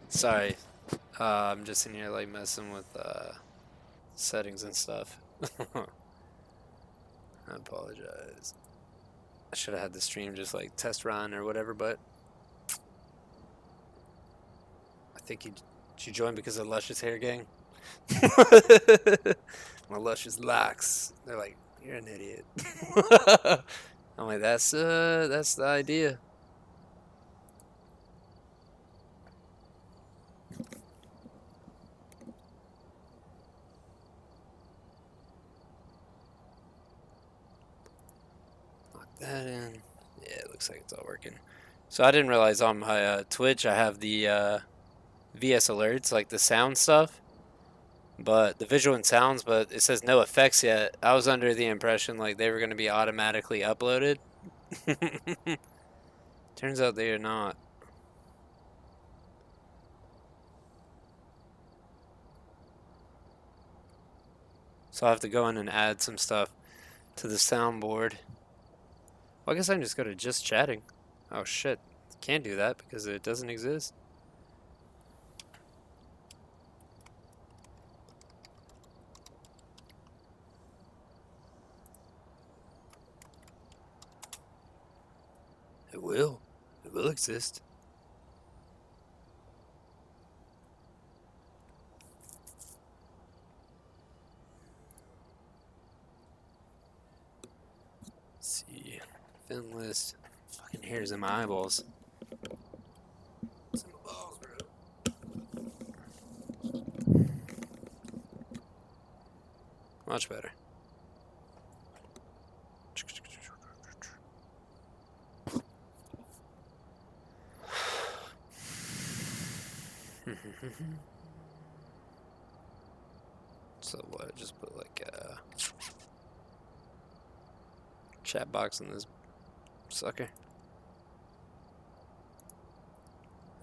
Sorry. I'm just in here like messing with settings and stuff. I apologize. I should have had the stream just like test run or whatever, but I think she joined because of Luscious Hair Gang. My Luscious Locks. They're like, you're an idiot. I'm like, that's the idea. Lock that in. Yeah, it looks like it's all working. So I didn't realize on my Twitch I have the VS alerts, like the sound stuff, but the visual and sounds, but it says no effects yet. I was under the impression like they were going to be automatically uploaded. Turns out they are not. So I have to go in and add some stuff to the soundboard. Well, I guess I can just go to just chatting. Oh shit, can't do that because it doesn't exist. It will. It will exist. Let's see. Fin list. Fucking hairs in my eyeballs. It's in my balls, bro. Much better. So what? Just put like a chat box in this sucker.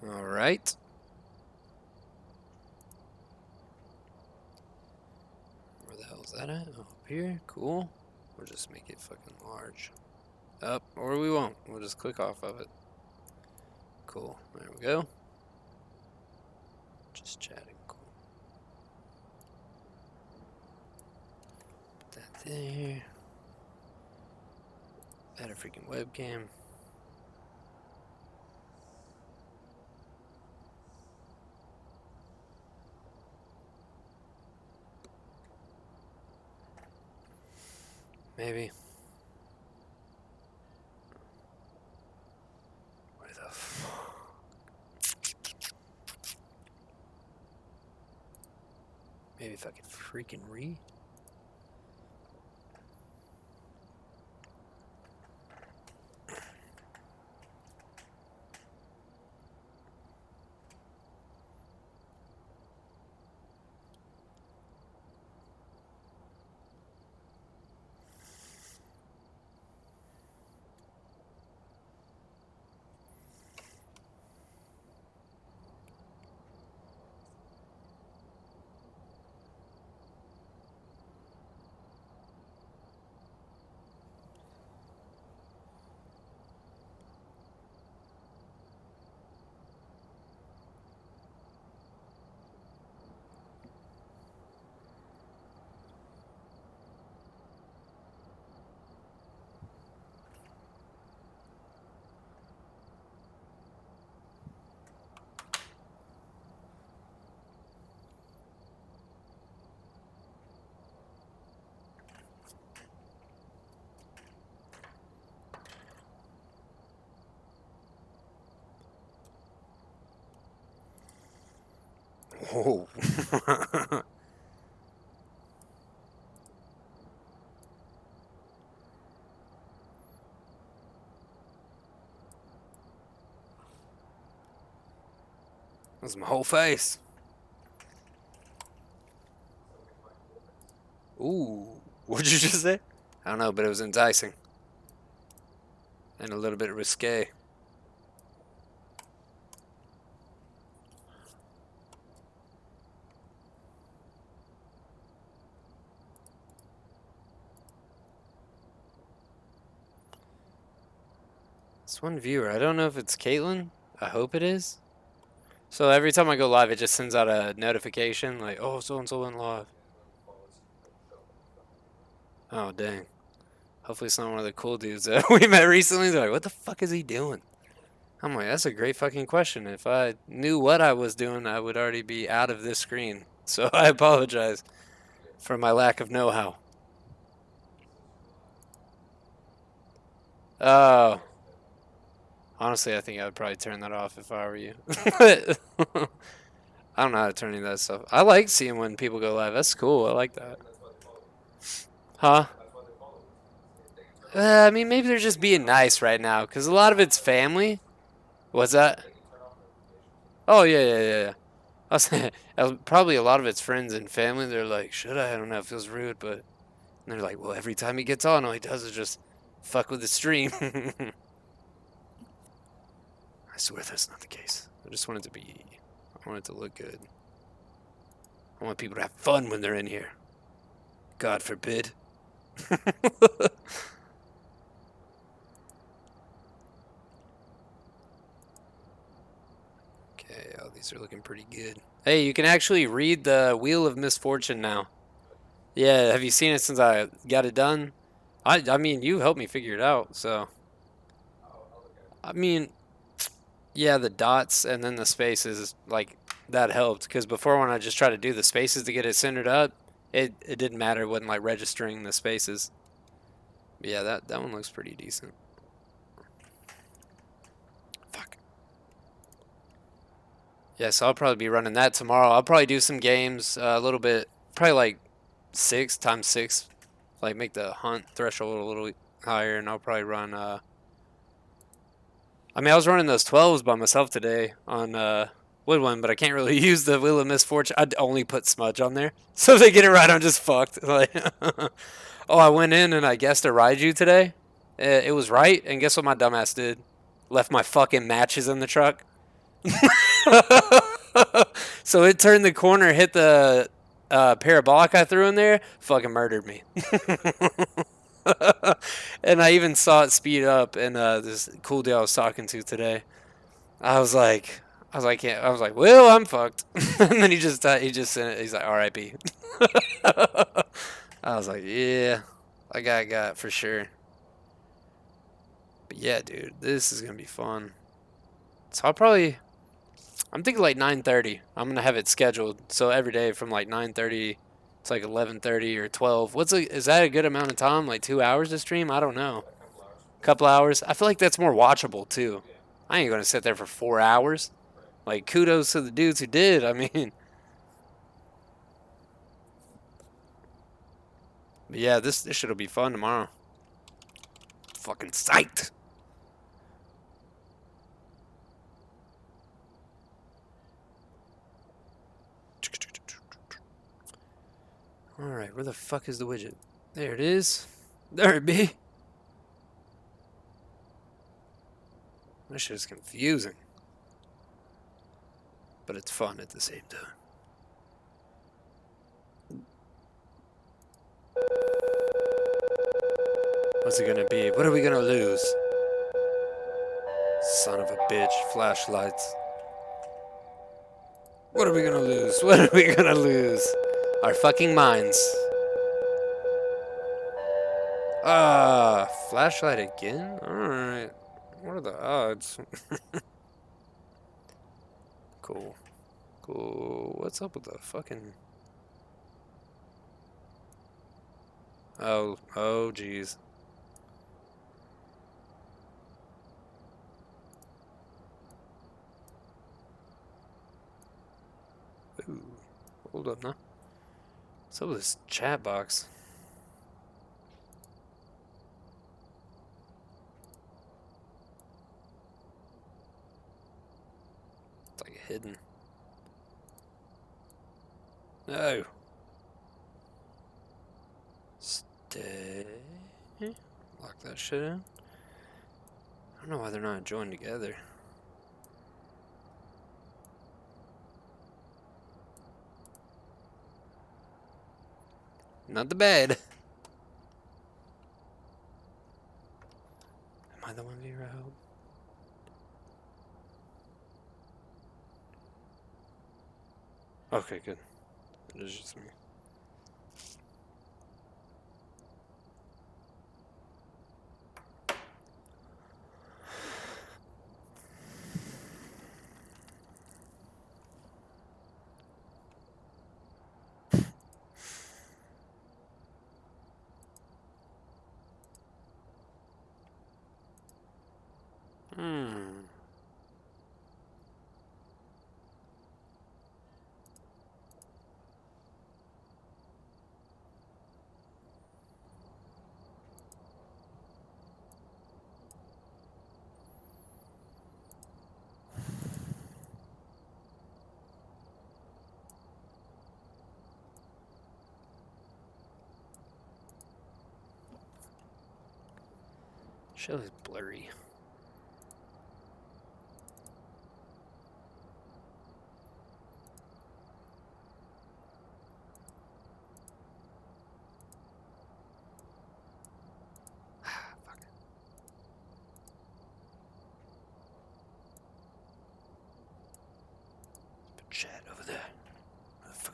All right. Where the hell is that at? Oh, up here. Cool. We'll just make it fucking large. Up, or we won't. We'll just click off of it. Cool. There we go. Just chatting. Cool. Put that there. Add a freaking webcam. Maybe. Where the fuck? Maybe if I could freaking read. Whoa. That's my whole face. Ooh. What'd you just say? I don't know, but it was enticing. And a little bit risque. It's one viewer. I don't know if it's Caitlin. I hope it is. So every time I go live, it just sends out a notification like, oh, so and so went live. Oh, dang. Hopefully it's not one of the cool dudes that we met recently. They're like, what the fuck is he doing? I'm like, that's a great fucking question. If I knew what I was doing, I would already be out of this screen. So I apologize for my lack of know-how. Oh, honestly, I think I would probably turn that off if I were you. I don't know how to turn any of that stuff. I like seeing when people go live. That's cool. I like that. Huh? I mean, maybe they're just being nice right now because a lot of it's family. What's that? Oh, yeah, yeah, yeah, yeah. I was saying, probably a lot of it's friends and family. They're like, should I? I don't know. It feels rude, but and they're like, well, every time he gets on, all he does is just fuck with the stream. I swear that's not the case. I just want it to be, I want it to look good. I want people to have fun when they're in here. God forbid. Okay, oh, these are looking pretty good. Hey, you can actually read the Wheel of Misfortune now. Yeah, have you seen it since I got it done? I mean, you helped me figure it out, so. I mean, yeah, the dots and then the spaces, like, that helped. Because before when I just tried to do the spaces to get it centered up, it didn't matter. It wasn't, like, registering the spaces. But yeah, that one looks pretty decent. Fuck. Yeah, so I'll probably be running that tomorrow. I'll probably do some games a little bit, probably like 6 times 6, like make the hunt threshold a little higher, and I'll probably run. I mean, I was running those 12s by myself today on Woodwind, but I can't really use the Wheel of Misfortune. I'd only put Smudge on there, so if they get it right, I'm just fucked. Like, oh, I went in and I guessed a Raiju today. It was right, and guess what my dumbass did? Left my fucking matches in the truck. So it turned the corner, hit the parabolic I threw in there, fucking murdered me. And I even saw it speed up. And this cool dude I was talking to today, I was like, yeah. I was like, well, I'm fucked. And then he just sent it. He's like, R.I.P. I was like, yeah, I got it for sure. But yeah, dude, this is gonna be fun. So I'm thinking like 9:30. I'm gonna have it scheduled so every day from like 9:30 to like 11:30 or 12. Is that a good amount of time? Like 2 hours to stream? I don't know. A couple hours. I feel like that's more watchable too. I ain't gonna sit there for 4 hours. Like kudos to the dudes who did. I mean, but yeah, this shit'll be fun tomorrow. Fucking psyched. All right, where the fuck is the widget? There it is. There it be. This shit is confusing, but it's fun at the same time. What's it gonna be? What are we gonna lose? Son of a bitch, flashlights. What are we gonna lose? What are we gonna lose? Our fucking minds. Ah, flashlight again? Alright. What are the odds? Cool. Cool. What's up with the fucking... Oh, jeez. Ooh, hold up now. What's up with this chat box? It's like hidden. No. Stay. Lock that shit in. I don't know why they're not joined together. Not the bed. Am I the one viewer? I hope. Okay, good. It is just me. Hmm. Shit is blurry. Fuck. Put chat over there. Motherfucker.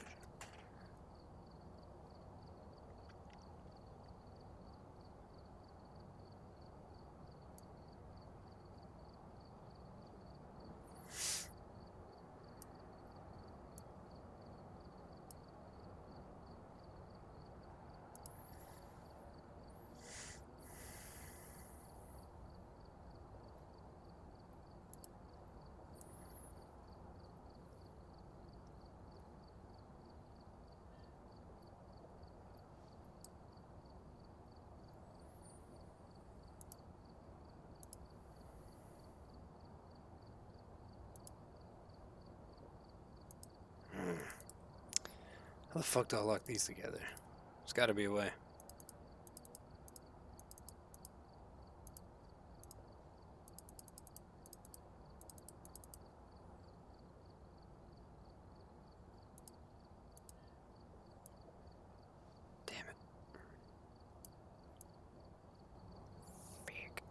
How the fuck do I lock these together? There's gotta be a way. Damn it. Fuck.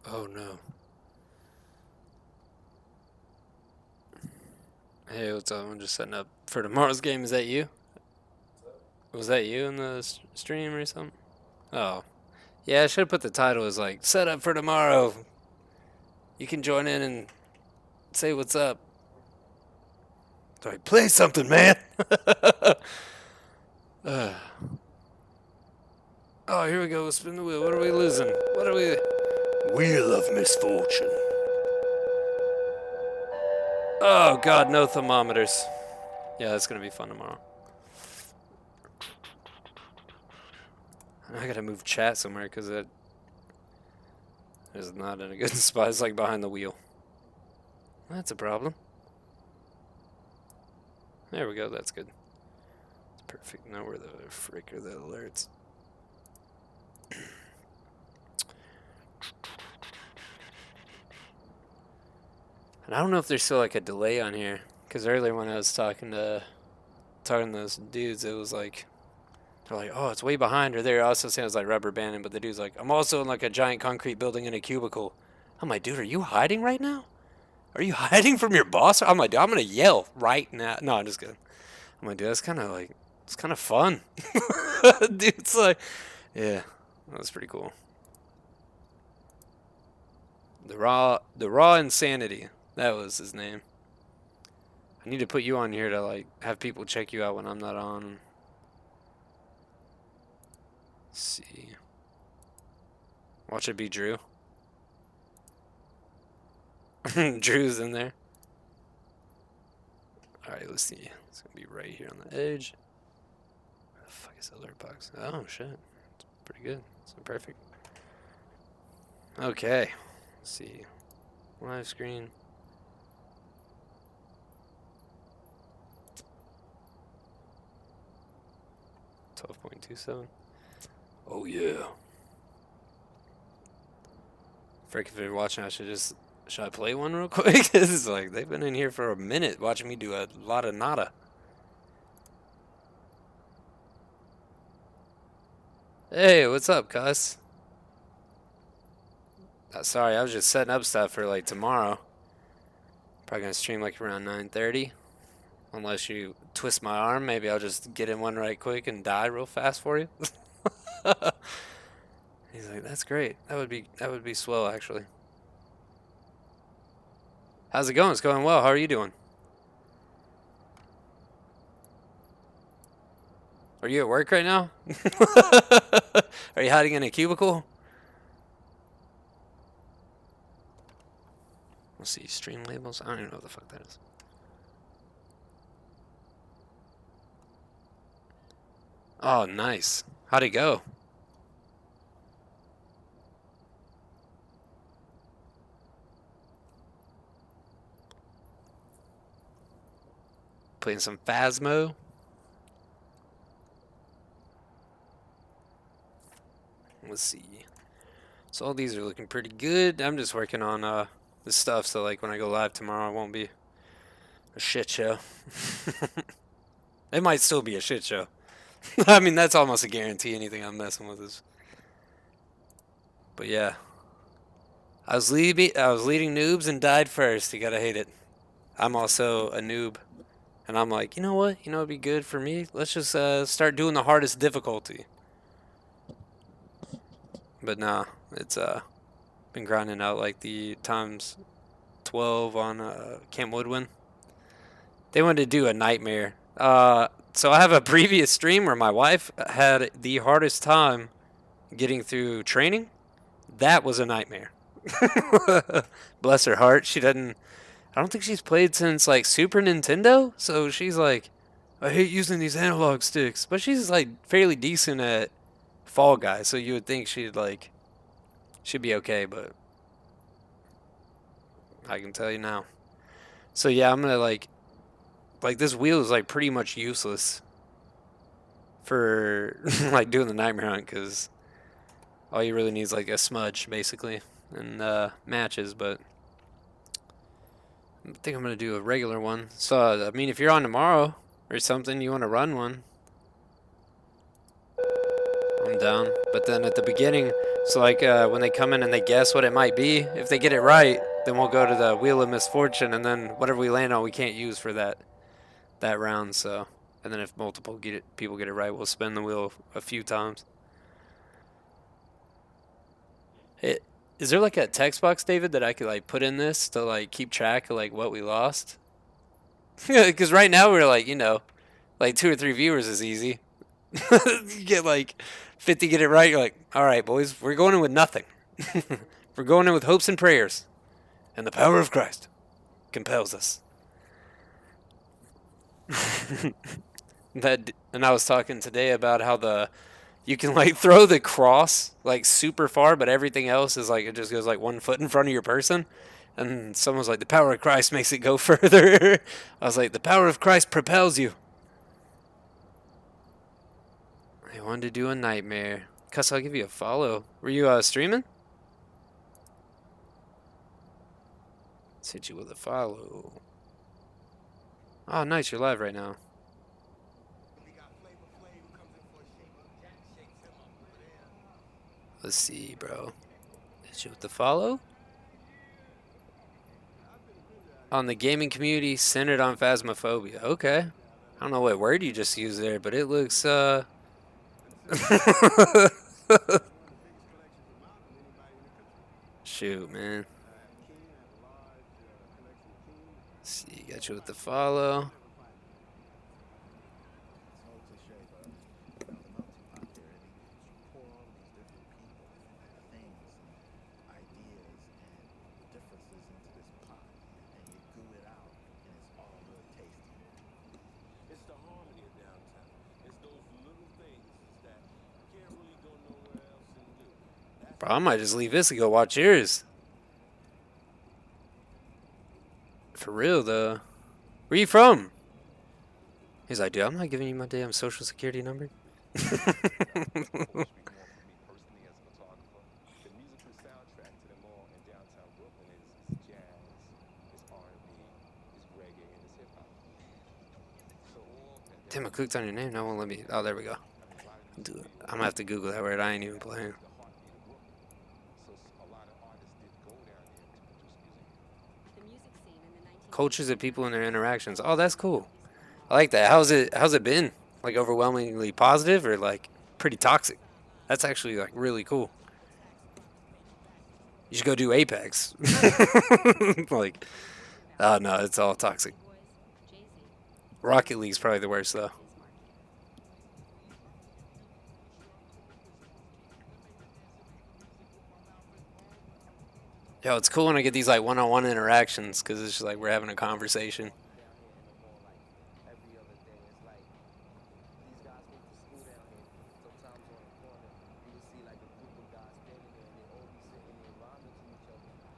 Oh no. Hey, what's up? I'm just setting up for tomorrow's game. Is that you? Was that you in the stream or something? Oh. Yeah, I should have put the title as like, set up for tomorrow. You can join in and say what's up. Sorry, play something, man. uh, oh, here we go. Spin the wheel. What are we losing? What are we? Wheel of misfortune. Oh, God, no thermometers. Yeah, that's going to be fun tomorrow. I got to move chat somewhere because it is not in a good spot. It's like behind the wheel. That's a problem. There we go. That's good. It's perfect. Now where the frick are the alerts? I don't know if there's still like a delay on here, because earlier when I was talking to those dudes, it was like they're like, "Oh, it's way behind," or they're also saying it's like rubber banding, but the dude's like, "I'm also in like a giant concrete building in a cubicle." I'm like, "Dude, are you hiding right now? Are you hiding from your boss?" I'm like, "Dude, I'm gonna yell right now." No, I'm just kidding. I'm like, "Dude, that's kind of like it's kind of fun." Dude, it's like, yeah, that's pretty cool. The raw insanity. That was his name. I need to put you on here to like have people check you out when I'm not on. Let's see. Watch it be Drew. Drew's in there. Alright, let's see. It's gonna be right here on the edge. Where the fuck is the alert box? Oh shit. It's pretty good. It's perfect. Okay. Let's see. Live screen. $12.27. Oh yeah. Frick, if you're watching, should I play one real quick? This is like they've been in here for a minute watching me do a lot of nada. Hey, what's up, Cuss? Sorry, I was just setting up stuff for like tomorrow. Probably gonna stream like around 9:30. Unless you twist my arm, maybe I'll just get in one right quick and die real fast for you. He's like, that's great. That would be swell actually. How's it going? It's going well. How are you doing? Are you at work right now? Are you hiding in a cubicle? Let's see, stream labels. I don't even know what the fuck that is. Oh, nice. How'd it go? Playing some Phasmo. Let's see. So all these are looking pretty good. I'm just working on the stuff so like when I go live tomorrow it won't be a shit show. It might still be a shit show. I mean that's almost a guarantee anything I'm messing with is. But yeah. I was leading noobs and died first. You gotta hate it. I'm also a noob. And I'm like, you know what? You know what'd be good for me? Let's just start doing the hardest difficulty. But nah, it's been grinding out like the times 12 on Camp Woodwind. They wanted to do a nightmare. So I have a previous stream where my wife had the hardest time getting through training. That was a nightmare. Bless her heart. She doesn't. I don't think she's played since like Super Nintendo. So she's like, I hate using these analog sticks. But she's like fairly decent at Fall Guys. So you would think she'd be okay. But I can tell you now. So yeah, I'm gonna like this wheel is like pretty much useless for like doing the nightmare hunt because all you really need is like a smudge basically and matches. But I think I'm gonna do a regular one. So I mean, if you're on tomorrow or something, you want to run one, I'm down. But then at the beginning, so like when they come in and they guess what it might be, if they get it right, then we'll go to the wheel of misfortune, and then whatever we land on, we can't use for that round. So, and then if multiple people get it right, we'll spin the wheel a few times. Is there like a text box, David, that I could like put in this to like keep track of like what we lost? Because right now we're like, like 2 or 3 viewers is easy. You get like 50 get it right. You're like, all right, boys, we're going in with nothing. We're going in with hopes and prayers, and the power of Christ compels us. And I was talking today about how you can like throw the cross like super far, but everything else is like it just goes like 1 foot in front of your person. And someone's like, the power of Christ makes it go further. I was like, the power of Christ propels you. I wanted to do a nightmare. Cuss, I'll give you a follow. Were you streaming? Let's hit you with a follow. Oh, nice. You're live right now. Let's see, bro. Hit you with the follow. On the gaming community centered on phasmophobia. Okay. I don't know what word you just used there, but it looks, Shoot, man. Let's see, got you with the follow. Bro, I might just leave this and go watch yours. For real, though. Where you from? He's like, dude, I'm not giving you my damn social security number. Damn, I clicked on your name. Now it won't let me. Oh, there we go. Dude, I'm gonna have to Google that word. I ain't even playing. Cultures of people and their interactions. Oh, that's cool. I like that. How's it been? Like overwhelmingly positive or like pretty toxic? That's actually like really cool. You should go do Apex. Like, oh no, it's all toxic. Rocket League's probably the worst though. Yo, it's cool when I get these like one-on-one interactions because it's just like we're having a conversation.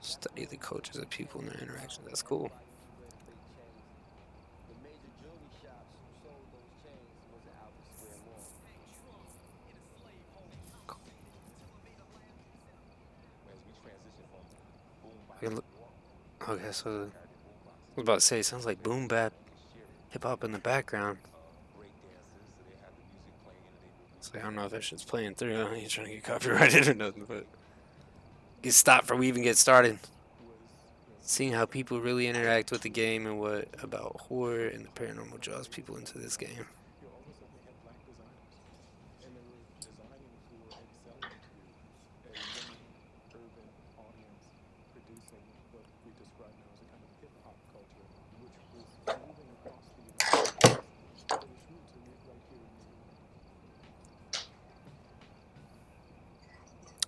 Study the cultures of people and their interactions. That's cool. Okay, so I was about to say, it sounds like boom bap, hip hop in the background. So I don't know if that shit's playing through. I ain't trying to get copyrighted or nothing, but get stopped before we even get started. Seeing how people really interact with the game and what about horror and the paranormal draws people into this game.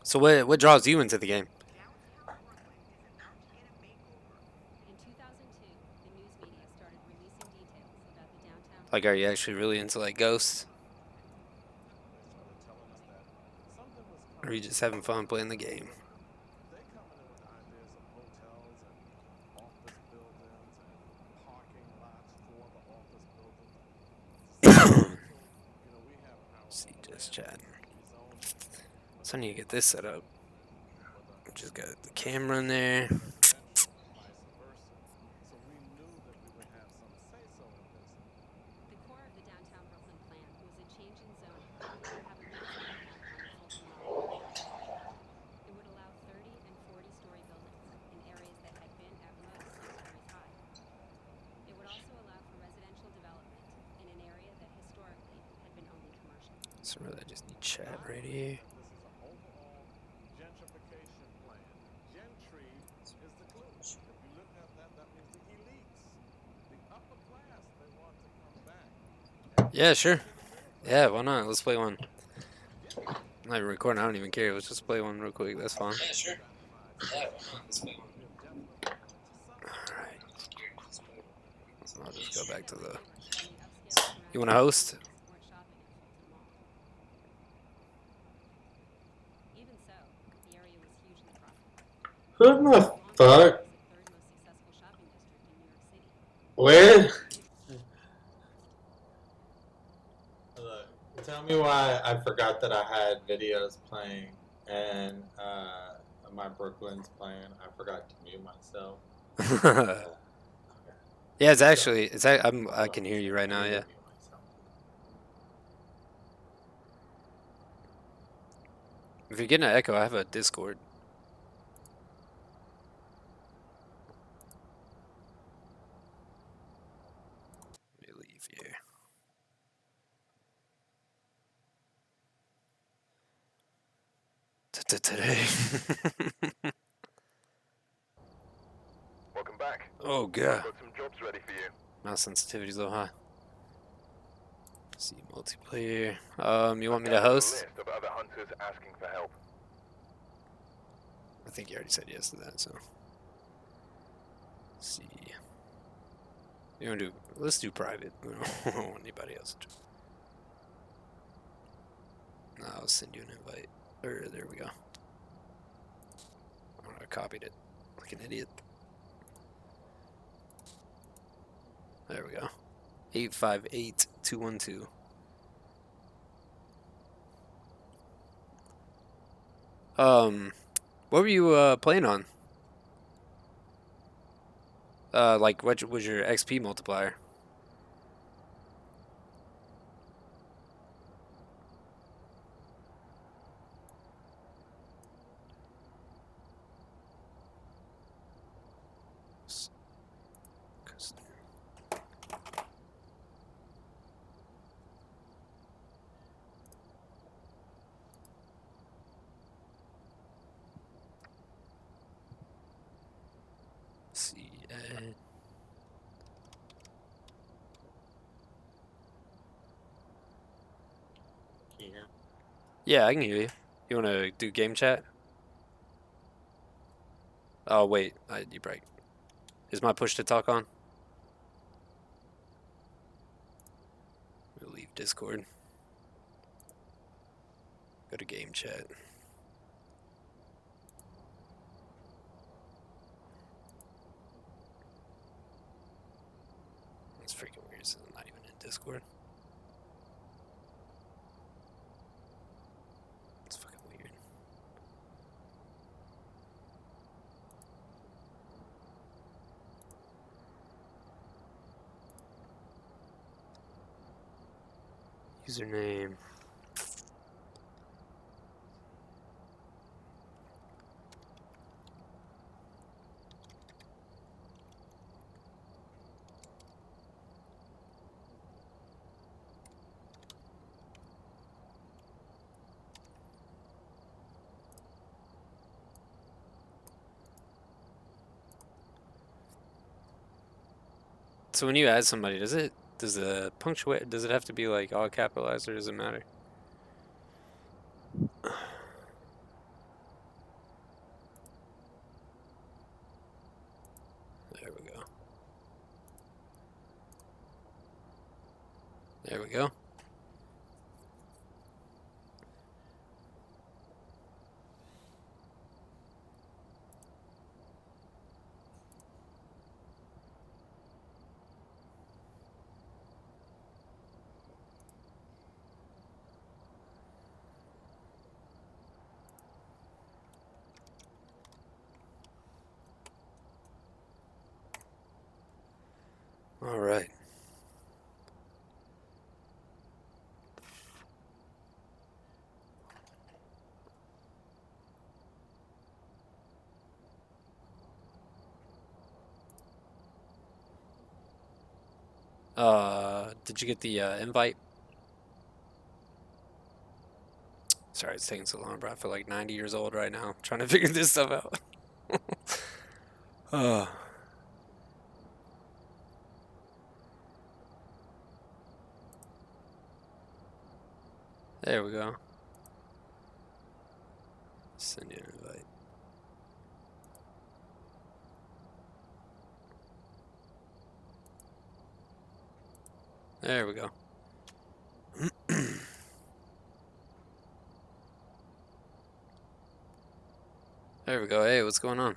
So what draws you into the game? Like, are you actually really into like ghosts? Or are you just having fun playing the game? See, just chatting. So I need to get this set up. Just got the camera in there. So really, I just need chat right here. Yeah, sure. Yeah, why not? Let's play one. I'm not even recording. I don't even care. Let's just play one real quick. That's fine. Yeah, sure. Yeah, why not? Let's play one. Alright. I'll just go back to the... You want to host? What the fuck? Where? Tell me why I forgot that I had videos playing and my Brooklyn's playing. I forgot to mute myself. Yeah, it's So, actually I hold on can a hear you second. right Let now. me Yeah. review myself. If you're getting an echo, I have a Discord. Let me leave here. Today. Welcome back. Oh I've god, got some jobs ready for you. mouse sensitivity's a little high. See multiplayer. You want I've me to gathered a host? list of other hunters asking for help. I think you already said yes to that. So, let's see. You want to do? Let's do private. We don't want anybody else. No, I'll send you an invite. There we go. Oh, I copied it like an idiot. There we go. 858-212. What were you playing on? Like what was your XP multiplier? See. Yeah. Yeah, I can hear you. You want to do game chat? Oh wait, you break. Is my push to talk on? We'll leave Discord. Go to game chat. That's freaking weird. So I'm not even in Discord. It's fucking weird. Username. So when you add somebody, does the punctuate does it have to be like all capitalized or does it matter? There we go. There we go. All right. Did you get the invite? Sorry, it's taking so long, bro. I feel like 90 years old right now trying to figure this stuff out. Oh, there we go. Send you an invite. There we go. There we go. Hey, what's going on?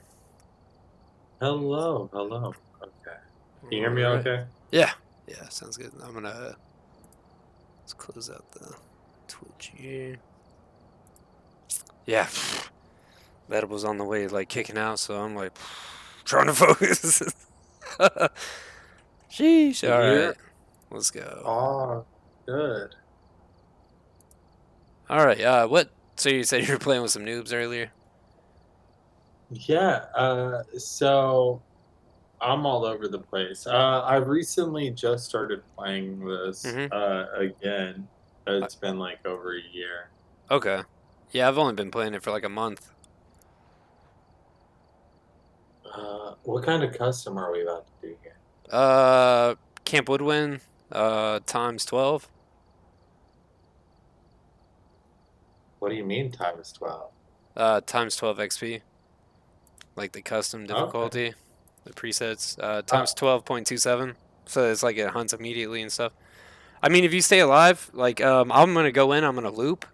Hello, hello. Okay. Can you hear All me right. okay? Yeah. Yeah, sounds good. I'm gonna let's close out the Twitch here. Yeah. That was on the way, like kicking out, so I'm like, Trying to focus. Sheesh. All You're right. Let's go. all good. All right. What? So you said you were playing with some noobs earlier? Yeah, so I'm all over the place. I recently just started playing this Mm-hmm. again. It's been like over a year. Okay. Yeah, I've only been playing it for like a month. What kind of custom are we about to do here? Uh, Camp Woodwind, times 12. What do you mean times 12? Times 12 XP. Like the custom Okay. difficulty, the presets. Uh, Times 12.27. So it's like it hunts immediately and stuff. I mean, if you stay alive, like, I'm gonna go in, I'm gonna loop,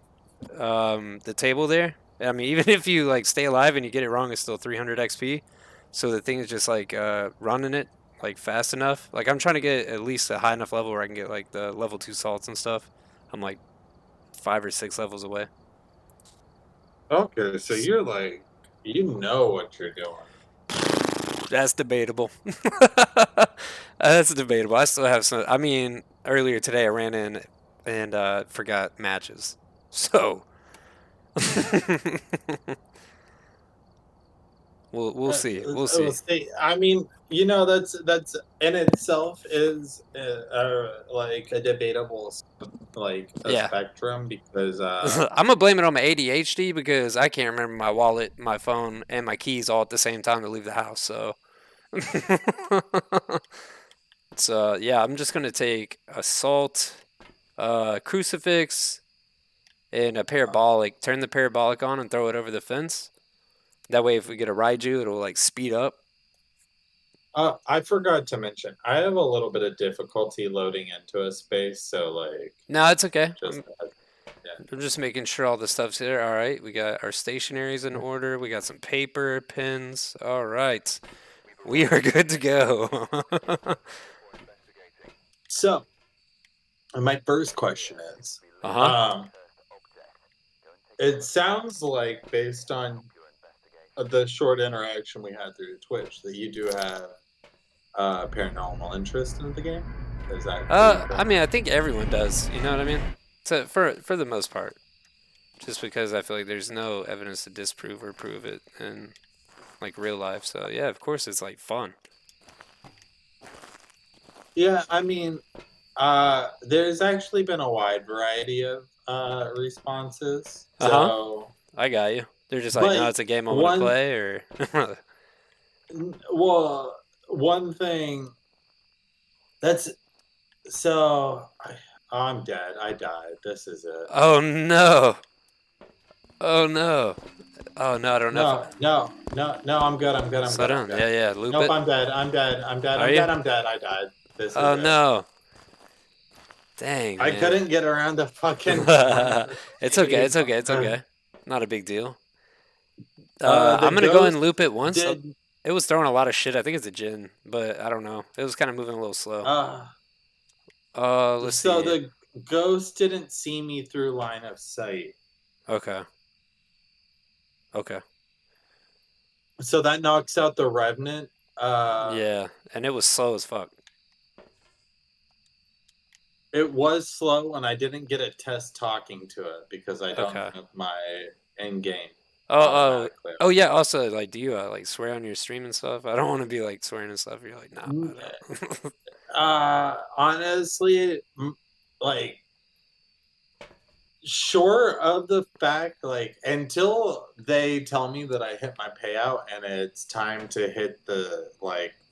the table there. I mean, even if you like stay alive and you get it wrong, it's still 300 XP. So the thing is just like running it like fast enough. Like I'm trying to get at least a high enough level where I can get like the level 2 salts and stuff. I'm like 5 or 6 levels away. okay, so you're like, you know what you're doing. That's debatable. That's debatable. I still have some. I mean, earlier today I ran in and forgot matches. So we'll see. We'll Well, see. see, I mean, that's in itself is like a debatable like a Yeah. spectrum because I'm gonna blame it on my ADHD because I can't remember my wallet, my phone, and my keys all at the same time to leave the house. So, so yeah, I'm just gonna take assault, crucifix, and a parabolic. Turn the parabolic on and throw it over the fence. That way, if we get a raiju, it'll like speed up. I forgot to mention I have a little bit of difficulty loading into a space, so like No, it's okay. just I'm just making sure all the stuff's here. All right, we got our stationaries in yeah. order. We got some paper, pens. All right, we are good to go. So my first question is, Uh-huh. um, it sounds like based on the short interaction we had through Twitch that you do have paranormal interest in the game. Is that true? I Correct? mean, I think everyone does. You know what I mean? So for the most part, just because I feel like there's no evidence to disprove or prove it in like real life. So yeah, of course it's like fun. Yeah, I mean, there's actually been a wide variety of responses. Uh-huh. So, I got you. They're just like, no, but it's a game I want to one, play, or well, one thing that's so I'm dead. I died. This is it. oh no, oh no, oh no, I don't know if I... No, no, no, no. I'm good. I'm good. I'm Slow good. I'm down. good. Yeah, yeah, loop Nope. it. I'm dead. I'm dead. I'm dead. Are I'm you? dead. I'm dead. I died. This is Oh it. no. Dang, I man. couldn't get around the fucking It's okay. cave. It's okay. It's okay. Not a big deal. The I'm gonna go and ghost loop it once. did. It was throwing a lot of shit. I think it's a Jin, but I don't know. It was kind of moving a little slow. Uh, Let's so see. the ghost didn't see me through line of sight. Okay. Okay. So that knocks out the revenant. Yeah, and it was slow as fuck. It was slow, and I didn't get a test talking to it because I don't Okay. have my end game Oh, oh, automatically. oh yeah. Also, like, do you like swear on your stream and stuff? I don't want to be like swearing and stuff. You're like, nah, Mm, I don't. Honestly, like short of the fact, like until they tell me that I hit my payout and it's time to hit the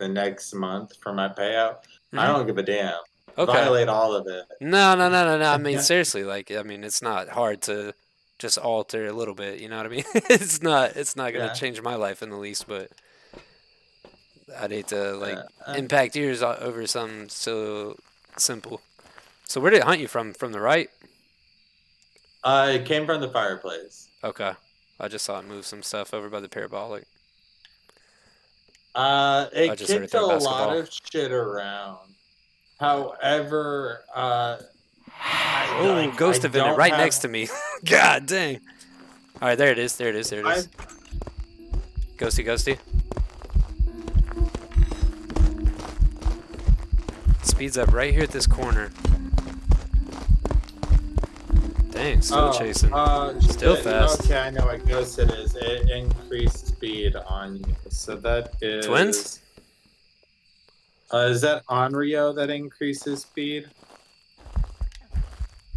next month for my payout, I Hmm. don't give a damn. Okay. Violate all of it. No, no, no, no, no. I mean, seriously, like, I mean, it's not hard to just alter a little bit. You know what I mean? It's not. It's not gonna Yeah. change my life in the least. But I'd hate to like Uh, uh, impact yours over something so simple. So where did it hunt you from? From the right? it came from the fireplace. Okay. I just saw it move some stuff over by the parabolic. I It just heard it kicked a throw a lot basketball. of shit around. However, Oh, I ghost event don't right have. next to me. God dang. All right, there it is. There it is. There it I is. Ghosty, ghosty. Speeds up right here at this corner. Dang, still chasing. Still fast. Okay, I know what ghost it is. It increased speed on you. So that Twins? is that Onryo that increases speed?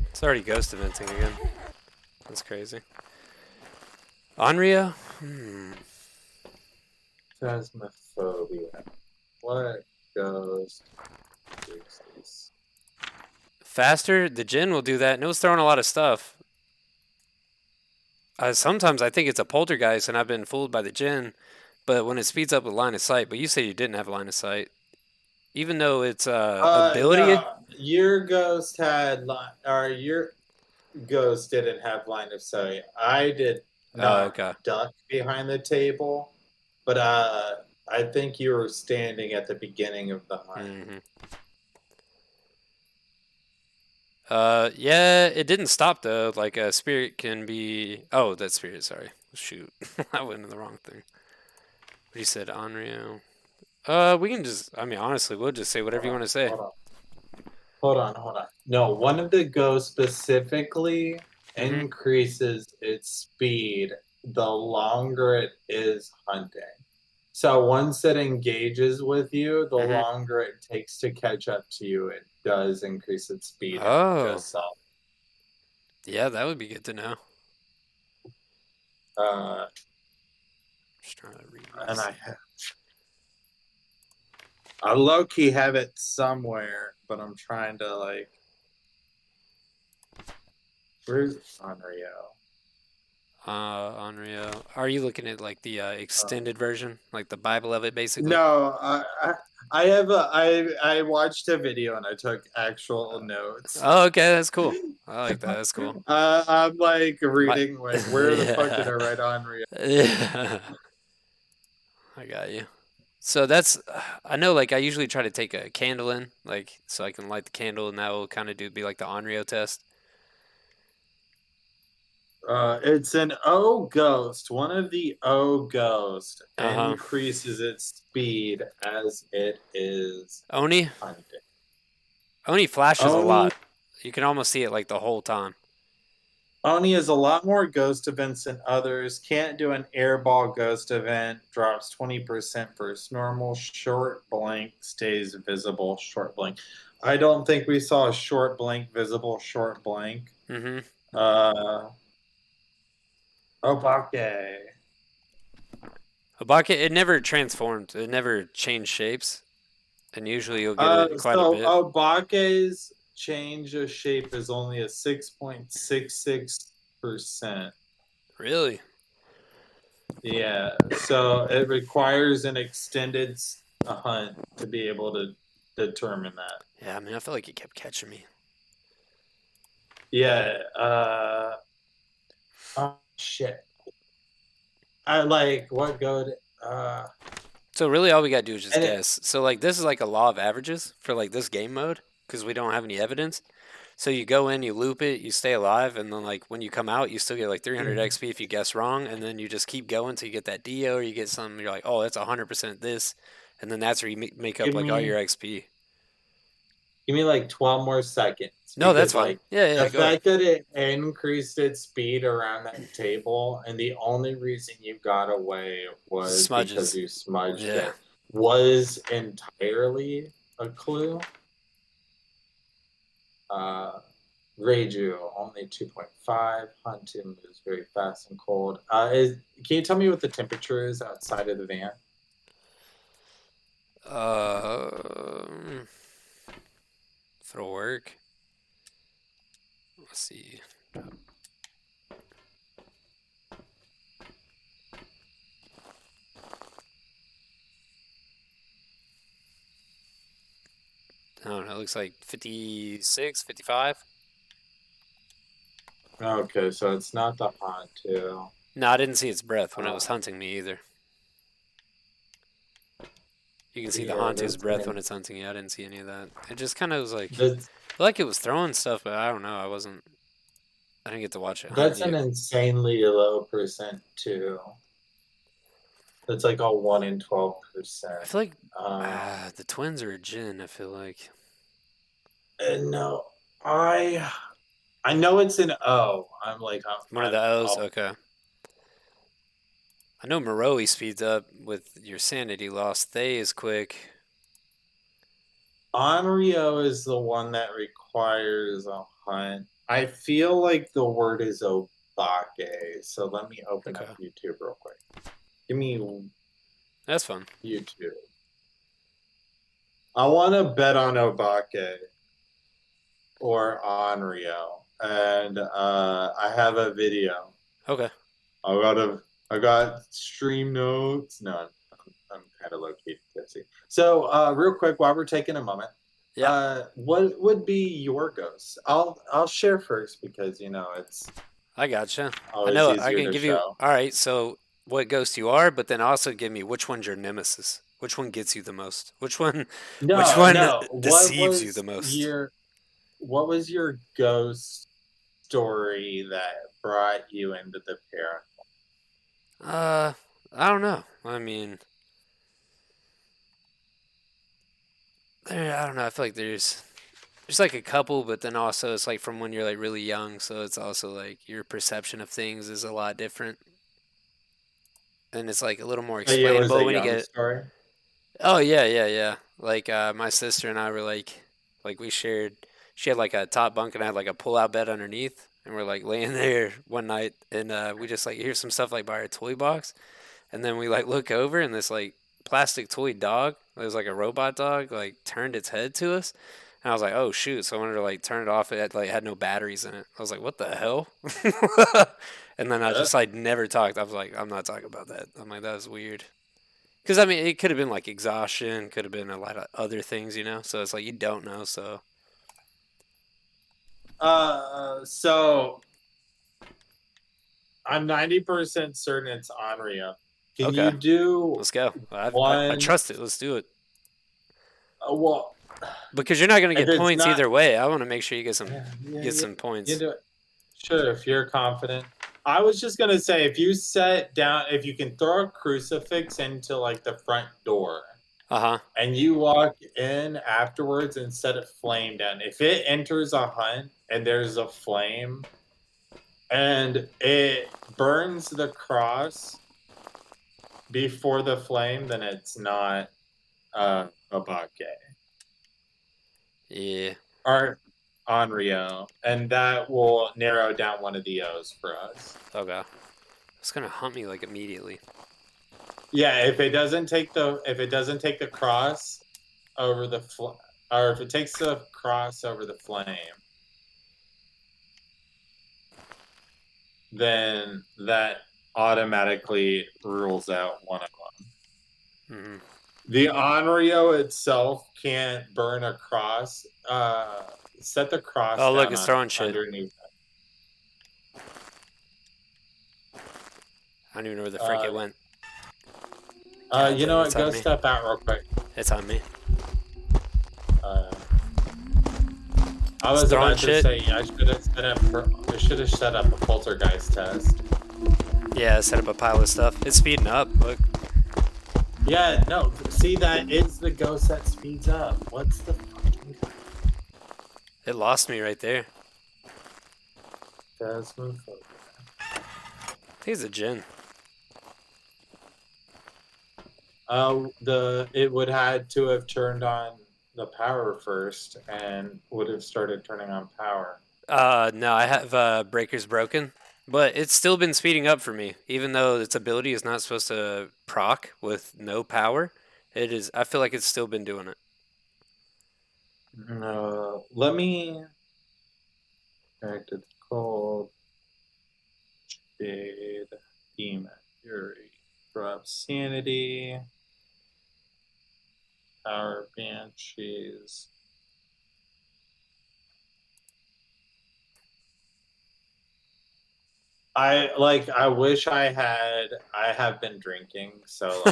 It's already ghost eventing again. That's crazy. Onryo? Phasmophobia. What ghost increases? Faster? The Jinn will do that. And it was throwing a lot of stuff. Sometimes I think it's a poltergeist and I've been fooled by the Jinn. But when it speeds up with line of sight, but you said you didn't have line of sight. Even though it's ability. No, your ghost had or your ghost didn't have line of sight. I did Oh, not okay. duck behind the table, but I think you were standing at the beginning of the hunt. Yeah, it didn't stop though. Like a spirit can be. Oh, that's spirit. Sorry. Shoot, I went in the wrong thing. But you said Onryo. We can just. I mean, honestly, we'll just say whatever you want to say. Hold on. No, one of the ghosts specifically Mm-hmm. increases its speed the longer it is hunting. So once it engages with you, the Mm-hmm. longer it takes to catch up to you, it does increase its speed and Oh, just up. yeah, that would be good to know. Uh, Just trying to read and this. I low key have it somewhere, but I'm trying to like. Where's Onryo? Onryo. Are you looking at like the extended version, like the Bible of it, basically? No, I have I watched a video and I took actual notes. Oh, okay, that's cool. I like that. That's cool. I'm like My, reading like where the fuck did yeah, I write Onryo? yeah. I got you. So that's, I know, like, I usually try to take a candle in, like, so I can light the candle, and that will kind of be like the Onryo test. It's an O ghost. One of the O ghost Uh-huh. increases its speed as it is Oni? hunting. Oni flashes a Oni lot. You can almost see it, like, the whole time. Oni has a lot more ghost events than others. Can't do an airball ghost event. Drops 20% versus normal. Short blink stays visible. Short blink. I don't think we saw a short blink visible. Short blink. Mm-hmm. Obake. Habaka, it never transformed. It never changed shapes, and usually you'll get it quite a So bit. Obake's change of shape is only a 6.66%. Really? Yeah, so it requires an extended hunt to be able to determine that. Yeah, I mean, I felt like it kept catching me. Yeah, oh shit. I like what good So really all we gotta do is just and it guess. So like this is like a law of averages for like this game mode because we don't have any evidence. So you go in, you loop it, you stay alive, and then like when you come out, you still get like 300 XP if you guess wrong, and then you just keep going till you get that Dio or you get something. You're like, oh, that's 100% this, and then that's where you make up give like all me your XP. give me like 12 more seconds No, that's because fine. like Yeah, the yeah, go ahead. fact that it increased its speed around that table and the only reason you got away was because Smudges. you smudged Yeah. it was entirely a clue. Uh Reiju only 2.5. Hunting moves very fast and cold. Can you tell me what the temperature is outside of the van? For work. Let's see. I don't know. It looks like 56, 55. Okay, so it's not the Hantu. No, I didn't see its breath when it Uh, was hunting me either. You can see the yeah, Hantu's breath when it's hunting you. I didn't see any of that. It just kind of was like, that's I feel like it was throwing stuff, but I don't know. I didn't get to watch it hunt that's an you. insanely low percent too. That's like a 1 in 12%. I feel like Uh, the twins are a Jinn, I feel like. No, I I know it's an O. I'm like One of the O's. I'll Okay. I know Moroi speeds up with your sanity loss. They is quick. Onryo is the one that requires a hunt. I feel like the word is obake. So let me open up Okay. YouTube real quick. Give me That's fun. YouTube. I want to bet on obake or Onryo, and I have a video. Okay. I got stream notes. No, I'm kind of low key tipsy. So, real quick, while we're taking a moment, Yeah. what would be your ghost? I'll share first because it's I gotcha. I always know I easier can to give you. show. All right. So what ghost you are, but then also give me which one's your nemesis. Which one gets you the most? Which one? Which No, one no. deceives you the most? What was your ghost story that brought you into the pair? Uh, I don't know. I mean, I don't know. I feel like there's like a couple, but then also it's like from when you're like really young, so it's also like your perception of things is a lot different, and it's like a little more It was a explainable when you young get. story. Oh yeah, yeah, yeah. Like my sister and I were like we shared. She had like a top bunk and I had like a pull-out bed underneath, and we're like laying there one night, and we just like hear some stuff like by our toy box, and then we like look over, and this like plastic toy dog, it was like a robot dog, like turned its head to us. And I was like, "Oh shoot!" So I wanted to like turn it off. It had no batteries in it. I was like, "What the hell?" And then I Good. just like never talked. I was like, "I'm not talking about that." I'm like, "That was weird." Because I mean, it could have been like exhaustion, could have been a lot of other things, you know. So it's like you don't know. So So I'm 90% certain it's Onryo. Can you okay, do let's go. I one? trust it. Let's do it. Well, Because you're not gonna if get it's points not, either way. I want to make sure you yeah, yeah, get yeah, some you points. do it. Sure, if you're confident. I was just gonna say, if you can throw a crucifix into like the front door, Uh huh. and you walk in afterwards and set a flame down. If it enters a hunt and there's a flame and it burns the cross before the flame, then it's not a bake Yeah. or Onryo, and that will narrow down one of the O's for us. Okay. It's gonna hunt me like immediately. Yeah, if it doesn't take the cross over or if it takes the cross over the flame, then that automatically rules out one of them. Hmm. The Onryo itself can't burn a cross. Set the cross Oh look, down it's on throwing shit. underneath. I don't even know where the frick Uh, it went. God you damn, know it's what? on Go me. step out real quick. It's on me. Uh, I It's was throwing about to shit. say I should have set up a poltergeist test. Yeah, set up a pile of stuff. It's speeding up. Look. Yeah, no. See, that is the ghost that speeds up. What's the fucking It lost me right there. phasmophobia? I think it's a gin. It would had to have turned on the power first and would have started turning on power. No, I have breakers broken, but it's still been speeding up for me, even though its ability is not supposed to proc with no power. It is. I feel like it's still been doing it. Let me connect it cold shade demon fury drop sanity power banshees. I wish I have been drinking, so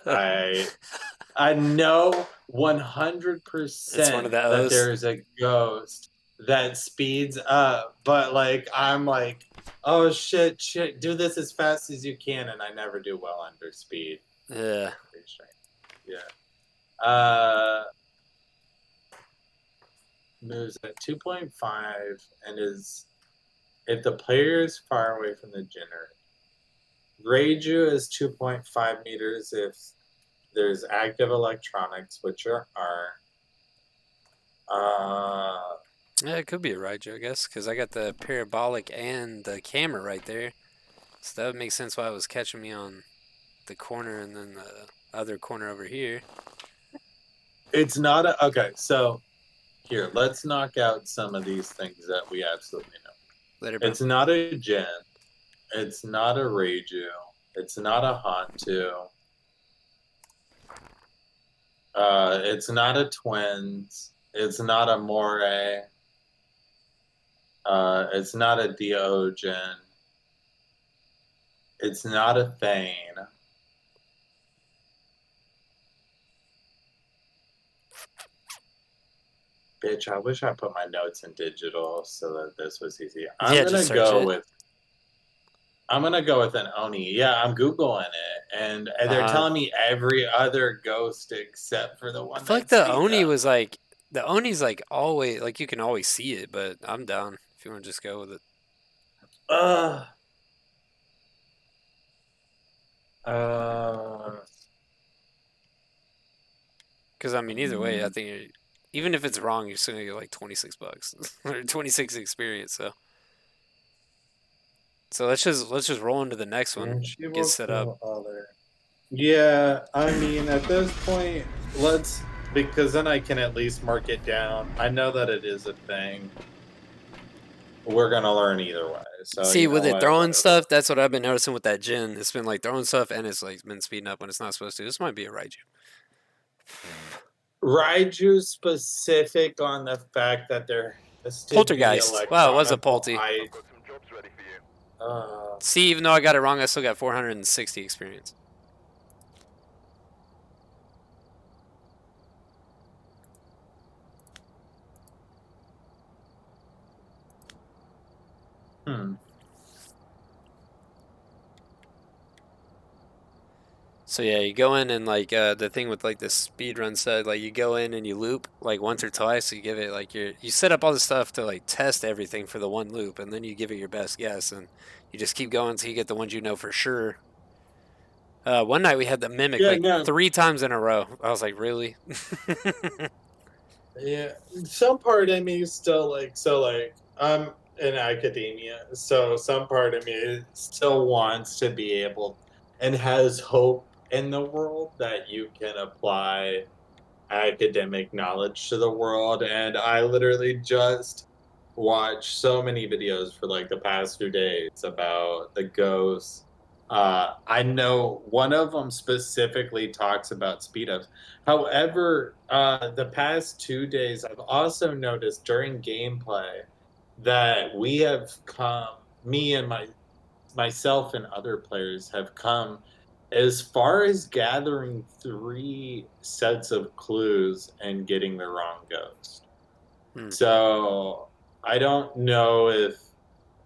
I know It's one of 100% the that O's. there's a ghost that speeds up, but I'm like, oh shit, do this as fast as you can, and I never do well under speed. Yeah. Yeah. Uh, moves at 2.5 and is if the player is far away from the generator. Reiju is 2.5 meters if there's active electronics, which are. Yeah, it could be a Raiju, I guess, because I got the parabolic and the camera right there. So that would make sense why it was catching me on the corner and then the other corner over here. It's not a. Okay, so here, let's knock out some of these things that we absolutely know. Later, bro. It's not a Gen. It's not a Reiju. It's not a Hantu. It's not a Twins. It's not a Moray. It's not a Diogen. It's not a Thane. Bitch, I wish I put my notes in digital so that this was easy. Yeah, just search it. I'm gonna go with an Oni. Yeah, I'm Googling it, and they're Uh-huh. telling me every other ghost except for the I one feel like that the speeds Oni up. was like, the Oni's like always, like you can always see it, but I'm down if you want to just go with it. Uh, uh, Because, I mean, either way, I think even if it's wrong, you're still going to get like 26 bucks or 26 experience, so. So let's just roll into the next one. and she Get will set up. kill other. Yeah, I mean, at this point, let's because then I can at least mark it down. I know that it is a thing. We're gonna learn either way. So See, you with know it what? throwing Whatever. stuff, that's what I've been noticing with that Jin. It's been like throwing stuff and it's like been speeding up when it's not supposed to. This might be a Raiju. Raiju specific on the fact that there has to be Poltergeist. Wow, it was a electronical. Polty. I've got some jobs ready for you. See, even though I got it wrong, I still got 460 experience. Hmm. So yeah, you go in and like the thing with like the speed run said, like you go in and you loop like once or twice. So you give it like you set up all the stuff to like test everything for the one loop, and then you give it your best guess, and you just keep going until you get the ones you know for sure. One night we had the mimic Yeah, like no. 3 times in a row. I was like, really? Yeah, some part of me is still like so like I'm in academia, so some part of me still wants to be able and has hope in the world that you can apply academic knowledge to the world. And I literally just watched so many videos for like the past 2 days about the ghosts. I know one of them specifically talks about speed ups. However, the past 2 days, I've also noticed during gameplay that we have come, me and myself and other players have come as far as gathering 3 sets of clues and getting the wrong ghost. Hmm. So I don't know if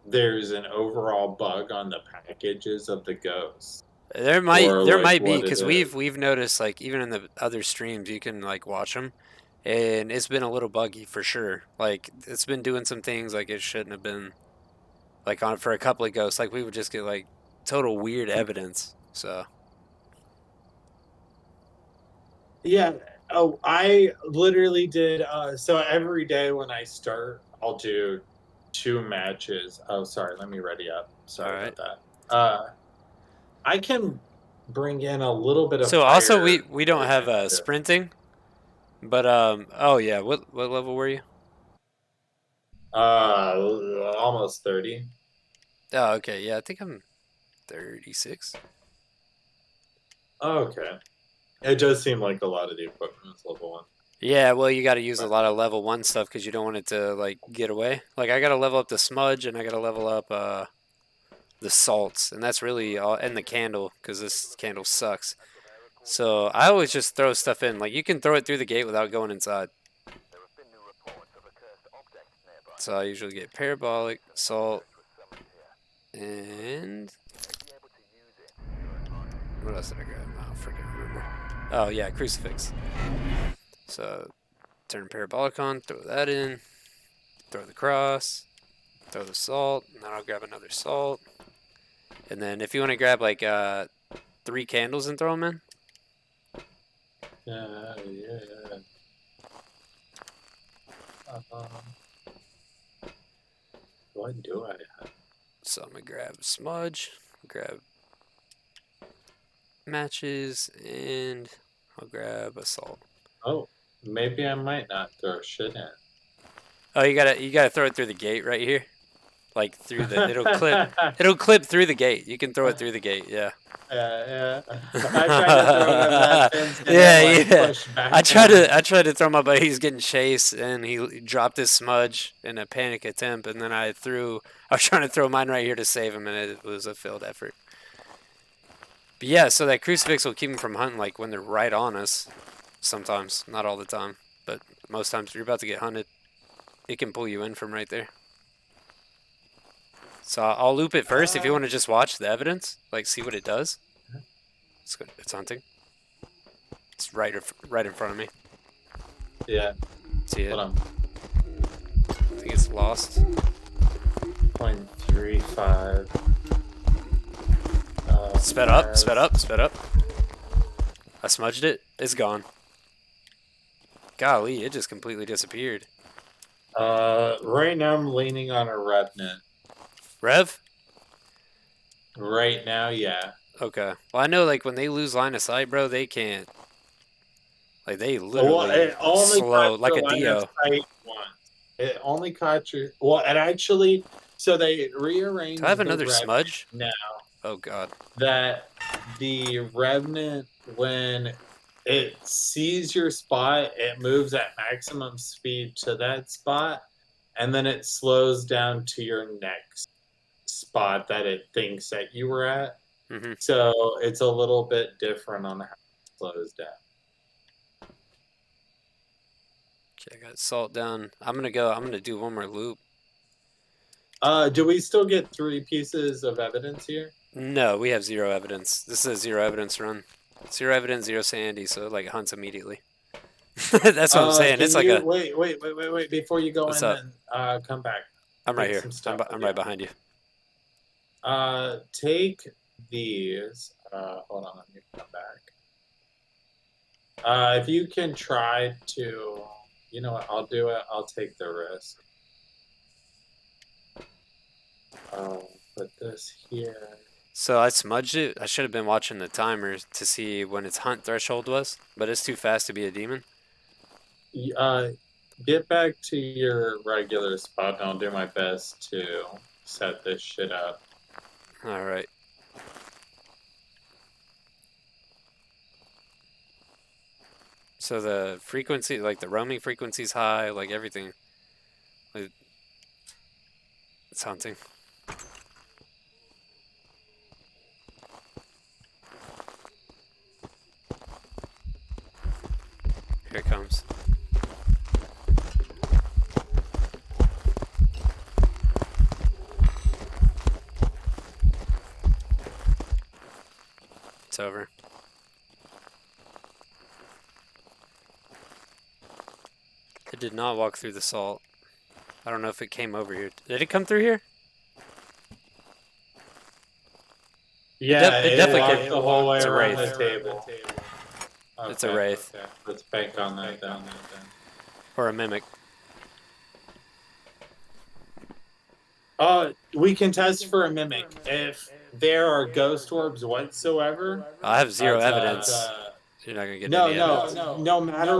there's an overall bug on the packages of the ghosts There might or there like might be what it because is. we've noticed like even in the other streams you can like watch them, and it's been a little buggy for sure. Like it's been doing some things like it shouldn't have been. Like on for a couple of ghosts, like we would just get like total weird evidence. So Yeah. Oh, I literally did. So every day when I start, I'll do 2 matches. Oh, sorry. Let me ready up. all Sorry right. about that. I can bring in a little bit of So also we fire we don't have potion too. sprinting, but oh yeah, what level were you? Almost 30. Oh okay, yeah, I think I'm 36. Okay. It does seem like a lot of the equipment is level 1. Yeah, well you got to use a But lot of level 1 stuff because you don't want it to like get away. Like I got to level up the smudge and I got to level up the salts, and that's really all, and the candle because this candle sucks. So I always just throw stuff in. Like you can throw it through the gate without going inside. There have been new reports of a cursed object nearby. So I usually get parabolic, salt, Was summoned here. and Be able to use it to your advantage. what else did I grab? I don't freaking remember. Oh yeah, crucifix. So Turn parabolic on, throw that in, throw the cross, throw the salt, and then I'll grab another salt. And then if you want to grab like 3 candles and throw them in. Yeah. What do I have? So I'm gonna grab smudge, grab matches, and I'll grab a salt. Oh, maybe I might not throw shit in. Oh, you gotta throw it through the gate right here, like through the. It'll clip through the gate. You can throw it through the gate. Yeah. Yeah. I tried to throw it over that fence and Yeah, it yeah. pushed back I down. tried to throw my buddy. He's getting chased, and he dropped his smudge in a panic attempt. And then I was trying to throw mine right here to save him, and it was a failed effort. But yeah, so that crucifix will keep them from hunting, like when they're right on us. Sometimes, not all the time, but most times you're about to get hunted. It can pull you in from right there. So I'll loop it first if you want to just watch the evidence, like see what it does. It's good. It's hunting. It's right in front of me. Yeah. See it? Hold on. I think it's lost. 0.35. Sped up, sped up, sped up. I smudged it. It's gone. Golly, it just completely disappeared. Right now I'm leaning on a Revenant. Rev? Right now, yeah. Okay. Well, I know, like, when they lose line of sight, bro, they can't. Like, they literally it only slow, caught like your a line of Dio. sight once. It only caught your. Well, it actually. So they rearranged Do I have the another Revenant smudge? now Oh, God. that the Revenant, when it sees your spot, it moves at maximum speed to that spot, and then it slows down to your next spot that it thinks that you were at. Mm-hmm. So it's a little bit different on how it slows down. Okay, I got salt down. I'm gonna do one more loop. Do we still get 3 pieces of evidence here? No, we have 0 evidence. This is a 0 evidence run. 0 evidence, 0 sanity, so it, like, hunts immediately. That's what I'm saying. Can It's like you a. wait before you go What's in up? and come back. I'm right Take here. some stuff with I'm you. right behind you. Take these. Hold on, let me come back. If you can try to, you know what? I'll do it. I'll take the risk. I'll put this here. So I smudged it. I should have been watching the timer to see when its hunt threshold was, but it's too fast to be a demon. Get back to your regular spot, and I'll do my best to set this shit up. All right. So the frequency, like the roaming frequency's high, like everything. Like, it's hunting. Here it comes. It's over. It did not walk through the salt. I don't know if it came over here. Did it come through here? Yeah, it it definitely walked the whole way It's a around wraith. the table. It's a wraith. Okay. Let's bank on that then. Or a mimic. We can test for a mimic. If there are ghost orbs whatsoever, I have 0 it's, evidence. You're not gonna get no, any evidence. no matter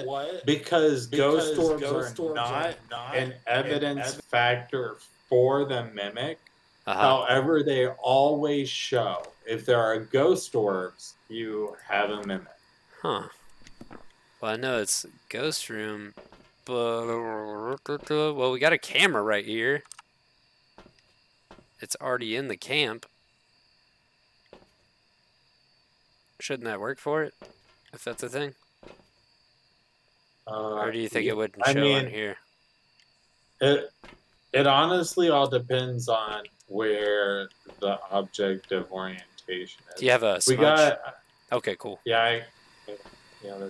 what, because ghost orbs are not an evidence factor for the mimic. However, they always show if there are ghost orbs, you have a mimic. Huh. Well, I know it's ghost room, but well, we got a camera right here. It's already in the camp. Shouldn't that work for it? If that's a thing? Or do you think it wouldn't show on here? It honestly all depends on where the object of orientation is. Do you have a smudge? Okay, cool. Yeah,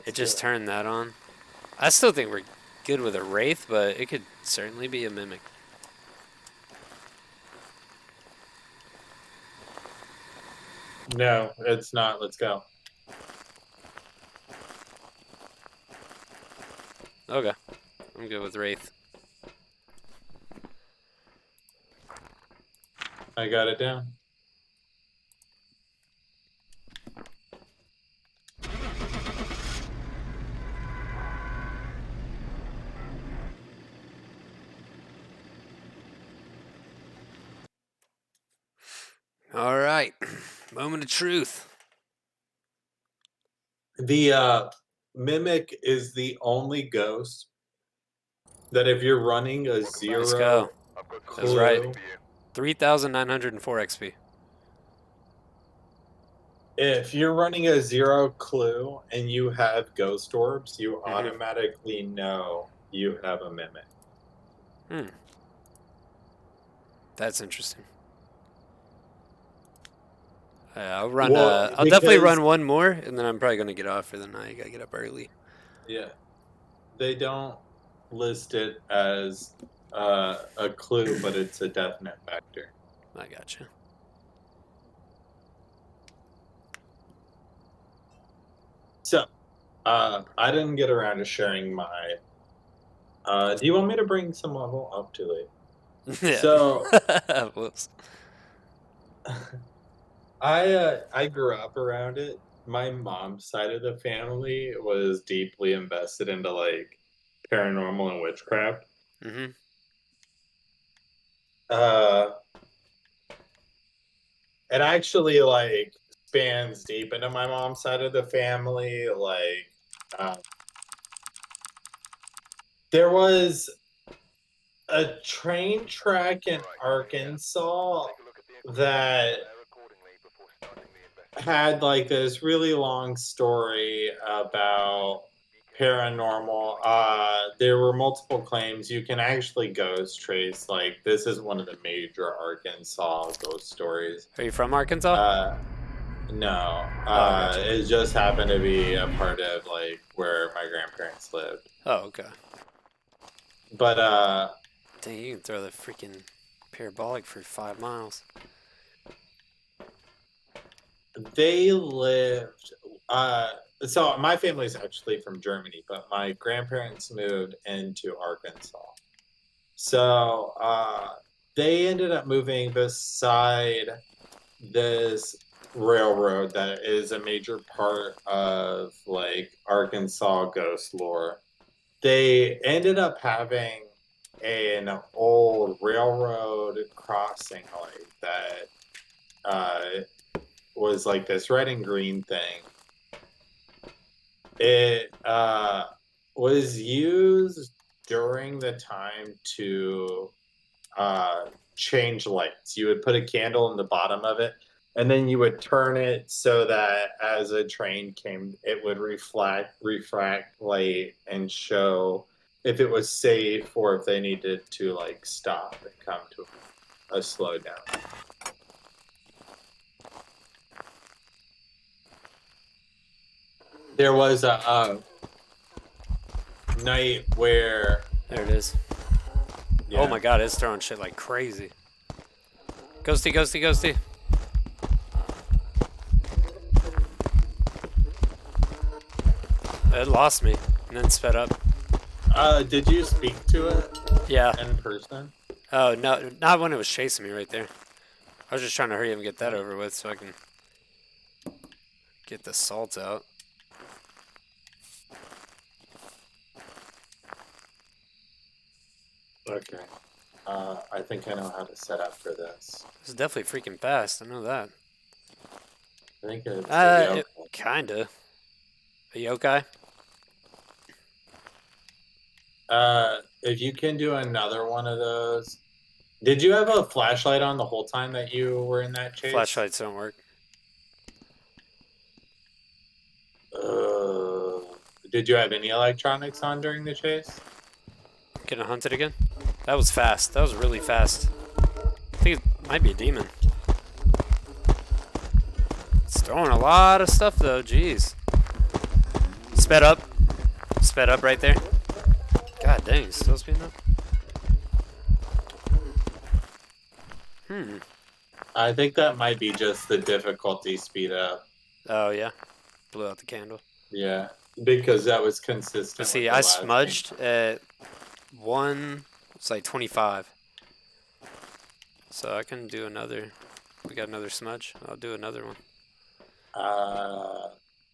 It just turned that on. I still think we're good with a Wraith, but it could certainly be a Mimic. No, it's not. Let's go. Okay. I'm good with Wraith. I got it down. All right. Moment of truth. The Mimic is the only ghost that if you're running a Let's go. zero That's right. clue, 3,904 XP. if you're running a zero clue and you have ghost orbs, you automatically know you have a Mimic. Hmm. That's interesting. I'll run. Well, I'll definitely because run one more, and then I'm probably gonna get off for the night. I gotta get up early. yeah, they don't list it as a clue, but it's a definite factor. I gotcha. So, I didn't get around to sharing my. Do you want me to bring some level up to it? Yeah. So, Whoops. I grew up around it. My mom's side of the family was deeply invested into like paranormal and witchcraft. Mm-hmm. Uh, it actually like spans deep into my mom's side of the family. Like, there was a train track in Arkansas that had like this really long story about paranormal. There were multiple claims. You can actually ghost trace. Like, this is one of the major Arkansas ghost stories. Are you from Arkansas? No, Oh, I gotcha. it just happened to be a part of like where my grandparents lived. Oh, okay. But Dang, you can throw the freaking parabolic for 5 miles. they lived. So my family's actually from Germany, but my grandparents moved into Arkansas. So they ended up moving beside this railroad that is a major part of like Arkansas ghost lore. They ended up having an old railroad crossing like that was like this red and green thing. It was used during the time to change lights. You would put a candle in the bottom of it, and then you would turn it so that as a train came, it would refract light and show if it was safe or if they needed to like stop and come to a slowdown. There was a night where There it is. Oh my god, it's throwing shit like crazy. Ghosty, ghosty, ghosty. It lost me and then sped up. did you speak to it Yeah. in person? Oh, no, not when it was chasing me right there. I was just trying to hurry up and get that over with so I can get the salt out. Okay. I think I know how to set up for this. It's definitely freaking fast. I know that. I think it's Kinda. A yokai? if you can do another one of those. Did you have a flashlight on the whole time that you were in that chase? Flashlights don't work. Did you have any electronics on during the chase? Gonna hunt it again? That was fast. That was really fast. I think it might be a demon. It's throwing a lot of stuff though, jeez. Sped up. sped up right there. God dang, it's still speeding up. I think that might be just the difficulty speed up. Oh yeah, blew out the candle. Yeah, because that was Let's consistent with see, the I last game. smudged at 1. It's like 25. So I can do another. We got another smudge. I'll do another one.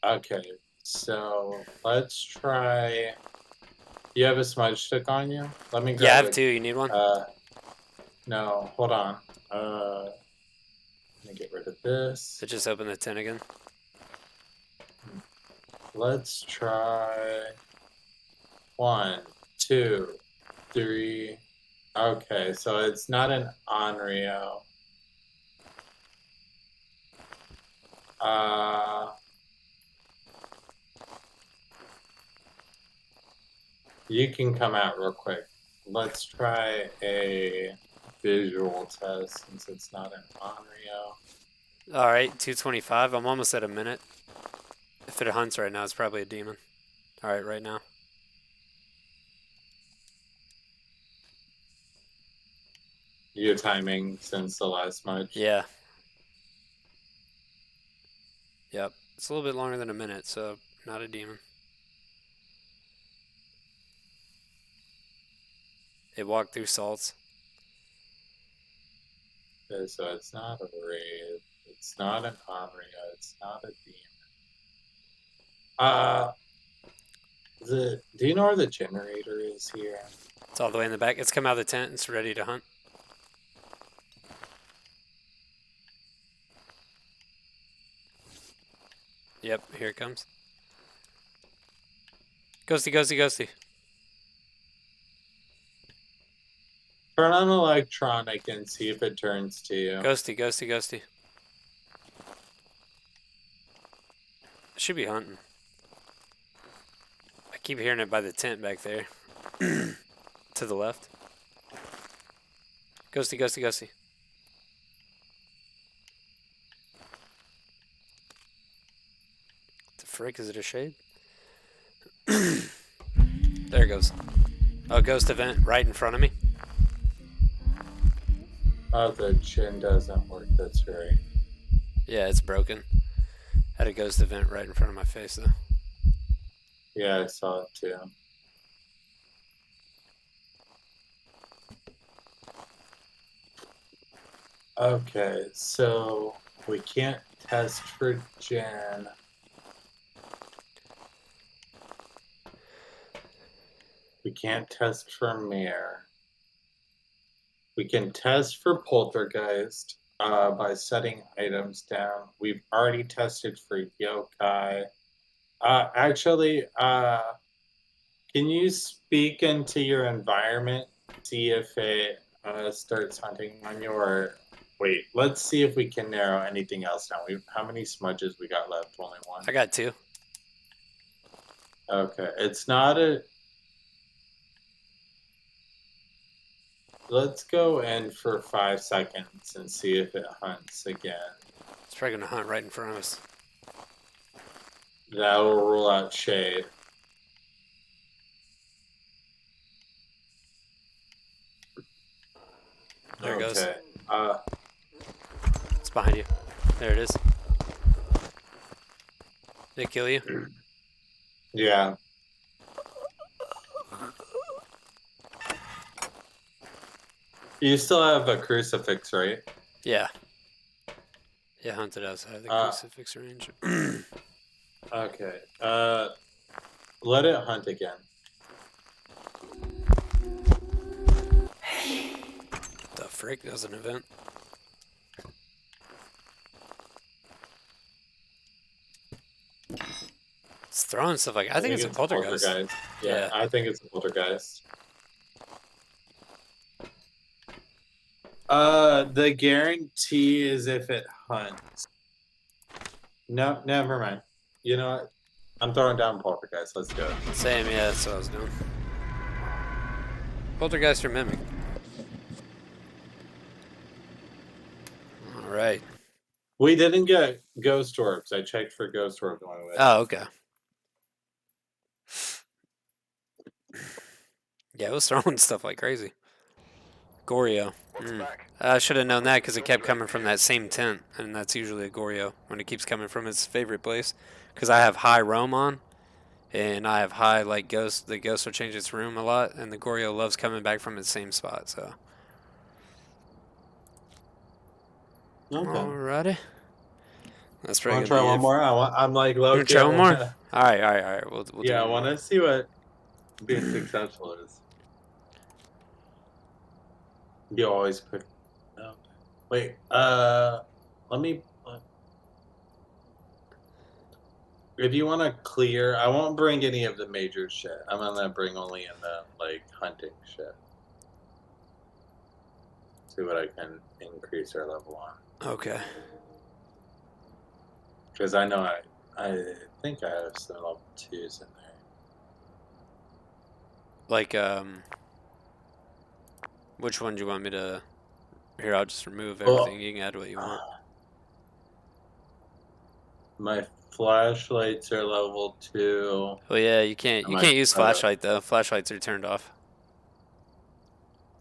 Okay, so let's try. You have a smudge stick on you? Let me Yeah, I grab have 2. You need one? No, hold on. Let me get rid of this. I just opened the tin again. Let's try 1, 2, 3. Okay, so it's not an Onryo. You can come out real quick. Let's try a visual test since it's not an Onryo. All right, 225. I'm almost at a minute. If it hunts right now, it's probably a demon. All right, right now. Your timing since the last smudge. Yeah. Yep. It's a little bit longer than a minute, so not a demon. It walked through salts. Okay, so it's not a raid. It's not an Onryo. It's not a demon. Do you know where the generator is here? It's all the way in the back. It's come out of the tent. It's ready to hunt. Yep, here it comes. Ghosty, ghosty, ghosty. Turn on electronic and see if it turns to you. Ghosty, ghosty, ghosty. It should be hunting. I keep hearing it by the tent back there. To the left. Ghosty, ghosty, ghosty. The frick, is it a shade? There it goes. Oh, ghost event right in front of me. Oh, the chin doesn't work. That's right. Yeah, it's broken. Had a ghost event right in front of my face, though. Yeah, I saw it too. Okay, so we can't test for Jen. We can't test for Mirror. We can test for Poltergeist by setting items down. We've already tested for Yokai. Actually, can you speak into your environment, see if it starts hunting on you, or wait, let's see if we can narrow anything else down. How many smudges we got left? Only one. I got 2. Okay, it's not a. Let's go in for 5 seconds and see if it hunts again. It's probably gonna hunt right in front of us. That will rule out shade. There it goes. Okay. It's behind you. There it is. Did it kill you? Yeah. You still have a crucifix, right? Yeah. Yeah, hunted outside of the crucifix range. Okay. Let it hunt again. The frick? That was an event. It's throwing stuff like I think it's a poltergeist. Yeah, I think it's a poltergeist. The guarantee is if it hunts. No, never mind. You know what? I'm throwing down poltergeist. Let's go. Same, yeah, that's what I was doing. Poltergeist or mimic. All right. We didn't get ghost orbs. I checked for ghost orbs when we went. Oh, okay. Yeah, it was throwing stuff like crazy. Goryo. Welcome back. I should have known that because it kept coming from that same tent, and that's usually a Goryo when it keeps coming from its favorite place. Because I have high roam on, and I have high like ghost. The ghost will change its room a lot, and the Goryo loves coming back from its same spot. So, Okay. alrighty, that's probably Want gonna to try be one it. more? I'm like You want to Loki. try I one more? wanna. All right, all right, all right. We'll do Yeah, I one more. want to see what being successful is. You always pick. Oh, wait. Let me. If you want to clear, I won't bring any of the major shit. I'm gonna bring only in the like hunting shit. See what I can increase our level on. Okay. Because I know I think I have some level 2s in there. Like which one do you want me to? Here, I'll just remove everything. Well, You can add what you want. my flashlights are level 2. Well, yeah, you can't. And You my can't use photo. flashlight though. Flashlights are turned off.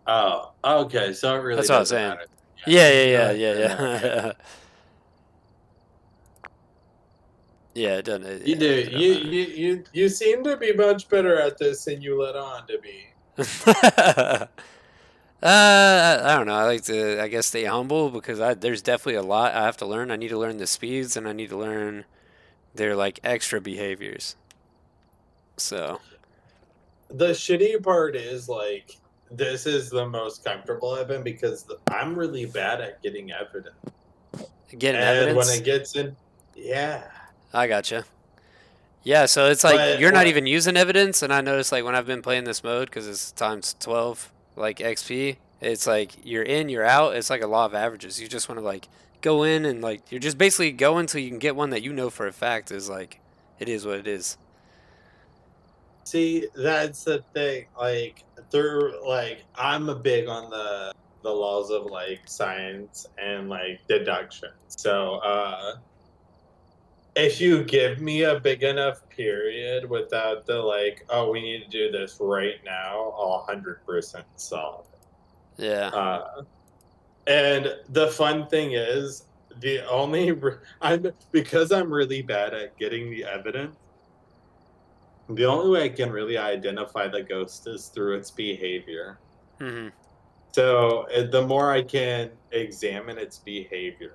Oh, okay. So it really That's what I was doesn't saying. matter. Yeah, Yeah, go yeah, ahead. yeah, Turn yeah, that. yeah. Yeah, it doesn't. You Yeah, do. it don't matter. You seem to be much better at this than you let on to be. I don't know. I like to, I guess, stay humble because there's definitely a lot I have to learn. I need to learn the speeds and I need to learn their like extra behaviors. So, The shitty part is like this is the most comfortable I've been because I'm really bad at getting evidence. getting And when evidence, it gets in, yeah. I gotcha. Yeah, so it's like But you're not what? even using evidence, and I noticed like when I've been playing this mode because it's times 12 like XP, it's like you're in, you're out. It's like a law of averages. You just want to like go in and like you're just basically going till you can get one that you know for a fact is like it is what it is. See, that's the thing. Like they're like I'm a big on the laws of like science and like deduction. So if you give me a big enough period without the like, oh, we need to do this right now, I'll 100% solve Yeah. it. And the fun thing is, I'm because I'm really bad at getting the evidence. The only way I can really identify the ghost is through its behavior. Mhm. So the more I can examine its behavior,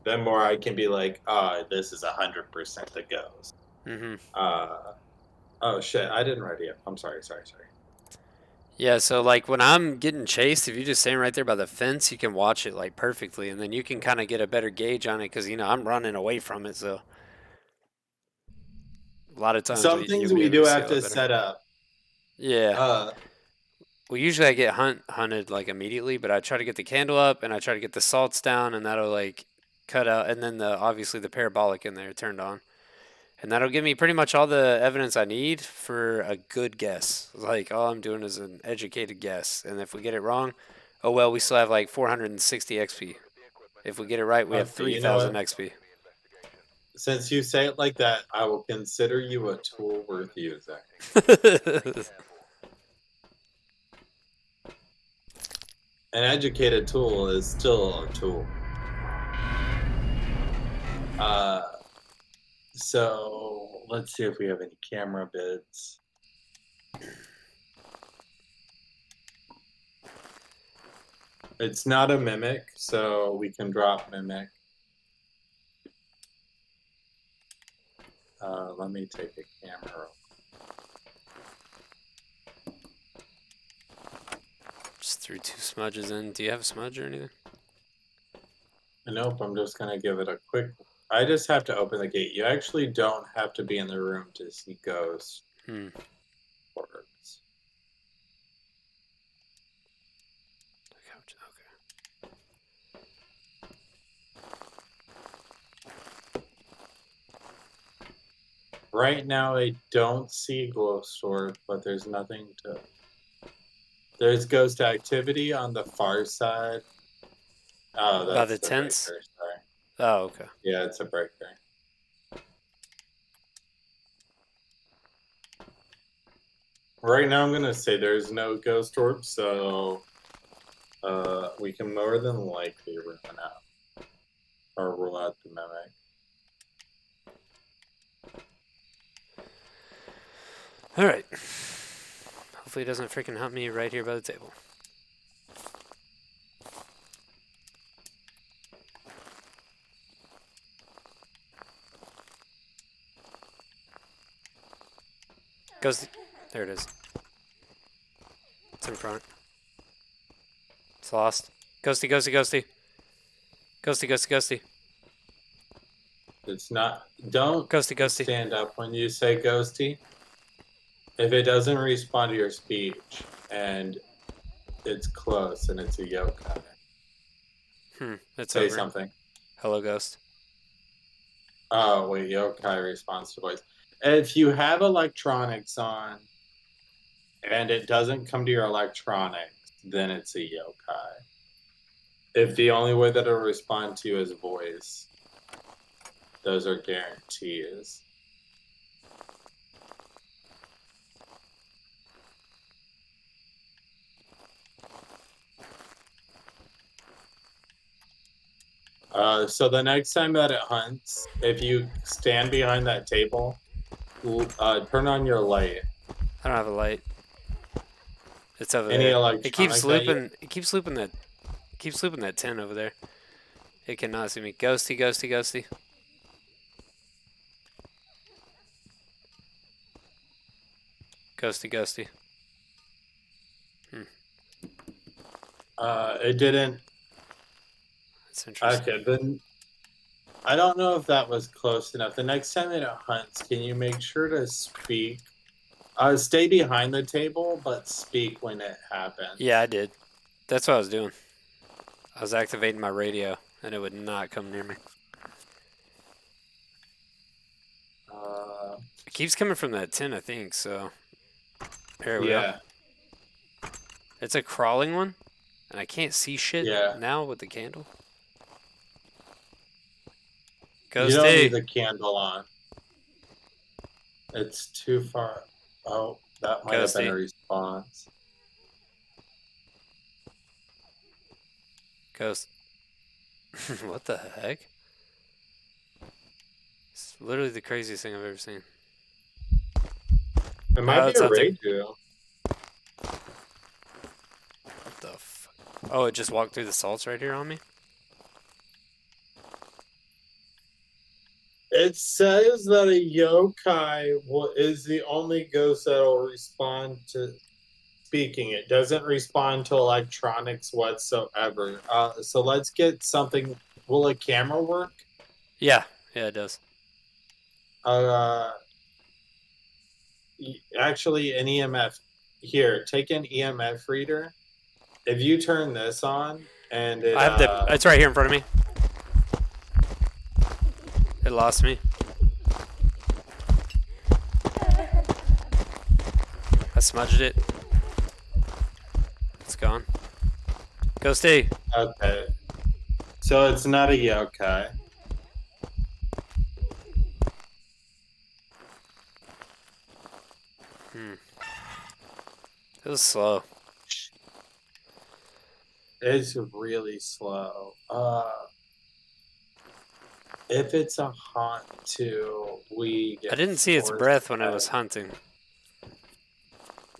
the more I can be like, this is 100% the ghost. Mhm. Uh, oh shit, I didn't write it up. I'm sorry, sorry, sorry. Yeah, so like when I'm getting chased, if you're just standing right there by the fence, you can watch it like perfectly, and then you can kind of get a better gauge on it because I'm running away from it, so a lot of times Some you'll things be we able do to see a have lot to better. set up. Yeah. Uh, Well, usually I get hunted like immediately, but I try to get the candle up and I try to get the salts down, and that'll like cut out, and then the obviously the parabolic in there turned on, and that'll give me pretty much all the evidence I need for a good guess. Like all I'm doing is an educated guess, and if we get it wrong, oh well, we still have like 460 XP. If we get it right, we have okay, you know 3,000 what? XP. Since you say it like that, I will consider you a tool worth using. An educated tool is still a tool. Uh, so let's see if we have any camera bids. It's not a mimic, so we can drop mimic. Let me take a camera. Just threw 2 smudges in. Do you have a smudge or anything? Nope, I'm just gonna give it a quick. I just have to open the gate. You actually don't have to be in the room to see ghosts. Hmm. Orbs. Okay. Right now, I don't see ghost orb, but there's nothing to. There's ghost activity on the far side. Oh, By that's the the tents? breaker. Sorry. Oh, okay. Yeah, it's a breaker. Right now, I'm gonna say there's no ghost orb, so we can more than likely run out or rule out the mimic. All right. Hopefully, it doesn't freaking hunt me right here by the table. Goes. There it is. It's in front. It's lost. Ghosty, ghosty, ghosty. Ghosty, ghosty, ghosty. It's not. Don't Ghosty, ghosty. stand up when you say ghosty. If it doesn't respond to your speech and it's close and it's a yokai, It's say over. something. Hello, ghost. Oh, wait, yokai responds to voice. If you have electronics on and it doesn't come to your electronics, then it's a yokai. If the only way that it'll respond to you is voice, those are guarantees. So the next time that it hunts, if you stand behind that table, turn on your light. I don't have a light. It's over Any there. It electronic keeps that you... looping. It keeps looping that. It keeps looping that 10 over there. It cannot see me. Ghosty, ghosty, ghosty. Ghosty, ghosty. It didn't... That's interesting. Okay, then... I don't know if that was close enough. The next time that it hunts, can you make sure to speak? Stay behind the table, but speak when it happens. Yeah, I did. That's what I was doing. I was activating my radio, and it would not come near me. It keeps coming from that 10, I think, so... Here we go. It's a crawling one, and I can't see shit now with the candle. Ghosty. You don't need the candle on. It's too far. Oh, that might have been a response. Ghost. What the heck? It's literally the craziest thing I've ever seen. It might be a Reiju. What the fuck? Oh, it just walked through the salts right here on me? It says that a yokai is the only ghost that will respond to speaking. It doesn't respond to electronics whatsoever. So let's get something. Will a camera work? Yeah, it does. Actually, an EMF. Here, take an EMF reader. If you turn this on, and it... I have it's right here in front of me. It lost me. I smudged it. It's gone. Ghosty. Okay. So it's not a yokai. It was slow. It's really slow. If it's a haunt too, we get... I didn't see its breath when I was hunting.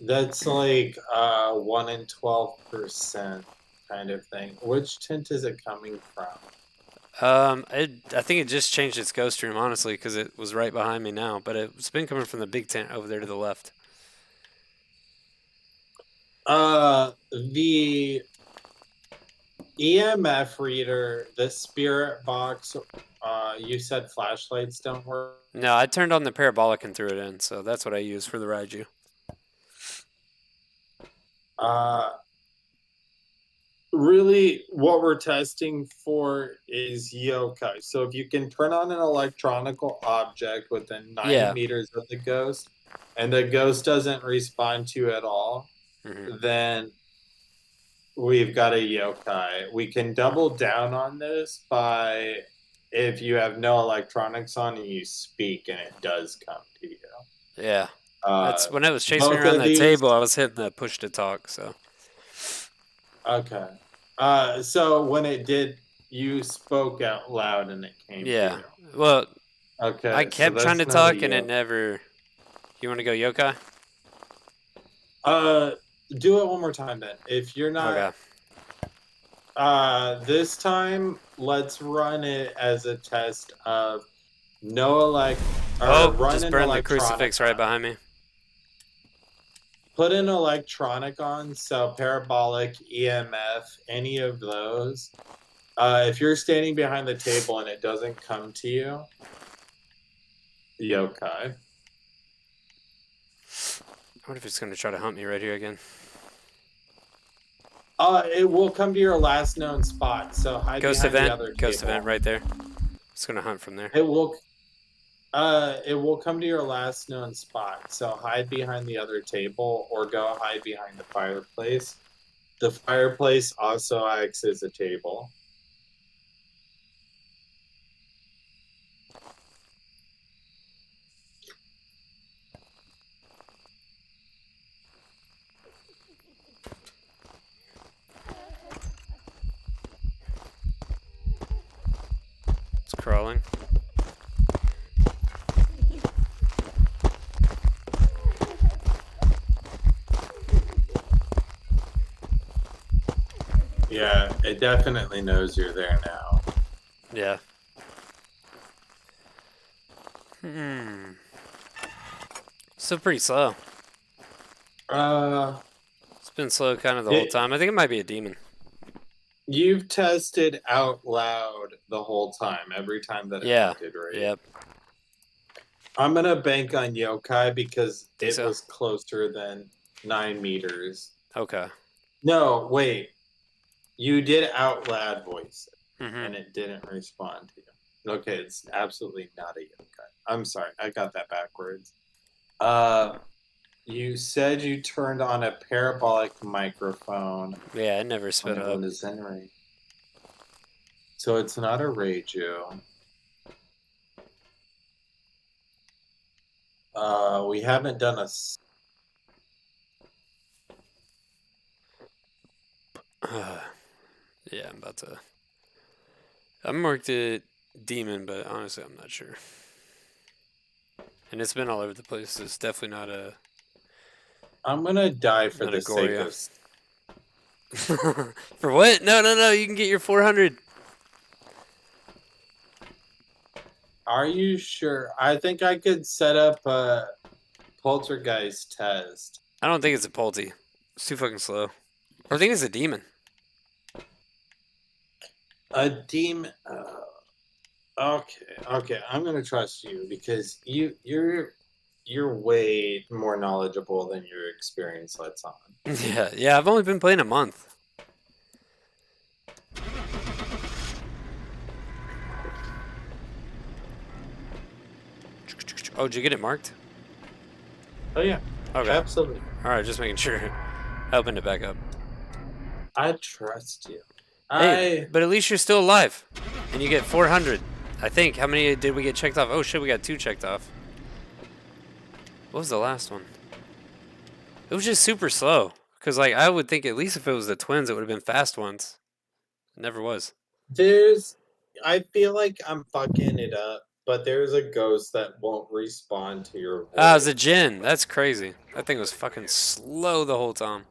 That's like 1 in 12% kind of thing. Which tent is it coming from? I think it just changed its ghost room, honestly, because it was right behind me now. But it's been coming from the big tent over there to the left. The EMF reader, the spirit box, you said flashlights don't work? No, I turned on the parabolic and threw it in, so that's what I use for the Raiju. Really, what we're testing for is yokai. So if you can turn on an electronical object within 9 meters of the ghost, and the ghost doesn't respond to you at all, then we've got a yokai. We can double down on this by if you have no electronics on and you speak and it does come to you. Yeah. That's when I was chasing Both around of that these. table. I was hitting the push to talk. So Okay. So when it did, you spoke out loud and it came to yeah. you. Well, I Okay, so kept trying to that's not a talk and it yo. never. You want to go yokai? Uh, do it one more time then. If you're not, Okay. this time let's run it as a test of no or Oh, run just an burn the electronic crucifix right on. behind me. Put an electronic on, so parabolic, EMF, any of those. If you're standing behind the table and it doesn't come to you, yokai. I wonder if it's gonna try to hunt me right here again. It will come to your last known spot, so hide Ghost behind the event. other Ghost event table. right there. It's gonna hunt from there. It will come to your last known spot, so hide behind the other table or go hide behind the fireplace. The fireplace also acts as a table. It's crawling. Yeah, it definitely knows you're there now. Yeah. Still pretty slow. Uh, It's been slow kind of the whole it, time. I think it might be a demon. you've tested out loud the whole time, every time that it Yeah. hunted, right? Yep. I'm gonna bank on yokai because Think it so? was closer than 9 meters. Okay. No, wait. You did out loud voice it, Mm-hmm. and it didn't respond to you. Okay, it's absolutely not a yokai. I'm sorry, I got that backwards. You said you turned on a parabolic microphone Yeah, it never when spit it up. was in. So it's not a Reiju. We haven't done a. Yeah, I'm about to. I marked it demon, but honestly, I'm not sure. And it's been all over the place. It's definitely I'm gonna die for not a the sake Goria. of. For what? No, no, no. You can get your 400. Are you sure? I think I could set up a poltergeist test. I don't think it's a Polty. It's too fucking slow. Or I think it's a demon. A demon. Okay. I'm gonna trust you because you're way more knowledgeable than your experience lets on. Yeah, yeah. I've only been playing a month. Oh, did you get it marked? Oh yeah, Okay. absolutely. All right, just making sure. I opened it back up. I trust you. Hey, but at least you're still alive, and you get 400. I think. How many did we get checked off? Oh shit, we got 2 checked off. What was the last one? It was just super slow. Cause like I would think at least if it was the twins, it would have been fast ones. It never was. I feel like I'm fucking it up, but there's a ghost that won't respond to your Ah, it was a voice. Jin. That's crazy. That thing was fucking slow the whole time.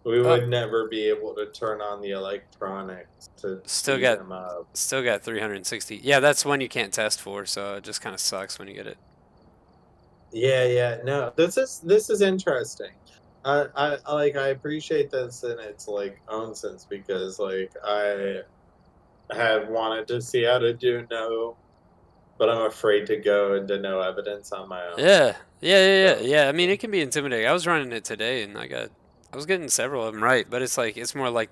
We Oh, would never be able to turn on the electronics to still speed got him up. still got 360. Yeah, that's one you can't test for, so it just kind of sucks when you get it. Yeah. No, this is interesting. I appreciate this in its like own sense because like I have wanted to see how to do no, but I'm afraid to go into no evidence on my own. Yeah, So yeah. I mean, it can be intimidating. I was running it today, and I was getting several of them right, but it's more like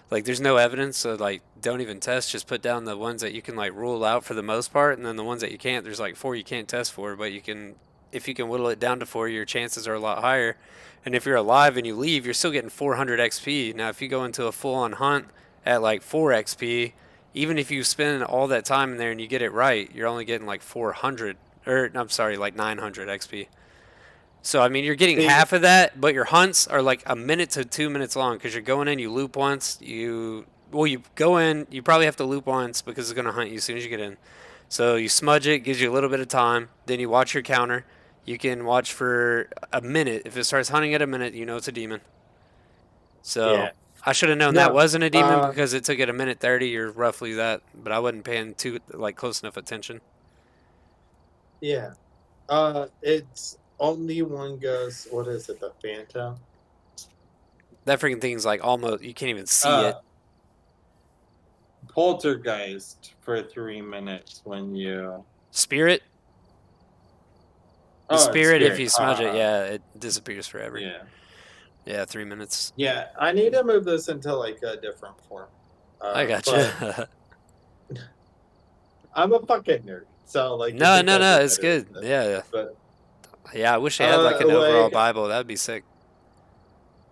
there's no evidence, so like don't even test. Just put down the ones that you can like rule out for the most part, and then the ones that you can't. There's like 4 you can't test for, but if you can whittle it down to 4, your chances are a lot higher. And if you're alive and you leave, you're still getting 400 XP. Now, if you go into a full-on hunt at like 4 XP, even if you spend all that time in there and you get it right, you're only getting like 400 or I'm sorry, like 900 XP. So I mean, you're getting See, half of that, but your hunts are like a minute to 2 minutes long because you're going in, you loop once, you go in, you probably have to loop once because it's gonna hunt you as soon as you get in. So you smudge it, gives you a little bit of time. Then you watch your counter. You can watch for a minute. If it starts hunting at a minute, you know it's a demon. So yeah. I should have known that No. wasn't a demon Um. because it took it a minute 30 or roughly that, but I wasn't paying too like close enough attention. Yeah. It's only one ghost. What is it? The Phantom. That freaking thing's like almost you can't even see it. Uh, Poltergeist for 3 minutes when you. Spirit, the Oh, it's spirit if Spirit. you Ha smudge ha it, ha. yeah, it disappears forever. Yeah. Yeah, 3 minutes. Yeah. I need to move this into like a different form. I But gotcha. I'm a fucking nerd, so like it No, just no, has a no, it's better. good. Yeah, But yeah. I wish they had like an overall like Bible. That'd be sick.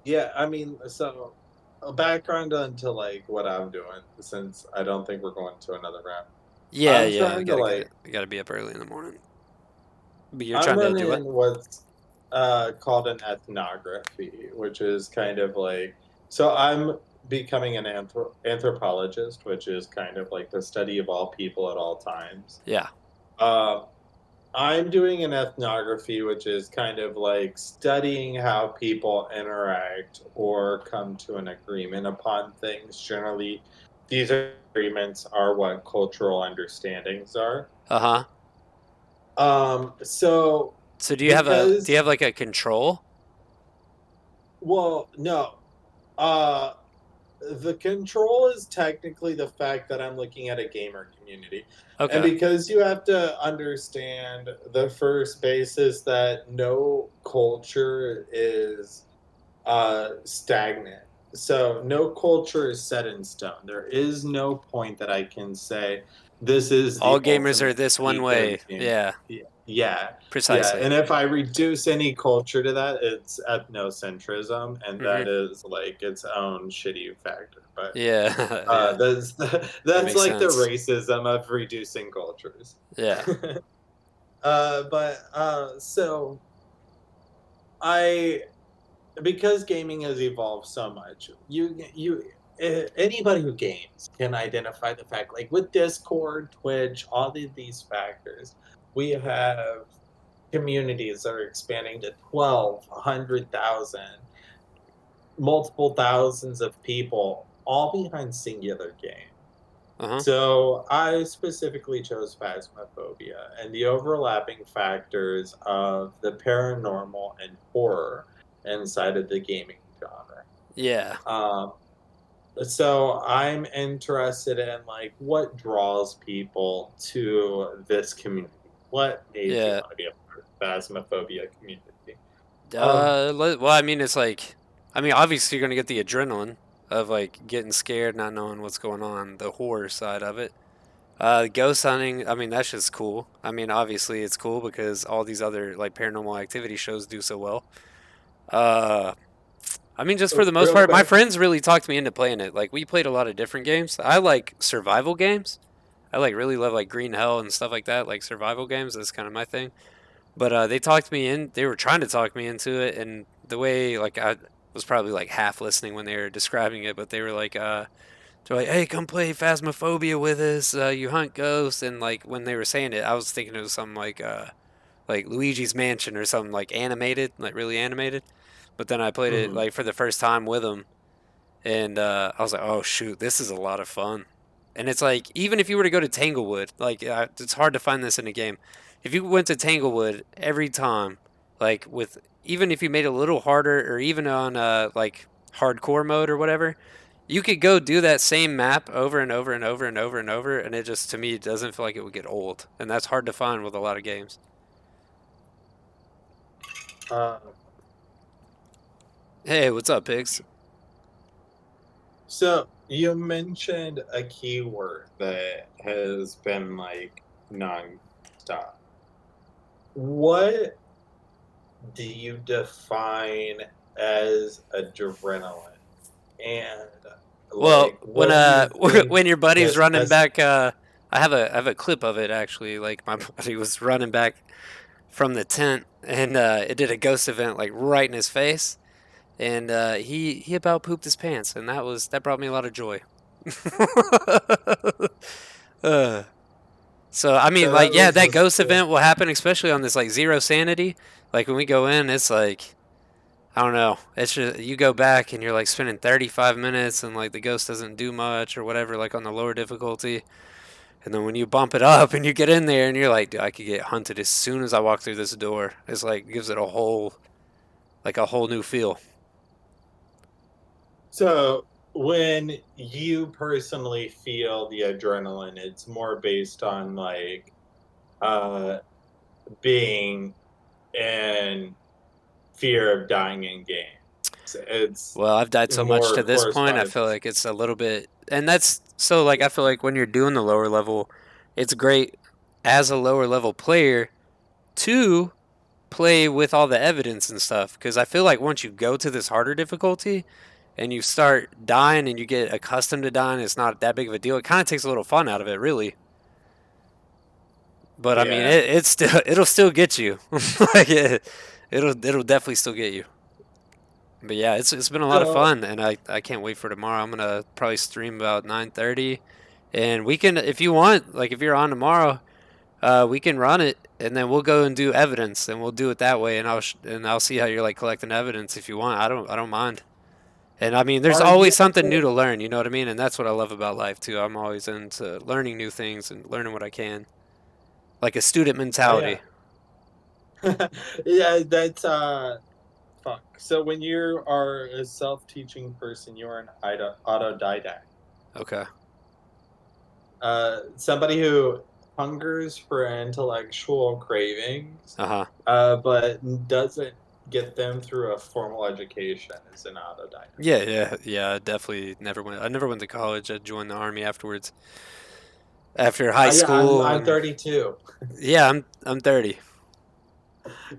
yeah, I mean, so a background onto like what I'm doing since I don't think we're going to another round. Yeah, I'm yeah. We trying to gotta get like it. We gotta be up early in the morning. But you're I'm trying to do what? running what's called an ethnography, which is kind of like so I'm becoming an anthropologist, which is kind of like the study of all people at all times. Yeah. Um, I'm doing an ethnography, which is kind of like studying how people interact or come to an agreement upon things. Generally, these agreements are what cultural understandings are. Uh huh. So So do you because, have like a control? well, no, uh, the control is technically the fact that I'm looking at a gamer community. And Okay. because you have to understand the first basis that no culture is stagnant. So no culture is set in stone. There is no point that I can say this is All the gamers are ultimate this one peak of way. game. Yeah. Yeah, yeah. Precisely. And if I reduce any culture to that, it's ethnocentrism, and Mhm. that is like its own shitty factor. But Yeah. Yeah. that's That that's makes like the sense. racism of reducing cultures. Yeah. So I because gaming has evolved so much, anybody who games can identify the fact, like with Discord, Twitch, all of these factors, we have communities that are expanding to 12, 100,000, multiple thousands of people, all behind singular game. Uh huh. So I specifically chose Phasmophobia and the overlapping factors of the paranormal and horror inside of the gaming genre. Yeah. Um, so I'm interested in like what draws people to this community. What made you Yeah. want to be a part of the Phasmophobia community? Um, Well, I mean, it's like, I mean, obviously you're gonna get the adrenaline of like getting scared, not knowing what's going on, the horror side of it. Ghost hunting, I mean, that's just cool. I mean, obviously it's cool because all these other like paranormal activity shows do so well. Uh, I mean, just for the most Real part, my quick, friends really talked me into playing it. Like, we played a lot of different games. I like survival games. I like really love like Green Hell and stuff like that, like survival games. That's kind of my thing. But they talked me in. They were trying to talk me into it, and the way like I was probably like half listening when they were describing it, but they were like, they're like, "Hey, come play Phasmophobia with us. You hunt ghosts." And like when they were saying it, I was thinking it was something like Luigi's Mansion or something like animated, like really animated. But then I played it mhm. like for the first time with them, and I was like, "Oh shoot, this is a lot of fun." And it's like even if you were to go to Tanglewood, like it's hard to find this in a game. If you went to Tanglewood every time, like with even if you made it a little harder or even on like hardcore mode or whatever, you could go do that same map over and over and over and over and over, and it just to me it doesn't feel like it would get old, and that's hard to find with a lot of games. Uh, Hey, what's up, pigs? so you mentioned a keyword that has been like non-stop. What do you define as adrenaline? And Well, like, what do you think when your buddy's has running has back, I have a clip of it actually. Like my buddy was running back from the tent, and it did a ghost event like right in his face, and he about pooped his pants, and that brought me a lot of joy. uh, so I mean, So like, that yeah, was that just ghost event will happen, especially on this like zero sanity. Like when we go in, it's like I don't know. It's just you go back and you're like spending 35 minutes, and like the ghost doesn't do much or whatever, like on the lower difficulty. And then when you bump it up and you get in there and you're like, dude, I could get hunted as soon as I walk through this door. It's like gives it a whole new feel. so when you personally feel the adrenaline, it's more based on like uh being in fear of dying in games. It's Well, I've died so much to more this point. I corresponded. feel like it's a little bit, and that's so like I feel like when you're doing the lower level, it's great as a lower level player to play with all the evidence and stuff because I feel like once you go to this harder difficulty and you start dying and you get accustomed to dying, it's not that big of a deal. It kind of takes a little fun out of it, really. But I mean, Yeah. it's still it'll still get you. like it'll definitely still get you. But yeah, it's been a lot of So fun, and I can't wait for tomorrow. I'm gonna probably stream about 9:30, and we can if you want, like if you're on tomorrow, we can run it, and then we'll go and do evidence, and we'll do it that way, and I'll see how you're like collecting evidence if you want. I don't mind. And I mean, there's are you always something new to learn. You know what I mean? And that's what I love about life too. I'm always into learning new things and learning what I can, like a student oh yeah. mentality. Yeah, that's fuck. So when you are a self-teaching person, you are an autodidact. Okay. Somebody who hungers for intellectual cravings, Uh huh. but doesn't get them through a formal education is an autodidact. Yeah, yeah, yeah. I definitely never went. I never went to college. I joined the army afterwards, after high Yeah, school, I'm and 32. yeah, I'm 30.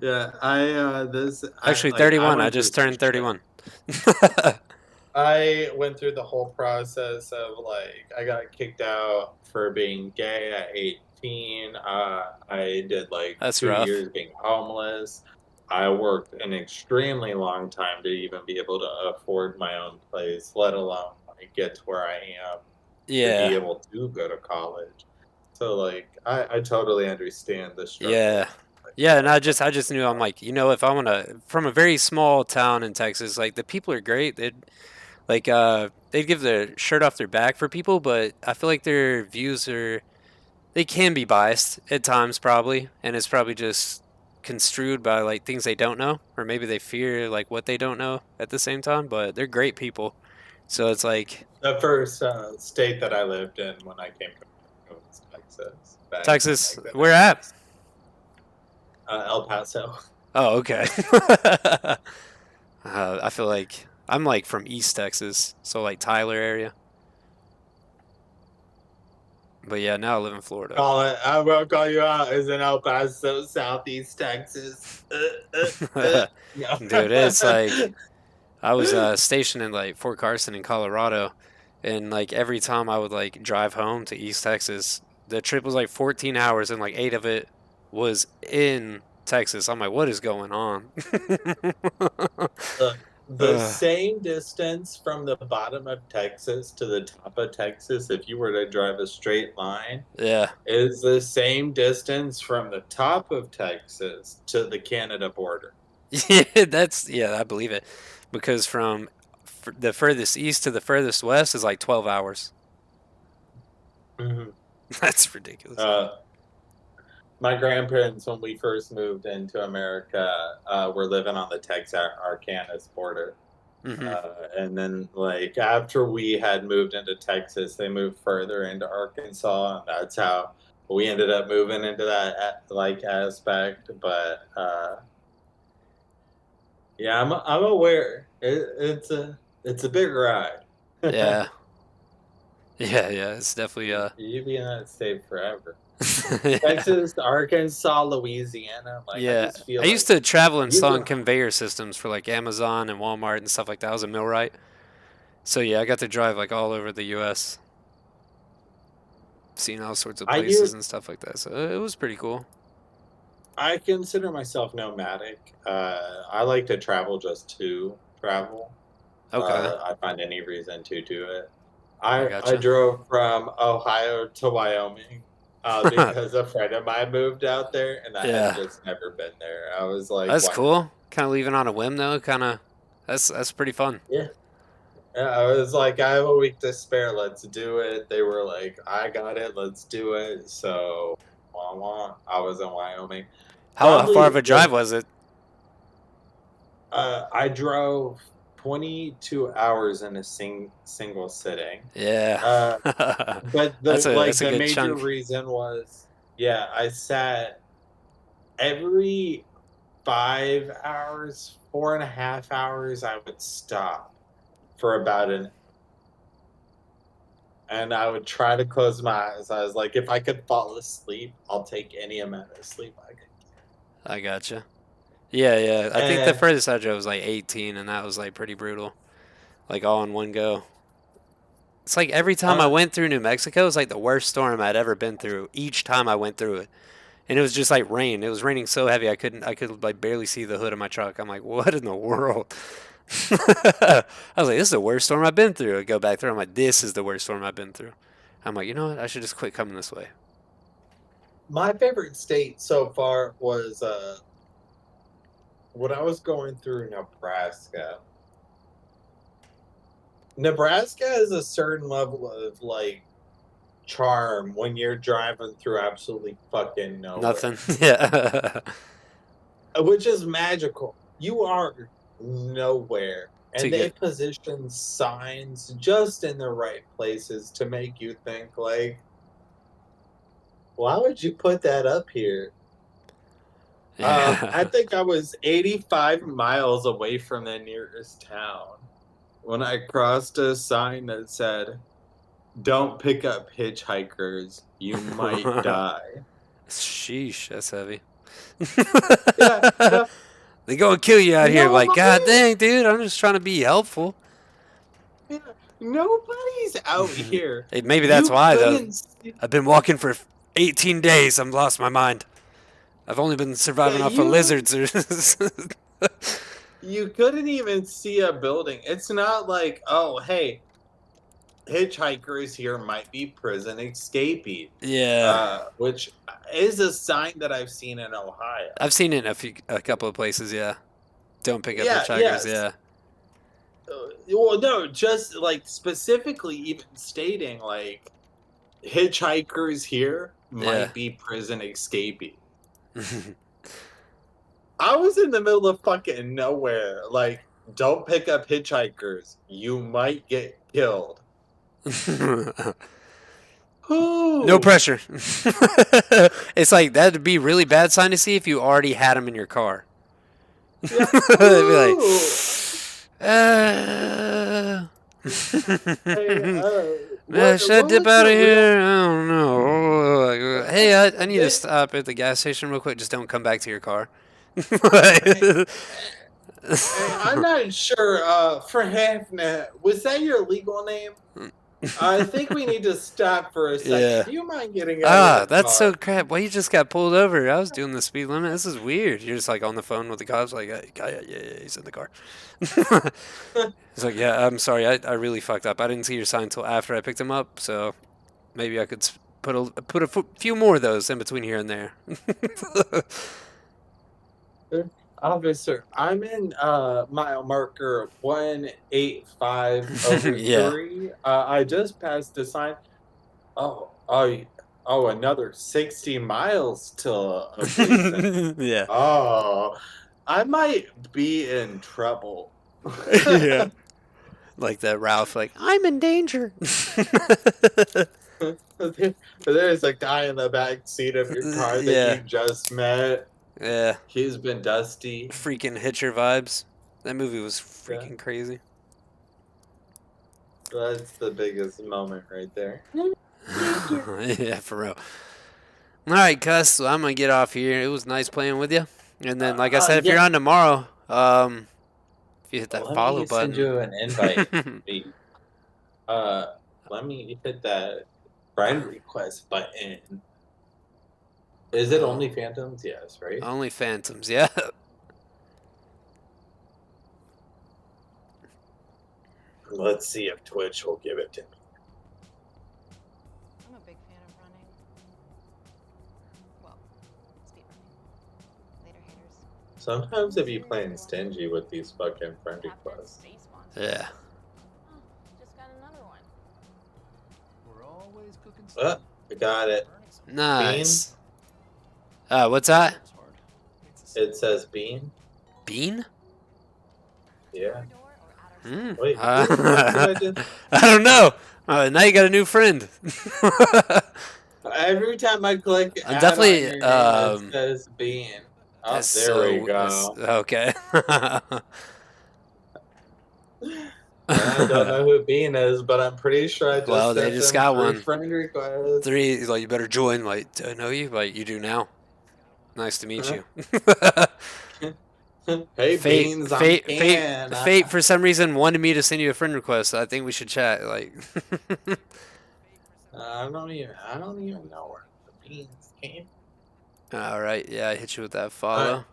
Yeah, this Actually, I 31. I went through just some turned shit. 31. I went through the whole process of like I got kicked out for being gay at 18. I did like That's 2 years rough. being homeless. I worked an extremely long time to even be able to afford my own place, let alone like get to where I am to be Yeah, able to go to college. So like I totally understand the yeah, struggle. Like yeah. And that I just knew I'm like, if I want to, from a very small town in Texas, like the people are great. They'd give their shirt off their back for people, but I feel like their views are they can be biased at times probably, and it's probably just construed by like things they don't know, or maybe they fear like what they don't know at the same time. But they're great people, so it's like the first state that I lived in when I came to America was Texas back in Texas. like the Where at? 90s. El Paso. Oh, okay. I feel like I'm like from East Texas, so like Tyler area. But yeah, now I live in Florida. Call it. I will call you out. Is in El Paso, Southeast Texas. No. Dude, it's like I was stationed in like Fort Carson in Colorado, and like every time I would like drive home to East Texas, the trip was like 14 hours, and like 8 of it was in Texas. I'm like, what is going on? Look, the uh, same distance from the bottom of Texas to the top of Texas, if you were to drive a straight line, yeah, is the same distance from the top of Texas to the Canada border. yeah, I believe it, because from the furthest east to the furthest west is like 12 hours. Mhm. That's ridiculous. Uh, my grandparents, when we first moved into America, were living on the Texas-Arkansas border. Hmm. And then, like, after we had moved into Texas, they moved further into Arkansas, and that's how we ended up moving into that like aspect. But yeah, I'm aware it's a big ride. Yeah, yeah. It's definitely You be in that state forever. yeah. Texas, Arkansas, Louisiana. Like, I Yeah, just I feel used like to travel you installing go. conveyor systems for like Amazon and Walmart and stuff like that. I was a millwright, so yeah, I got to drive like all over the U.S. seen all sorts of I places use and stuff like that. So it was pretty cool. I consider myself nomadic. I like to travel just to travel. Okay, I find any reason to do it. I I gotcha. drove from Ohio to Wyoming because a friend of mine moved out there, and I had Yeah, just never been there. I was like, that's why not? cool. Kind of leaving on a whim though. Kind of that's pretty fun. Yeah. Yeah, I was like, I have a week to spare. Let's do it. They were like, I got it. Let's do it. So, I was in Wyoming. How far of Probably a drive the was it? I drove 22 hours in a single sitting. Yeah, Uh, but that's like a the good major chunk. reason was, yeah, I sat every 5 hours, 4.5 hours, I would stop for about an, and I would try to close my eyes. I was like, if I could fall asleep, I'll take any amount of sleep I could. I gotcha. Yeah, yeah. I think the And furthest I drove was like 18, and that was like pretty brutal. Like all in one go. It's like every time I uh, went through New Mexico, it was like the worst storm I'd ever been through. Each time I went through it, and it was just like rain. It was raining so heavy I could like barely see the hood of my truck. I'm like, what in the world? I was like, this is the worst storm I've been through. I go back through. I'm like, this is the worst storm I've been through. I'm like, you know what? I should just quit coming this way. my favorite state so far was when I was going through Nebraska. Nebraska has a certain level of like charm when you're driving through absolutely fucking Nothing. nowhere, Yeah. which is magical. You are nowhere, To and they get. position signs just in the right places to make you think like, why would you put that up here? I Yeah. think I was 85 miles away from the nearest town when I crossed a sign that said, "Don't pick up hitchhikers, you might die." Sheesh, that's heavy. Yeah, no, They gonna kill you out here. Like, God nobody, dang, dude, I'm just trying to be helpful. yeah, nobody's out here. Hey, maybe that's You why though. couldn't see, I've been walking for 18 days. I'm lost my mind. I've only been yeah, surviving off of lizards. you couldn't even see a building. It's not like, oh, hey, hitchhikers here might be prison escapees, Yeah, which is a sign that I've seen in Ohio. I've seen it in a couple of places. Yeah, don't pick up Yeah, hitchhikers. yes. Yeah, Well, no, just like specifically even stating like hitchhikers here yeah. might be prison escapees. I was in the middle of fucking nowhere. Like, don't pick up hitchhikers. You might get killed. No Who? pressure. It's like that'd be really bad sign to see if you already had them in your car. Yeah. They'd be like, Who? uh, Hey, should I what dip was out of your real? here? I don't know. Hey, I need to They, stop at the gas station real quick. Just don't come back to your car. hey, hey, I'm not sure. For Hafnet, was that your legal name? I think we need to stop for a second. Yeah. Do you mind getting out of Ah, the that's so car? crap. Well, you just got pulled over. I was doing the speed limit. This is weird. You're just like on the phone with the cops, like, hey, yeah, he's in the car. He's like, yeah, I'm sorry. I really fucked up. I didn't see your sign until after I picked him up, so maybe I could put a few more of those in between here and there. Officer, I'm in mile marker 185 over Yeah. 3. I just passed a sign. Oh, another 60 miles till a police center. Yeah. Oh, I might be in trouble. Yeah. Like that Ralph, like, I'm in danger. There's a guy in the back seat of your car that Yeah. you just met. Yeah. He's been dusty. Freaking Hitcher vibes. That movie was Yeah, freaking crazy. that's the biggest moment right there. Yeah, for real. All right, Cuss. So I'm gonna get off here. It was nice playing with you. And then, like I said, if you're Yeah. on tomorrow, if you hit that Let follow me send button. you an invite. Wait, let me hit that. Friend request button. Is it only Phantoms? Yes, right? Only Phantoms, yeah. Let's see if Twitch will give it to me. I'm a big fan of running. Well, speed running. Later, haters. Sometimes if you playing stingy with these fucking friend requests. Yeah. Oh, just got another one. We're always cooking Ah, I got it. Nice. What's that? It says Bean. Bean? Yeah. Hmm. Wait, what the fuck did I just... I don't know. Now you got a new friend. Every time I click I'm add definitely, on your name, it says Bean. Oh, that's there we that's go. okay. I don't know who Bean is, but I'm pretty sure I just Well, they sent just them got 3 one. friend requests. 3, like, you better join. Like, do I know you? Like, you do now. Nice to meet you. Hey, Fate, Beans, I'm fate, fate, Ken. fate. For some reason, wanted me to send you a friend request. So I think we should chat. Like, I don't even know where the Beans came. all right, yeah, I hit you with that follow.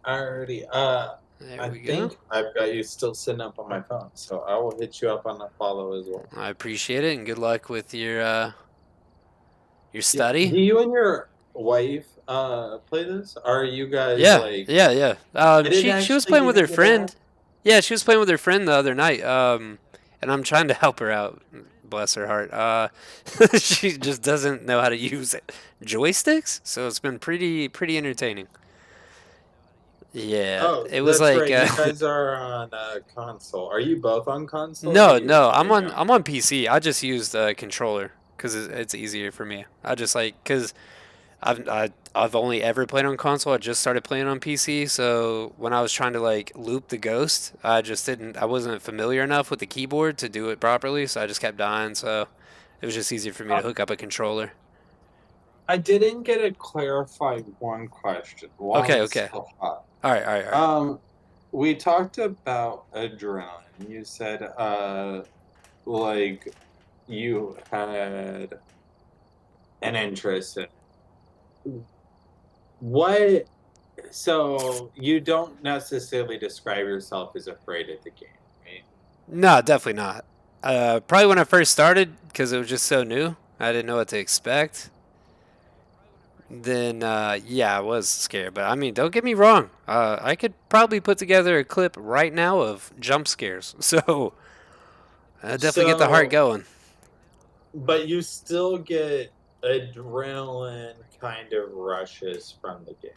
I already, There I we go. think I've got you still sitting up on my phone, so I will hit you up on the follow as well. I appreciate it, and good luck with your study. Do you and your wife play this? Are you guys Yeah, like? yeah. I didn't She was actually playing with even her get friend. out. Yeah, she was playing with her friend the other night. And I'm trying to help her out. Bless her heart. She just doesn't know how to use it. Joysticks, so it's been pretty entertaining. Yeah, Oh, it was that's like right. You guys are on console. Are you both on console? Or do no, you no. switch on? I'm on PC. I just used a controller because it's easier for me. I just like because I've only ever played on console. I just started playing on PC, so when I was trying to like loop the ghost, I wasn't familiar enough with the keyboard to do it properly, so I just kept dying. So it was just easier for me to hook up a controller. I didn't get to clarify one question while Okay, I'm okay. still hot. All right. We talked about adrenaline. You said, like you had an interest in what? So you don't necessarily describe yourself as afraid of the game, right? No, definitely not. Probably when I first started, because it was just so new, I didn't know what to expect. Then yeah, I was scared. But I mean, don't get me wrong. I could probably put together a clip right now of jump scares. So I definitely get the heart So, going. but you still get adrenaline kind of rushes from the game.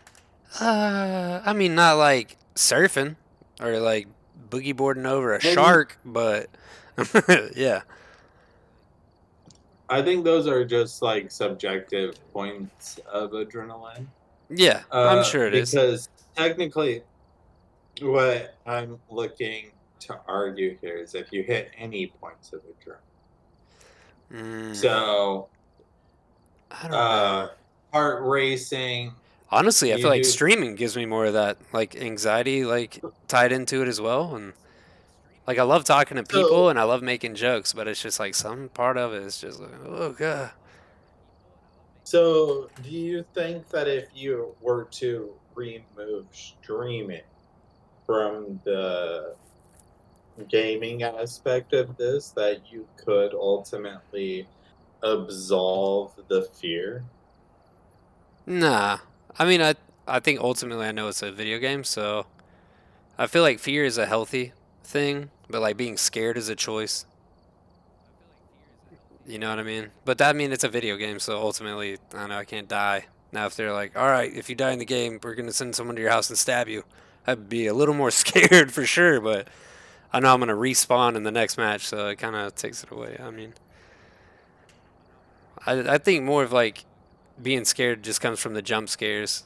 I mean, not like surfing or like boogie boarding over a And shark, but yeah, I think those are just like subjective points of adrenaline. yeah, I'm sure it is. Because technically, what I'm looking to argue here is if you hit any points of adrenaline. Mm, So, I don't know. heart racing, Honestly, I feel you like do. streaming gives me more of that like anxiety like tied into it as well, and like I love talking to people So, and I love making jokes, but it's just like some part of it is just like, oh god. so do you think that if you were to remove streaming from the gaming aspect of this, that you could ultimately absolve the fear? Nah. I mean, I think ultimately I know it's a video game, so I feel like fear is a healthy thing, but like being scared is a choice. You know what I mean? But that mean it's a video game, so ultimately, I don't know, I can't die. Now if they're like, all right, if you die in the game, we're gonna send someone to your house and stab you, I'd be a little more scared for sure. But I know I'm gonna respawn in the next match, so it kind of takes it away. I mean, I think more of like being scared just comes from the jump scares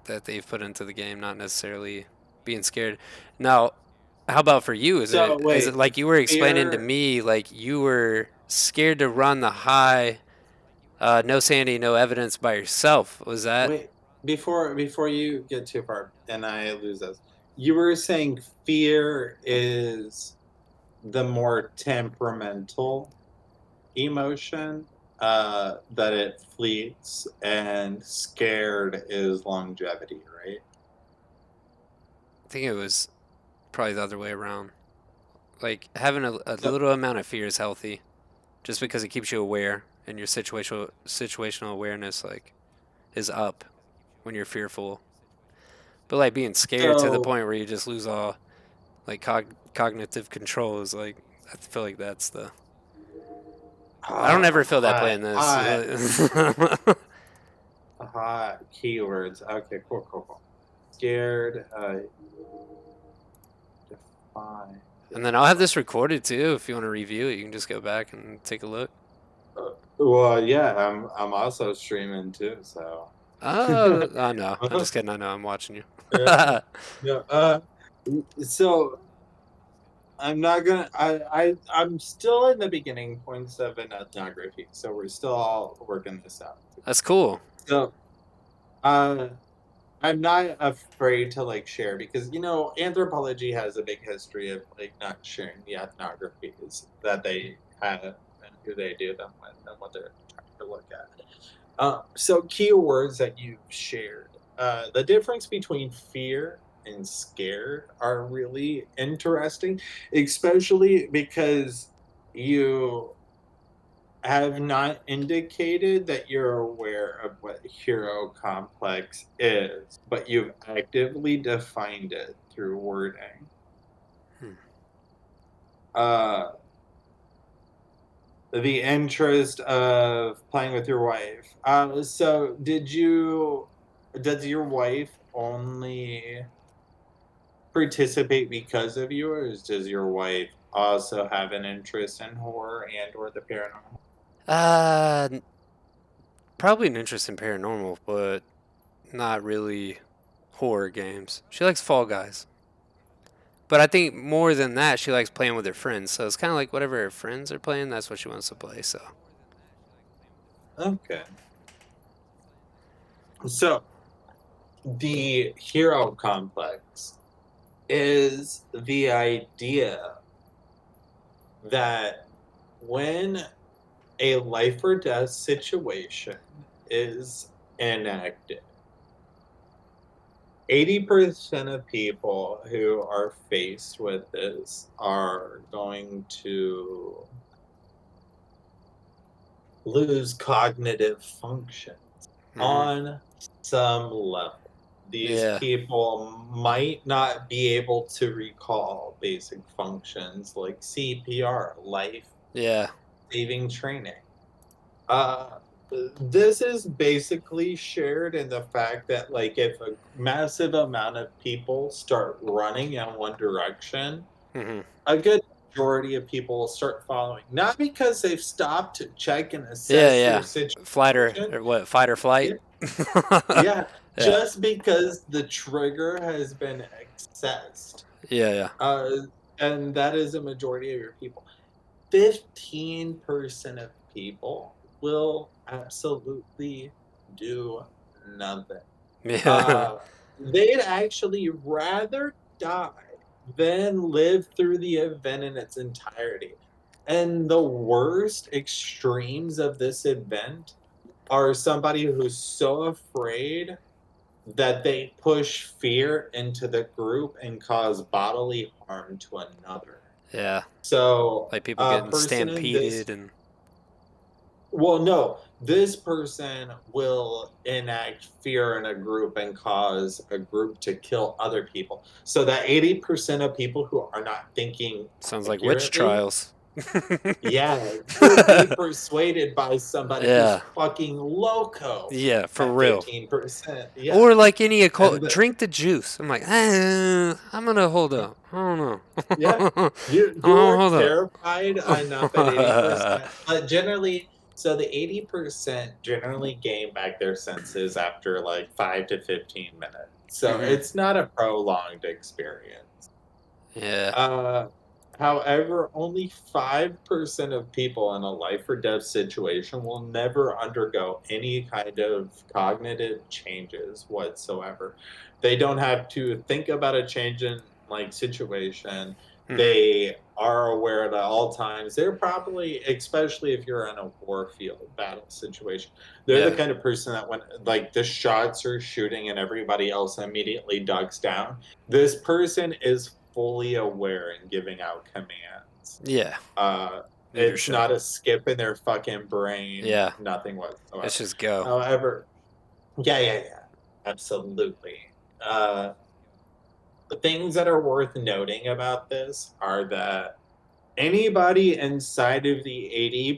that they've put into the game, not necessarily being scared. Now, how about for you? So Is it wait, like you were explaining to fear. me, like you were scared to run the high, no sanity, no evidence by yourself? Was that? Wait, before you get too far and I lose this, you were saying fear is the more temperamental emotion. that it fleets, and scared is longevity, right? I think it was probably the other way around. Like having a So, little amount of fear is healthy, just because it keeps you aware and your situational awareness like is up when you're fearful. But like being scared to the so point where you just lose all like cognitive control is like I feel like that's the. I don't ever feel that hot, playing this. hot, hot keywords. Okay, cool, cool, cool. Scared, define. And then I'll have this recorded too. If you want to review it, you can just go back and take a look. Well, yeah, I'm also streaming too, so. I know. I'm just kidding. I know. I'm watching you. Yeah, yeah. So I'm not gonna. I'm still in the beginning points of an ethnography, so we're still all working this out. That's cool. So, uh, I'm not afraid to like share because anthropology has a big history of like not sharing the ethnographies that they have and who they do them with and what they're trying to look at. So keywords that you've shared. The difference between fear and scared are really interesting, especially because you have not indicated that you're aware of what hero complex is, but you've actively defined it through wording. Hmm. Uh, the interest of playing with your wife. So does your wife only participate because of you, or does your wife also have an interest in horror and or the paranormal? Uh, Probably an interest in paranormal, but not really horror games. She likes Fall Guys. But I think more than that, she likes playing with her friends. So it's kind of like whatever her friends are playing, that's what she wants to play. So Okay. So the hero complex is the idea that when a life or death situation is enacted, 80% of people who are faced with this are going to lose cognitive function hmm on some level. These yeah, people might not be able to recall basic functions like CPR, life yeah, saving training. Uh, this is basically shared in the fact that, like, if a massive amount of people start running in one direction, hmm a good majority of people will start following, not because they've stopped to check and yeah, assess their yeah. situation. Fight or flight. Yeah, yeah, Yeah, just because the trigger has been accessed. yeah, yeah. Uh, and that is a majority of your people. 15% of people will absolutely do nothing. Yeah. Uh, they'd actually rather die than live through the event in its entirety. And the worst extremes of this event are somebody who's so afraid that they push fear into the group and cause bodily harm to another. Yeah. So Like people a getting person in this, stampeded and well, no, this person will enact fear in a group and cause a group to kill other people. So that 80% of people who are not thinking sounds like witch accurately, trials. yeah, will be persuaded by somebody who's Yeah. fucking loco Yeah, for at real. 15%. Yeah. Or like any And occult, drink the juice. I'm like, I'm gonna hold up. I don't know. yeah, you Oh, you are hold up. terrified enough at 80%. But generally, so the 80% generally gain back their senses after like 5 to 15 minutes. So hmm it's not a prolonged experience. Yeah. Uh, However, only 5% of people in a life or death situation will never undergo any kind of cognitive changes whatsoever. They don't have to think about a change in like situation. They are aware at all times. They're probably, especially if you're in a war field battle situation, they're the Yeah. kind of person that when like the shots are shooting and everybody else immediately ducks down, this person is fully aware and giving out commands. Yeah. It's Leadership. not a skip in their fucking brain, Yeah. nothing whatsoever. Let's just go. However, yeah, absolutely. The things that are worth noting about this are that anybody inside of the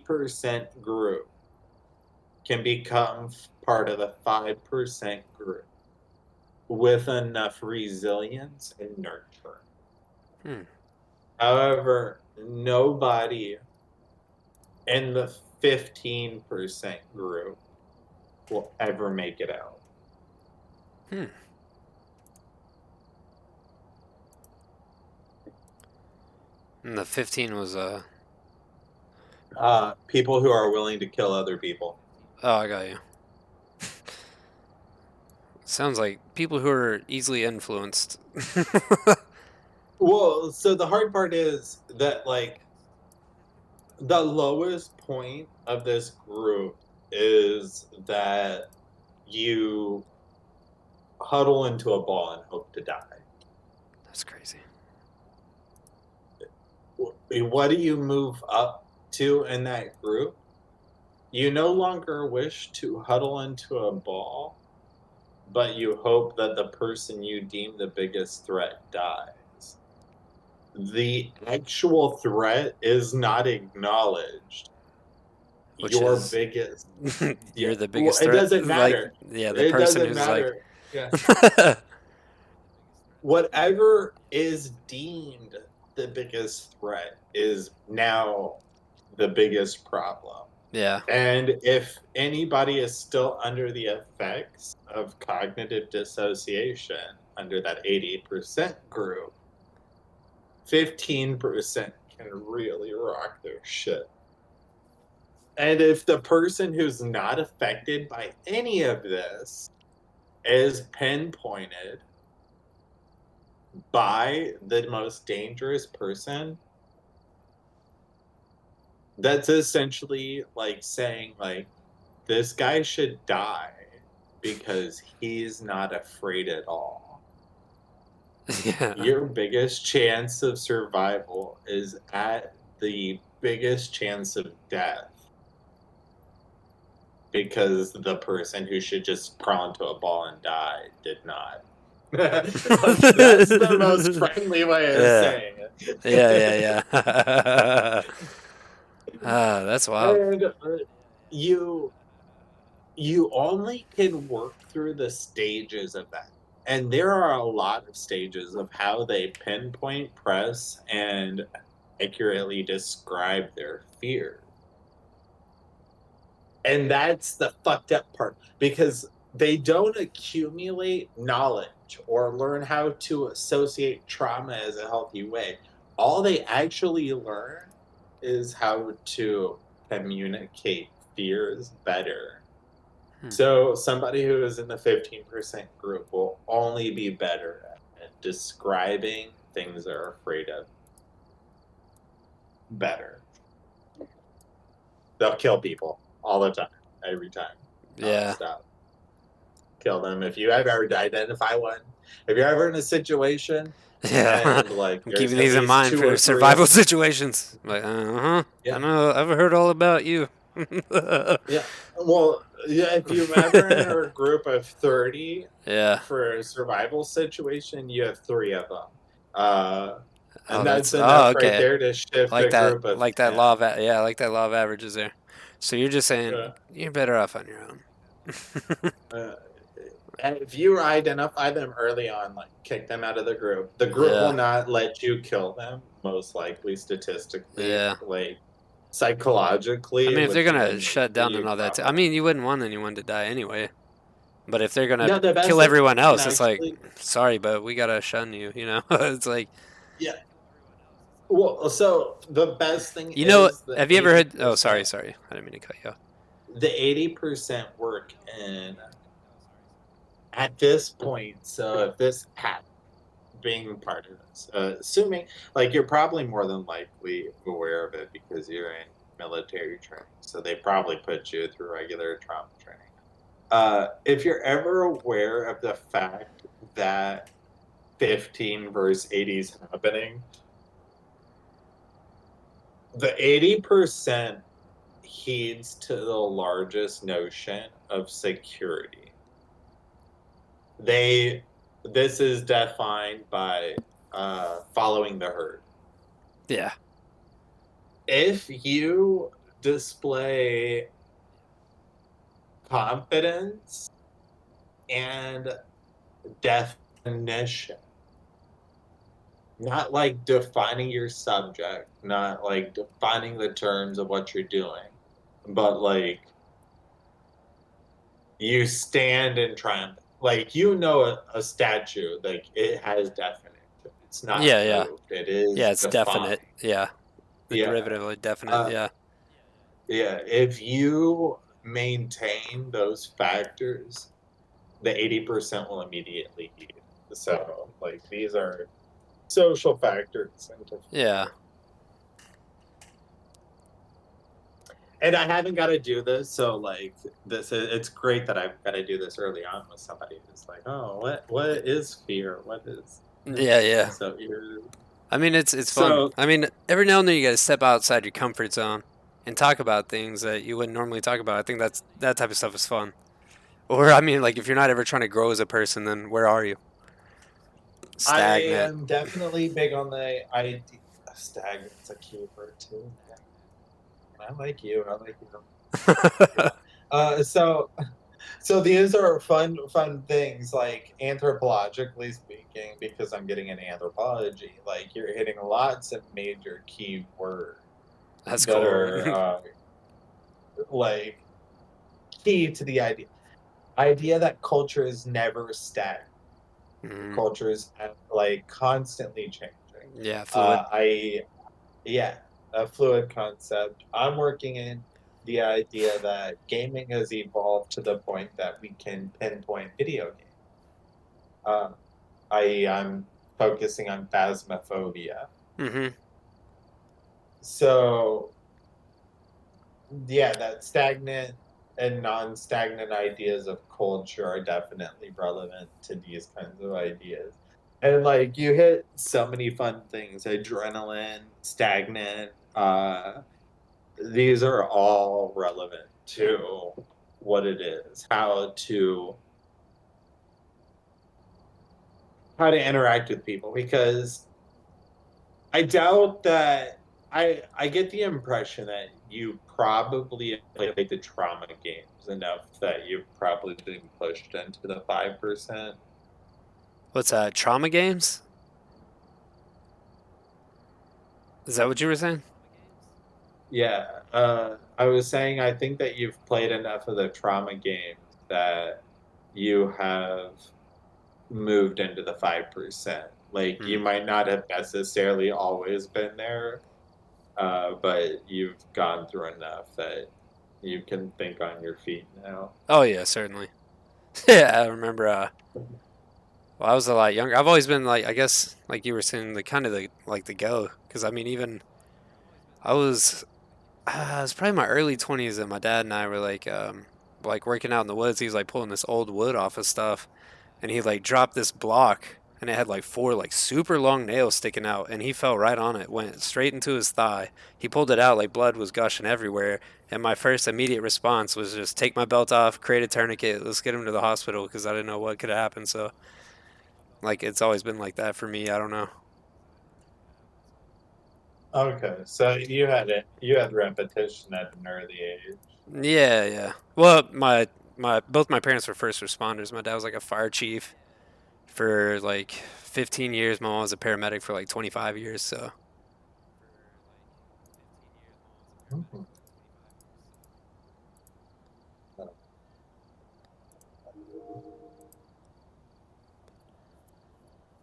80% group can become part of the 5% group with enough resilience and nurture. Hmm. However, nobody in the 15% group will ever make it out. And the 15 was People who are willing to kill other people. Oh, I got you. Sounds like people who are easily influenced. Well, so the hard part is that, like, the lowest point of this group is that you huddle into a ball and hope to die. That's crazy. What do you move up to in that group? You no longer wish to huddle into a ball, but you hope that the person you deem the biggest threat dies. The actual threat is not acknowledged. Which Your is biggest, you're yeah. the Well, biggest it threat. doesn't Like, matter. yeah, the It person doesn't who's like, matter. Yeah. Whatever is deemed the biggest threat is now the biggest problem. yeah, And if anybody is still under the effects of cognitive dissociation under that 80% group, 15% can really rock their shit. And if the person who's not affected by any of this is pinpointed by the most dangerous person, that's essentially like saying, like, this guy should die because he's not afraid at all. yeah. Your biggest chance of survival is at the biggest chance of death because the person who should just crawl into a ball and die did not. That's the most friendly way of Yeah. saying it. Yeah. Ah, that's wild. And you you only can work through the stages of that. And there are a lot of stages of how they pinpoint, press, and accurately describe their fear. And that's the fucked up part because they don't accumulate knowledge or learn how to associate trauma as a healthy way. All they actually learn is how to communicate fears better. So somebody who is in the 15% group will only be better at describing things they're afraid of. Better. They'll kill people all the time, every time. Yeah. Stop. Kill them. If you ever identify one, if you're ever in a situation Yeah. and like I'm there's keeping at these in least mind 2 or for 3 of survival them, situations. Like, I yeah, know. I've heard all about you. yeah. Well, yeah. If you're ever in a group of 30 Yeah. for a survival situation, you have 3 of them, Oh, and that's that's enough right okay. there to shift a group of Like that 10. law of yeah, like that law of averages there. So you're just saying Uh, you're better off on your own. uh, and if you identify them early on, like kick them out of the group, the group will Yeah. not let you kill them, most likely statistically, Yeah. like I psychologically, mean, if they're which is a gonna shut down and major all that, I problem. mean, you wouldn't want anyone to die anyway. But if they're gonna No, the best kill thing everyone you can else, it's like, actually, sorry, but we gotta shun you. You know, it's like, yeah. Well, so the best thing you know, is the have you ever heard? Oh, 80%. sorry, I didn't mean to cut you off. The 80% work in at this point. So if this happens, being part of this. Assuming, like, you're probably more than likely aware of it because you're in military training, so they probably put you through regular trauma training. If you're ever aware of the fact that 15 verse 80 is happening, the 80% heeds to the largest notion of security. They this is defined by following the herd. Yeah. If you display confidence and definition, not like defining your subject, not like defining the terms of what you're doing, but like you stand in triumph. Like a statue, like it has definition. It's not Yeah, yeah. moved. It Yeah, is it's defined. definite. Yeah. The Yeah. derivative of definite. Uh, Yeah. yeah. If you maintain those factors, the 80% will immediately heed. So, like, these are social factors. Yeah. And I haven't got to do this, so like it's great that I've got to do this early on with somebody who's like, oh, what is fear? What is Yeah, yeah. so you're I mean, it's fun. so I mean, every now and then you got to step outside your comfort zone and talk about things that you wouldn't normally talk about. I think that type of stuff is fun. Or I mean, like if you're not ever trying to grow as a person, then where are you? I Stagnant. am definitely big on the idea. Stagnant's a key word too. I like you. I like you. So these are fun things like anthropologically speaking, because I'm getting into anthropology, like you're hitting lots of major key words That's that cool. are like key to the idea that culture is never static. Mhm. Culture is like constantly changing. Yeah, fluid. I Yeah, a fluid concept. I'm working in the idea that gaming has evolved to the point that we can pinpoint video games. Um, I'm focusing on phasmophobia. Hmm. So yeah, that stagnant and non-stagnant ideas of culture are definitely relevant to these kinds of ideas. And like you hit so many fun things, adrenaline, stagnant, these are all relevant to what it is, how to interact with people, because I doubt that I get the impression that you probably played the trauma games enough that you've probably been pushed into the 5%. What's that? Trauma games? Is that what you were saying? Yeah, I was saying I think that you've played enough of the trauma games that you have moved into the 5%. Like Hmm. you might not have necessarily always been there, but you've gone through enough that you can think on your feet now. Oh yeah, certainly. Yeah, I remember. Well, I was a lot younger. I've always been like, I guess, like you were saying, the kind of the like the go. Because I mean, even I was, it was probably my early 20s, and my dad and I were like working out in the woods. He was like pulling this old wood off of stuff, and he like dropped this block, and it had like four like super long nails sticking out, and he fell right on it, went straight into his thigh. He pulled it out, like blood was gushing everywhere, and my first immediate response was just take my belt off, create a tourniquet, let's get him to the hospital because I didn't know what could happen. So like it's always been like that for me. I don't know. Okay, so you had repetition at an early age. Yeah, yeah. Well, my both my parents were first responders. My dad was like a fire chief for like 15 years. My mom was a paramedic for like 25 years. So Mhm.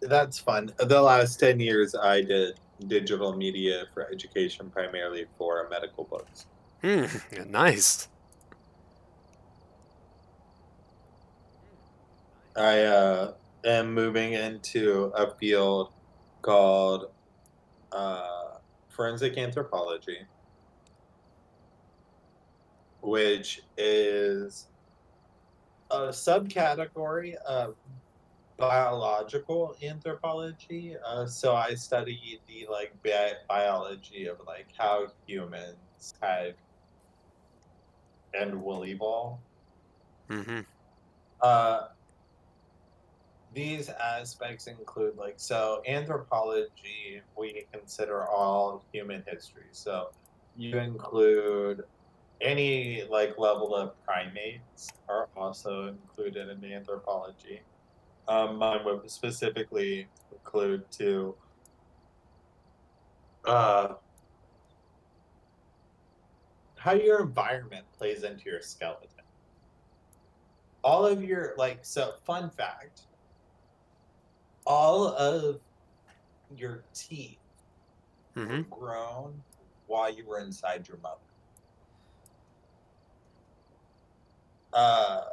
That's fun. The last 10 years, I did digital media for education, primarily for medical books. hmm, nice. I am moving into a field called forensic anthropology, which is a subcategory of biological anthropology. So I study the biology of like how humans have and will evolve. Mm-hmm. Uh, these aspects include anthropology. We consider all human history. So you include any level of primates are also included in anthropology. Mine would specifically include to uh, how your environment plays into your skeleton. All of your fun fact, all of your teeth were Mm-hmm. grown while you were inside your mother. Uh,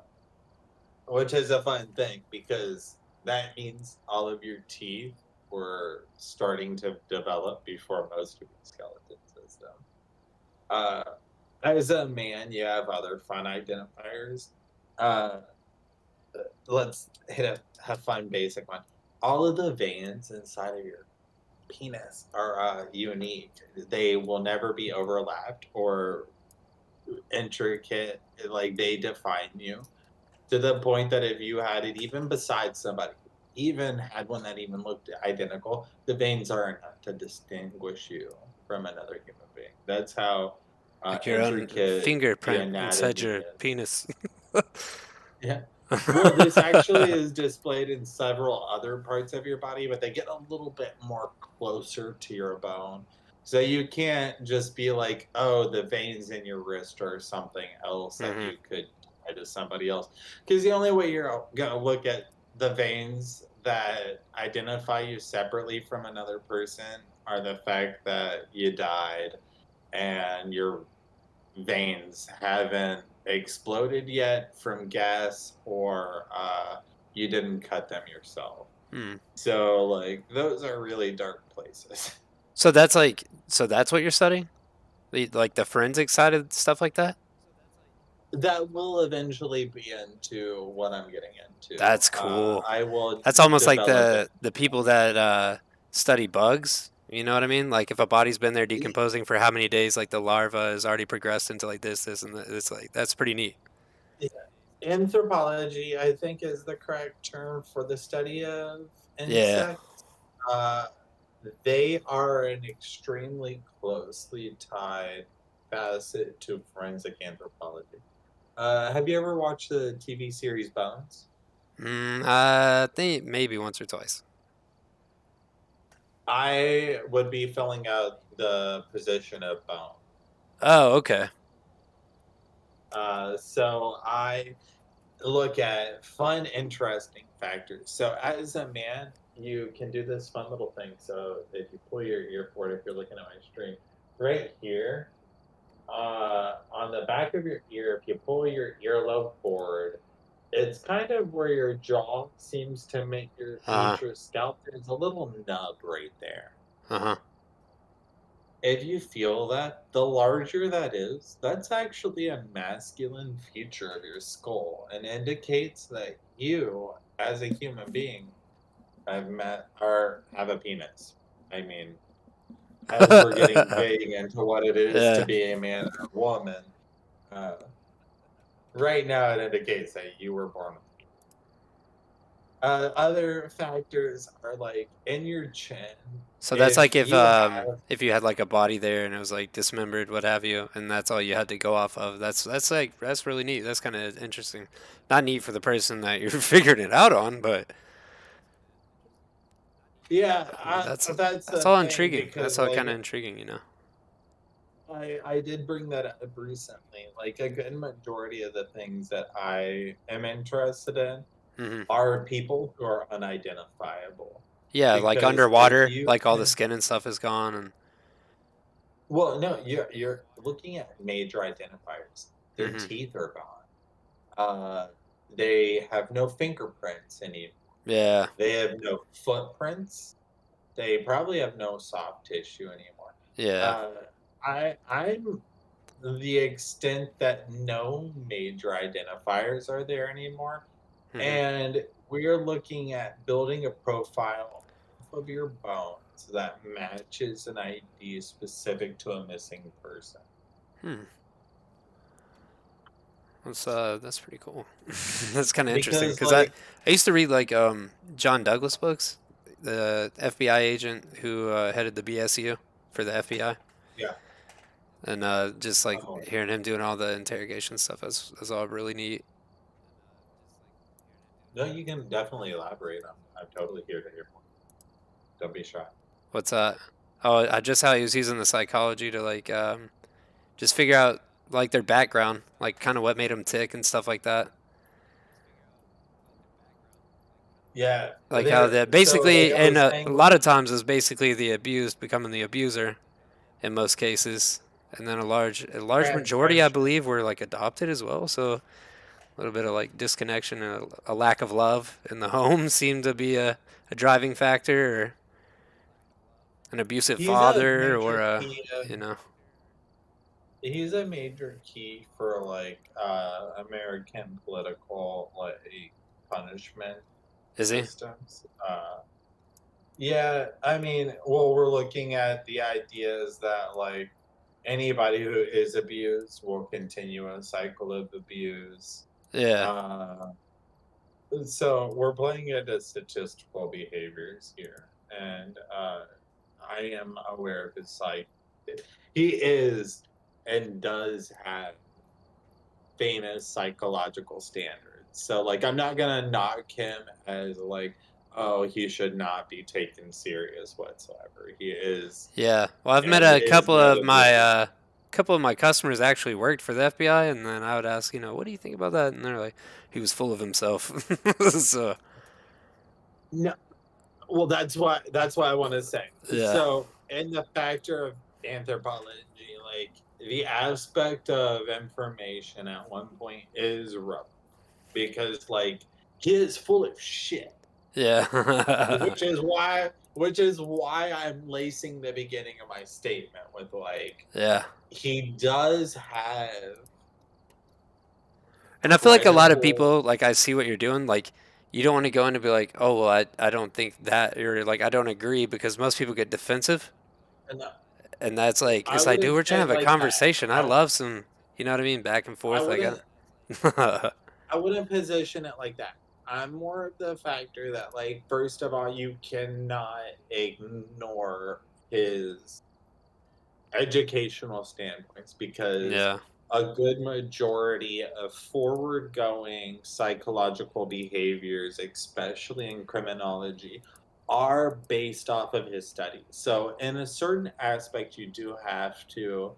which is a fun thing because that means all of your teeth were starting to develop before most of your skeleton system. Uh, as a man, you have other fun identifiers. Uh, let's have fun basic one. All of the veins inside of your penis are unique. They will never be overlapped or intricate. Like they define you to the point that if you had it even beside somebody, even had one that even looked identical, the veins are enough to distinguish you from another human being. That's how Like your own intricate the fingerprint inside anatomy your is. penis. Yeah. Well, this actually is displayed in several other parts of your body, but they get a little bit more closer to your bone. So you can't just be like, oh, the veins in your wrist or something else that Mm-hmm. you could tie to somebody else. Because the only way you're going to look at the veins that identify you separately from another person are the fact that you died and your veins haven't exploded yet from gas or you didn't cut them yourself. Hmm. So those are really dark places. So that's what you're studying? Like the forensic side of stuff like that? That will eventually be into what I'm getting into. That's cool. I will That's almost like develop it. the people that study bugs. You know what I mean? Like if a body's been there decomposing for how many days, like the larva has already progressed into like this, and it's like that's pretty neat. Yeah. Anthropology, I think, is the correct term for the study of Yeah. insects. Uh, they are an extremely closely tied facet to forensic anthropology. Have you ever watched the TV series Bones? I think maybe once or twice. I would be filling out the position of Bone. Oh, okay. So I look at fun, interesting factors. So as a man, you can do this fun little thing. So if you pull your ear forward, if you're looking at my stream, right here, on the back of your ear, if you pull your earlobe forward, it's kind of where your jaw seems to Uh-huh. meet your scalp. There's a little nub right there. Uh-huh. If you feel that, the larger that is, that's actually a masculine feature of your skull and indicates that you, as a human being, have a penis. I mean, as we're getting vague into what it is to Yeah. be a man or a woman, uh, right now it indicates that you were born with a penis. Other factors are like in your chin. So that's If like you have if you had like a body there and it was like dismembered, what have you, and that's all you had to go off of. That's really neat. That's kind of interesting. Not neat for the person that you're figuring it out on, but Yeah, that's that's that's the all thing intriguing. because That's all kind of intriguing, you know. I did bring that up recently. Like a good majority of the things that I am interested in Hmm. are people who are unidentifiable. Yeah, like Because if underwater, you like all the skin and stuff is gone, and well, no, you're looking at major identifiers. Their hmm teeth are gone. They have no fingerprints anymore. Yeah. They have no footprints. They probably have no soft tissue anymore. Yeah. Uh, I'm the extent that no major identifiers are there anymore, Hmm. and we're looking at building a profile of your bones that matches an ID specific to a missing person. Hmm. That's pretty cool. That's kind of interesting Because, because I like, used to read like John Douglas books, the FBI agent who headed the BSU for the FBI, yeah, and just like I'm hearing him doing all the interrogation stuff is all really neat. no, you can definitely elaborate. I'm totally here to hear more. Don't be shy. What's that? Oh, just how he was using the psychology to like just figure out like their background, like kind of what made them tick and stuff like that. Yeah, Like how there. that So, like basically, I and was a saying, lot of times is basically the abused becoming the abuser in most cases, and then a large majority, I transgression. believe, were like adopted as well. So a little bit of like disconnection and a lack of love in the home seemed to be a driving factor, or an abusive He's a father, or major a key. you know, He's a major key for like American political like punishment is he? systems. Yeah, I mean, well, we're looking at the ideas that like anybody who is abused will continue a cycle of abuse. Yeah, Uh, so we're playing into statistical behaviors here, and I am aware of his psych. He is and does have famous psychological standards. So like I'm not gonna knock him as like, oh, he should not be taken serious whatsoever. He is yeah. Well, I've met and a is notably couple of my customers actually worked for the FBI, and then I would ask, what do you think about that? And they're like, he was full of himself. So no well that's why I want to say. yeah, So in the factor of anthropology, like the aspect of information at one point is rough because like he is full of shit. yeah, Which is why I'm lacing the beginning of my statement with like yeah. he does have And I feel like a lot of credible people, like I see what you're doing, like you don't want to go in and be like, oh well, I don't think that, or like I don't agree, because most people get defensive, and and that's like I it's like, dude, wouldn't we're trying say to it have a like that. conversation. I I love some, you know what I mean, back and I forth. Like, wouldn't I wouldn't position it like that. I'm more of the factor that like first of all you cannot ignore his educational standpoints because yeah, a good majority of forward going psychological behaviors, especially in criminology, are based off of his studies. So, in a certain aspect, you do have to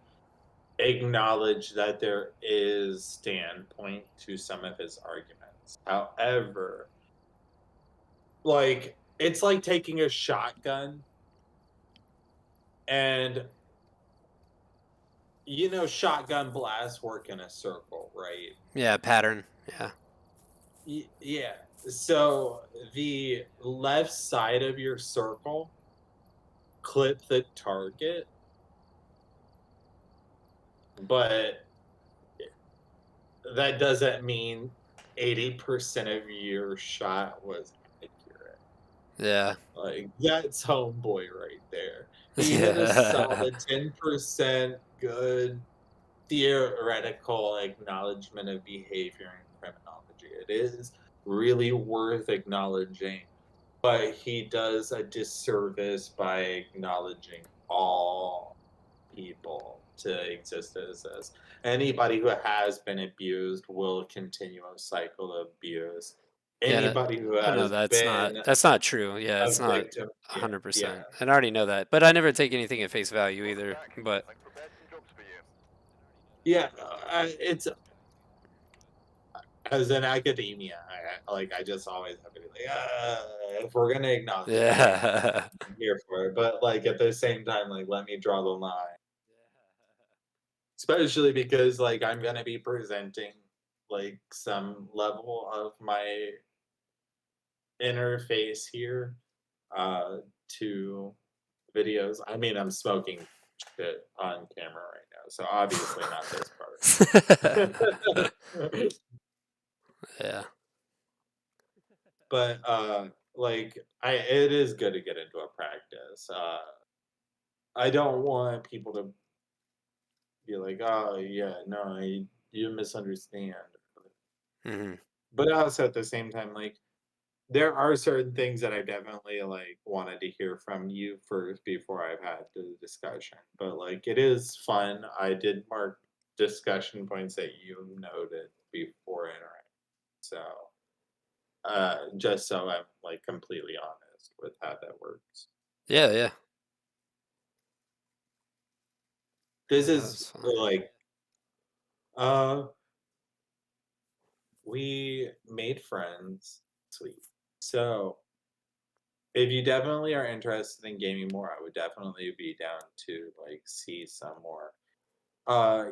acknowledge that there is standpoint to some of his arguments. However, like it's like taking a shotgun and shotgun blasts work in a circle, right? yeah, pattern, yeah, Yeah. So the left side of your circle clip the target, but that doesn't mean 80% of your shot was accurate. yeah, Like that's homeboy right there. He hit a yeah, solid 10% good theoretical acknowledgement of behavior in criminology. It is really worth acknowledging, but he does a disservice by acknowledging all people to exist as this. Anybody who has been abused will continue a cycle of abuse. yeah. Anybody who I know has been that's not true. Yeah, a it's not victim, yeah, yeah, 100%. And I already know that, but I never take anything at face value either. Contact. But I've prepared some jobs for you. yeah. It's as in academia, I just always have to be like, if we're gonna acknowledge behavior, yeah, I'm here for it. But like at the same time, like let me draw the line, especially because like I'm gonna be presenting like some level of my interface here to videos. I mean, I'm smoking shit on camera right now, so obviously not this part. Yeah. But like it is good to get into a practice. I don't want people to be like, oh yeah, no, you misunderstand. Hmm. But also at the same time, like there are certain things that I definitely like wanted to hear from you first before I've had the discussion. But like it is fun. I did mark discussion points that you noted before interacting. So just so I'm like completely honest with how that works. Yeah, yeah. This Yeah, is that's fun. like uh we made friends. Sweet. So if you definitely are interested in gaming more, I would definitely be down to like see some more.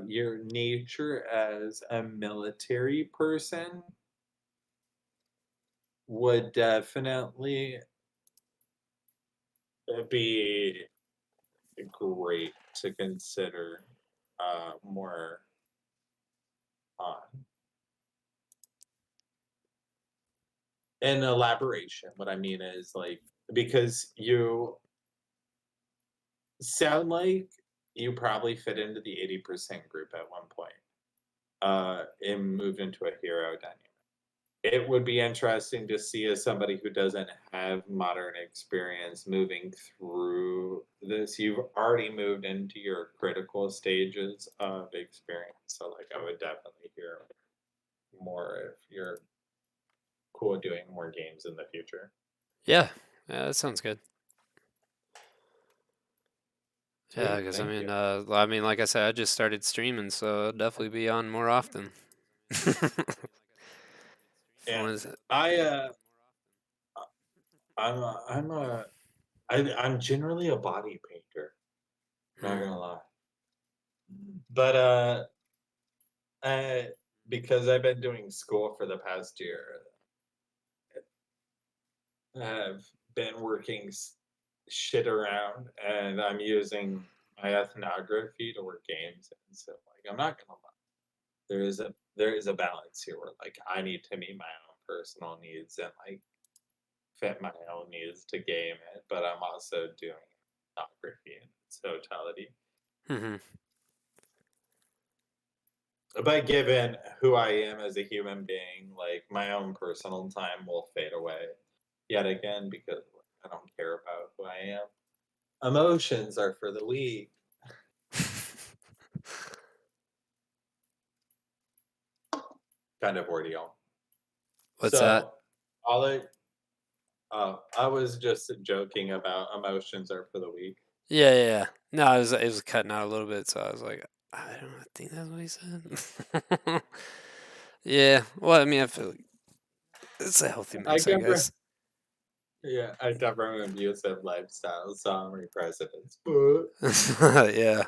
Your nature as a military person would definitely be great to consider more on. And elaboration, what I mean is like because you sound like you probably fit into the 80% group at one point, and moved into a hero dynamic. It would be interesting to see as somebody who doesn't have modern experience moving through this. You've already moved into your critical stages of experience. So like I would definitely hear more if you're cool doing more games in the future. Yeah, yeah, that sounds good. Yeah, Sweet, because thank you. I mean, like I said, I just started streaming, so I'll definitely be on more often. Yeah. Fun as it. I I'm a I'm generally a body painter, not Hmm. gonna lie. But I because I've been doing school for the past year, I've been working shit around, and I'm using my ethnography to work games. And so, like, I'm not gonna lie, there is a balance here where like I need to meet my own personal needs and like fit my own needs to game it, but I'm also doing ethnography in its totality. Hmm. But given who I am as a human being, like my own personal time will fade away yet again because I don't care about who I am. Emotions are for the weak. Kind of ordeal. What's that? So, all I I was just joking about emotions are for the weak. Yeah, yeah, yeah. No, it was cutting out a little bit, so I was like, I don't think that's what he said. Yeah, well, I mean, I feel like it's a healthy I mix, I come from guess. yeah, I come from an abusive lifestyle, so I'm repressive as fuck. Yeah.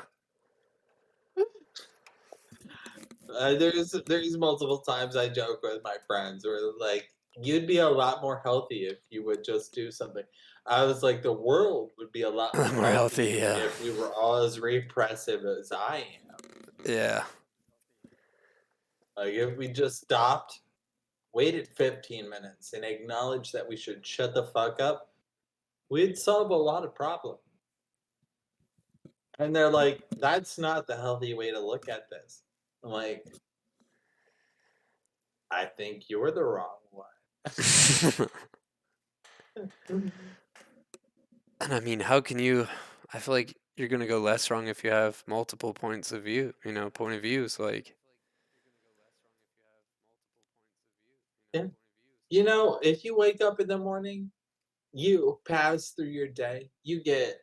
There's multiple times I joke with my friends where like you'd be a lot more healthy if you would just do something. I was like the world would be a lot more More healthy, healthy yeah. if we were all as repressive as I am. Yeah. Like if we just stopped, waited 15 minutes, and acknowledged that we should shut the fuck up, we'd solve a lot of problems. And they're like, that's not the healthy way to look at this. I'm like, I think you're the wrong one. And I mean, how can you? I feel like you're gonna go less wrong if you have multiple points of view, point of views. Like, Yeah. You know, if you wake up in the morning, you pass through your day, you get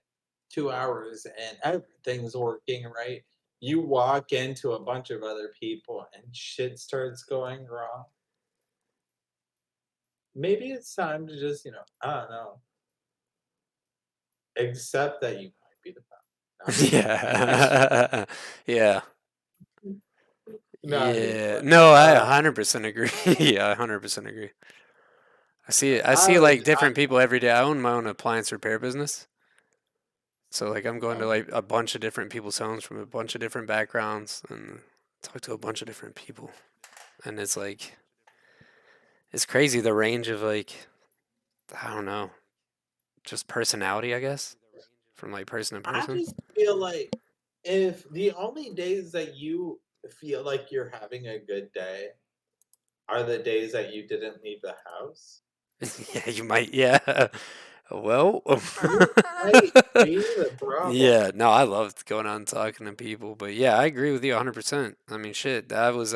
2 hours and everything's working right. You walk into a bunch of other people and shit starts going wrong. Maybe it's time to just, I don't know, accept that you might be the problem. yeah, yeah, Not yeah. anymore. No, I Uh, 100% agree. Yeah, I 100% agree. I see like different people every day. I own my own appliance repair business. So like I'm going to Oh, like a bunch of different people's homes from a bunch of different backgrounds and talk to a bunch of different people. And it's like it's crazy the range of like I don't know, just personality, I guess, from like person to I person. just feel like if the only days that you feel like you're having a good day are the days that you didn't leave the house, Yeah, you might. Yeah. Well, you might be the problem. yeah, no, I loved going out and talking to people, but yeah, I agree with you 100%. I mean, shit, that was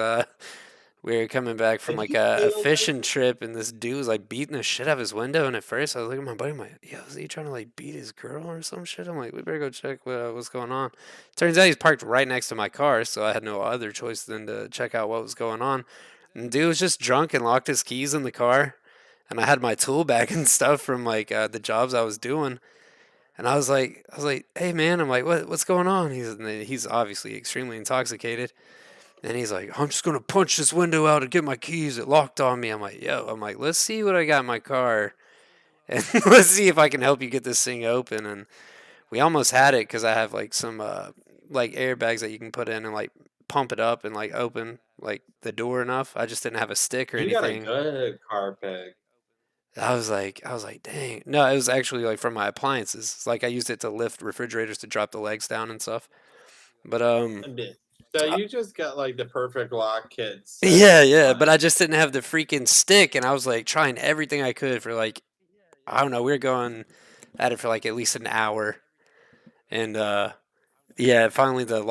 we were coming back from If like you a feel like fishing trip, and this dude was like beating the shit out of his window. And at first, I was looking at my buddy, I'm like, yo, is he trying to like beat his girl or some shit? I'm like, we better go check what's going on. Turns out he's parked right next to my car, so I had no other choice than to check out what was going on. And dude was just drunk and locked his keys in the car, and I had my tool bag and stuff from like the jobs I was doing. And I was like, hey man, I'm like, what's going on? He's obviously extremely intoxicated. And he's like, I'm just gonna punch this window out and get my keys. It locked on me. I'm like, let's see what I got in my car, and let's see if I can help you get this thing open. And we almost had it because I have like some like airbags that you can put in and like pump it up and like open like the door enough. I just didn't have a stick or you got a anything. good car pick. I was like, dang. No, it was actually like from my appliances. It's like I used it to lift refrigerators to drop the legs down and stuff. But So uh, you just got like the perfect lock kit set yeah, up yeah. But I on. just didn't have the freaking stick, and I was like trying everything I could for like I don't know. We were going at it for like at least an hour, and yeah, finally the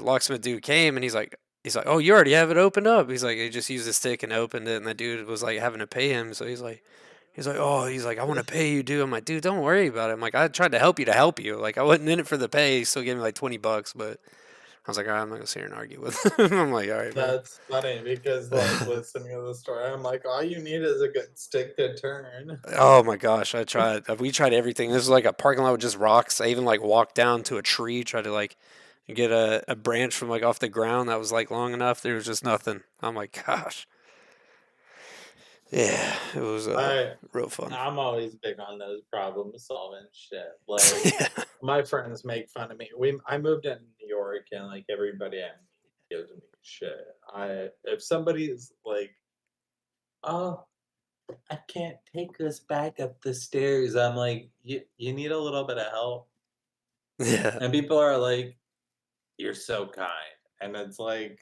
locksmith dude came, and he's like, oh, you already have it opened up. He's like, he just used a stick and opened it, and the dude was like having to pay him, so he's like, I want to pay you, dude. I'm like, dude, don't worry about it. I'm like, I tried to help you to help you. Like, I wasn't in it for the pay. He still gave me like $20, but I was like, all right, I'm not gonna sit here and argue with him. I'm like, all right, man. That's funny because, like, listening to the story, I'm like, all you need is a good stick to turn. Oh my gosh, I tried. We tried everything. This was like a parking lot with just rocks. I even like walked down to a tree, tried to like get a branch from like off the ground that was like long enough. There was just nothing. I'm like, gosh, yeah, it was I real fun. I'm always big on those problem solving shit. Like Yeah, my friends make fun of me. I moved in New York and like everybody I meet gives me shit. I if somebody's like, oh, I can't take this back up the stairs, I'm like, you need a little bit of help. yeah, And people are like, you're so kind. And it's like,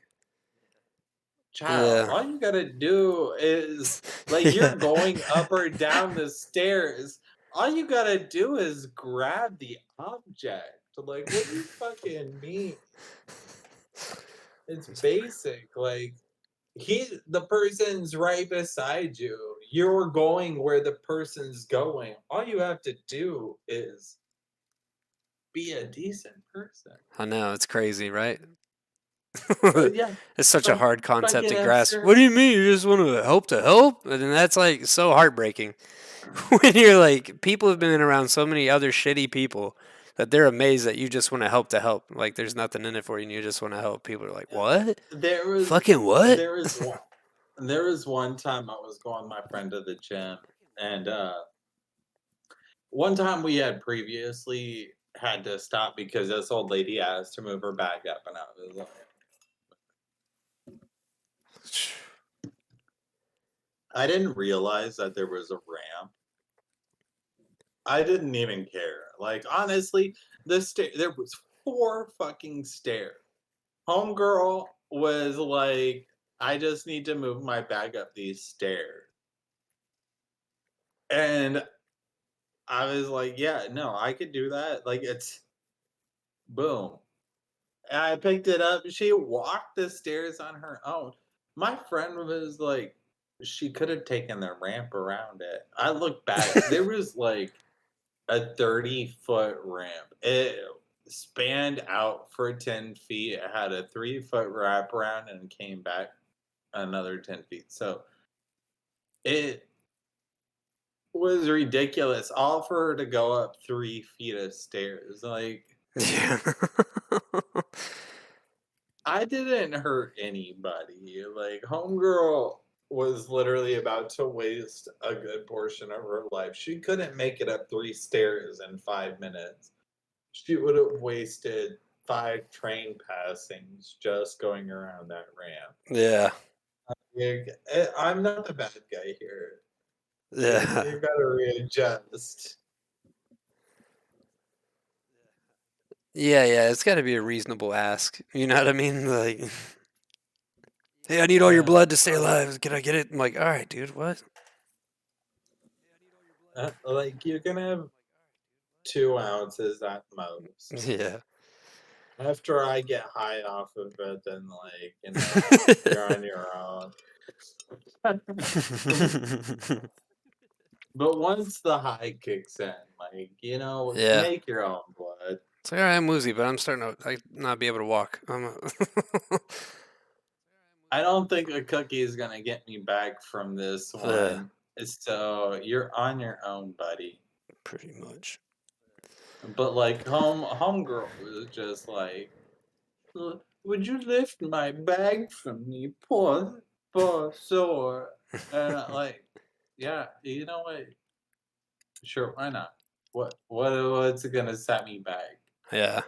child, yeah, all you gotta do is like you're yeah, going up or down the stairs. All you gotta do is grab the object. Like, what do you fucking mean? It's basic. Like the person's right beside you. You're going where the person's going. All you have to do is be a decent person. I know it's crazy, right? Yeah, It's such a don't hard concept fucking to ask grasp. What her. do you mean? You just want to help? And that's like so heartbreaking. When you're like, people have been around so many other shitty people that they're amazed that you just want to help to help. Like, there's nothing in it for you and you just want to help. People are like, what? There was Fucking what? there was one there was one time I was going with my friend to the gym, and one time we had previously had to stop because this old lady asked to move her bag up, and I was like, I didn't realize that there was a ramp. I didn't even care. Like honestly, there was four fucking stairs. Homegirl was like, I just need to move my bag up these stairs. And I was like, yeah, no, I could do that. Like it's boom. And I picked it up. She walked the stairs on her own. My friend was like, she could have taken the ramp around it. I look back, there was like a 30-foot ramp. It spanned out for 10 feet. It had a 3-foot wraparound and came back another 10 feet. So it was ridiculous. All for her to go up 3 feet of stairs. Like, Yeah. I didn't hurt anybody. Like, homegirl was literally about to waste a good portion of her life. She couldn't make it up 3 stairs in 5 minutes. She would have wasted 5 train passings just going around that ramp. Yeah. I'm not the bad guy here. Yeah. You gotta readjust. Yeah, it's got to be a reasonable ask. You know what I mean? Like, hey, I need all your Yeah. blood to stay alive. Can I get it? I'm like, all right, dude, what? Like you're gonna have 2 ounces at most. Yeah. After I get high off of it, then you're on your own. But once the high kicks in, Yeah. make your own blood. It's like, all right, I'm woozy, but I'm starting to like not be able to walk. I don't think a cookie is gonna get me back from this Yeah, one. So you're on your own, buddy. pretty much. But like homegirl was just like, Would you lift my bag from me, poor sore?" And yeah, you know what? Sure, why not? What's it gonna set me back? Yeah.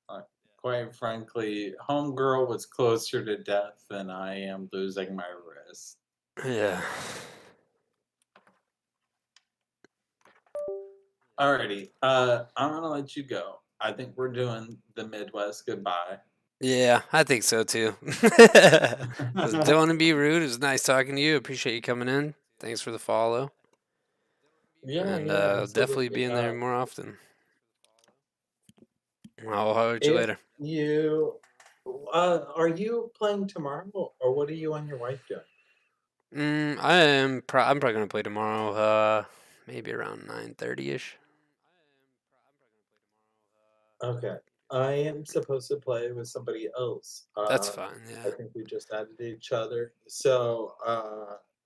Uh, Quite frankly, homegirl was closer to death than I am losing my wrist. Yeah. Alrighty, I'm gonna let you go. I think we're doing the Midwest goodbye. Yeah, I think so too. Don't want to be rude. It was nice talking to you. Appreciate you coming in. Thanks for the follow. Yeah, And yeah, definitely absolutely. be in there more often. I'll holler at you If later. you, are you playing tomorrow, or what are you and your wife doing? I'm probably gonna play tomorrow. Maybe around 9:30 ish. Okay. I am supposed to play with somebody else. That's fine. I Yeah. think we just added each other. So,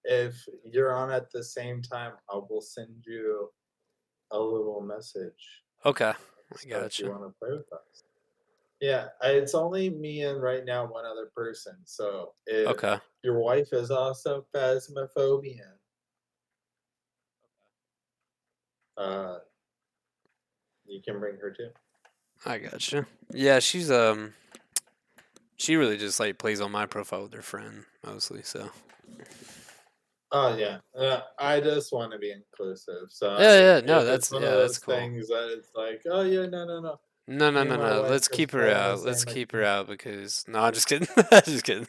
if you're on at the same time, I will send you a little message. Okay. I So if you gotcha. want to play with us. Yeah, it's only me and right now one other person. So if Okay. your wife is also phasmophobia, uh, you can bring her too. I gotcha. Yeah, she really just like plays on my profile with her friend mostly. So Oh yeah, I just want to be inclusive. So I yeah. mean, No, if it's that's one of yeah, that's those cool. things that it's like, oh yeah, no, No, no, me and no, my no. wife Let's just keep her play on the out. Let's same keep her account. out because no, I'm just kidding. Just kidding.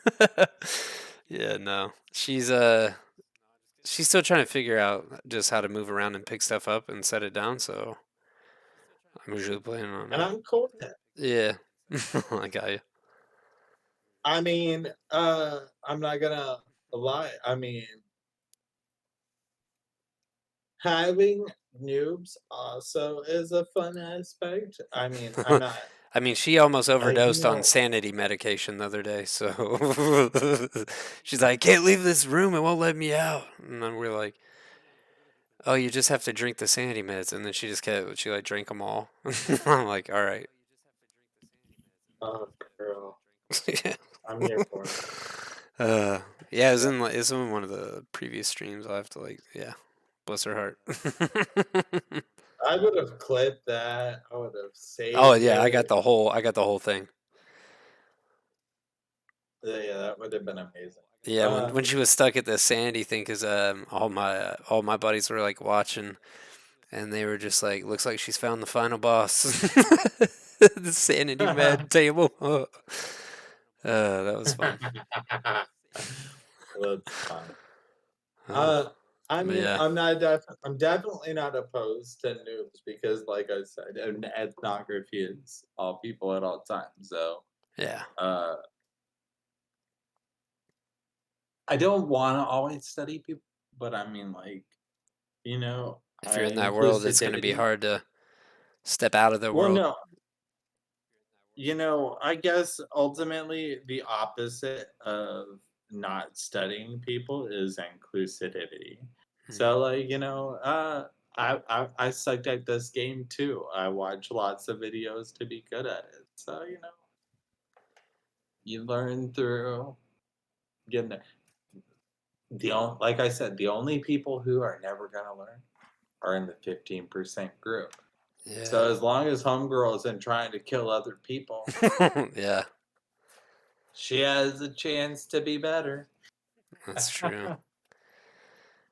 Yeah, no. She's still trying to figure out just how to move around and pick stuff up and set it down. So I'm usually playing on And her. I'm cool with it. Yeah, I got you. I mean, I'm not gonna lie. I mean, having noobs also is a fun aspect. I mean, I'm not, I mean, she almost you overdosed on know, sanity medication the other day. So she's like, "Can't leave this room. It won't let me out." And then we're like, "Oh, you just have to drink the sanity meds." And then she like drank them all. I'm like, "All right." oh girl, Yeah. I'm here for it. Uh, yeah, Yeah. it was in one of the previous streams. I have to like, yeah, bless her heart. I would have clipped that. I would have Oh saved yeah, it. I got the whole thing. Yeah, that would have been amazing. Yeah, when she was stuck at the sanity thing, because all my buddies were like watching, and they were just like, "Looks like she's found the final boss." The sanity med table. That was fun. That's fun. Uh, Uh, I but mean, yeah, I'm definitely not opposed to noobs because, like I said, ethnography is all people at all times. So, yeah. uh, I don't want to always study people, but I mean, you know, If you're in that world, it's gonna be inclusivity. hard to step out of the Well, world. no, I guess ultimately the opposite of not studying people is inclusivity. Hmm. So, I sucked at this game too. I watch lots of videos to be good at it. So, You learn through getting there. Like I said, the only people who are never gonna learn are in the 15% group. So Yeah. as long as homegirl isn't trying to kill other people, Yeah, she has a chance to be better. that's true.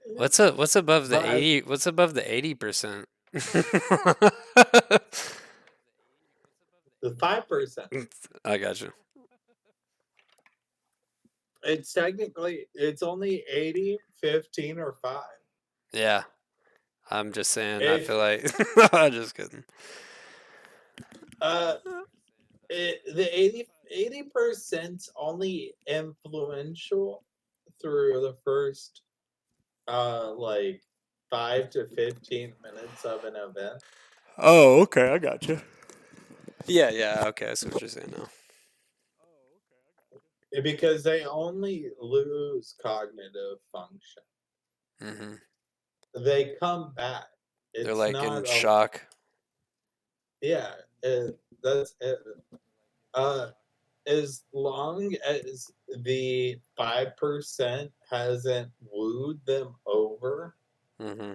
What's above the But 80? What's above the 80%? the 5%, I got you. it's only 80, 15, or 5. Yeah, I'm just saying. I If feel like I'm just kidding. uh the 80% only influential through the first like 5 to 15 minutes of an event. Oh, okay, I got you. Yeah, yeah, okay, I see what you're saying now. Because they only lose cognitive function. Hmm. They come back. They're It's like in not a shock. yeah. That's it. Uh, as long as the 5% hasn't wooed them over, Hmm.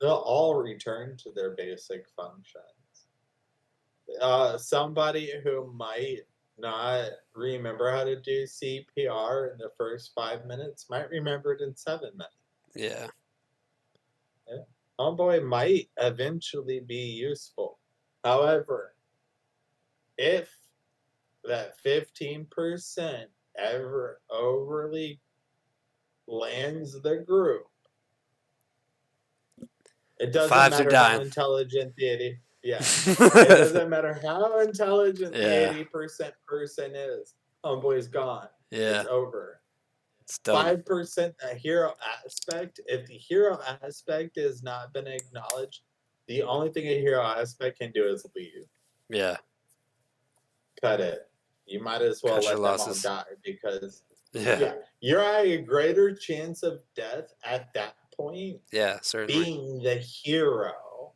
they'll all return to their basic functions. Somebody who might not remember how to do CPR in the first 5 minutes might remember it in 7 minutes. Yeah. Yeah. Homeboy might eventually be useful. However, if that 15% ever overly lands the group, it The doesn't fives are matter how dying. intelligent the 80, yeah. It doesn't matter how intelligent the Yeah, 80% person is. Homeboy's gone. yeah, It's over. it's done. 5% that hero aspect, if the hero aspect has not been acknowledged, the only thing a hero aspect can do is leave. Yeah, Cut it. You might as well cut your let them all losses. die because, Yeah, yeah, you're at a greater chance of death at that point yeah, certainly. being the hero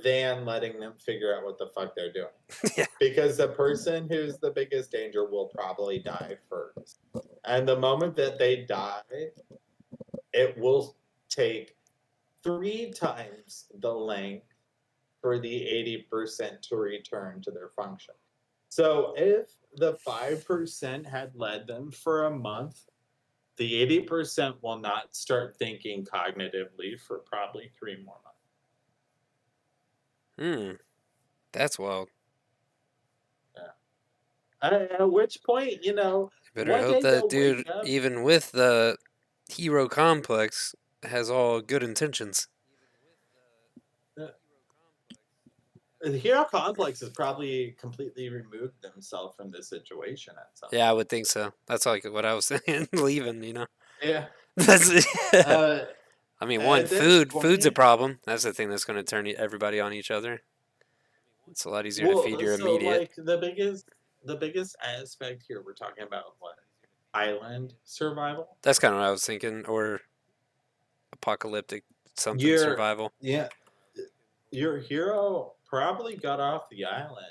than letting them figure out what the fuck they're doing. Yeah, Because the person who's the biggest danger will probably die first. And the moment that they die, it will take 3 times the length for the 80% to return to their function. So if the 5% had led them for a month, the 80% will not start thinking cognitively for probably 3 more months. hmm, that's wild. At which point, You better one hope day that they'll wake dude, up. even with the hero complex, has all good intentions. uh, The hero complex has probably completely removed themselves from the situation at some Yeah, I point. would think so. That's like what I was saying, leaving, Yeah. That's yeah. Uh, I mean, one, at this food's a point, problem. That's the thing that's going to turn everybody on each other. It's a lot easier to feed well, your so immediate. like the biggest aspect here, we're talking about what island survival. That's kind of what I was thinking, or apocalyptic something Your survival. yeah, your hero probably got off the island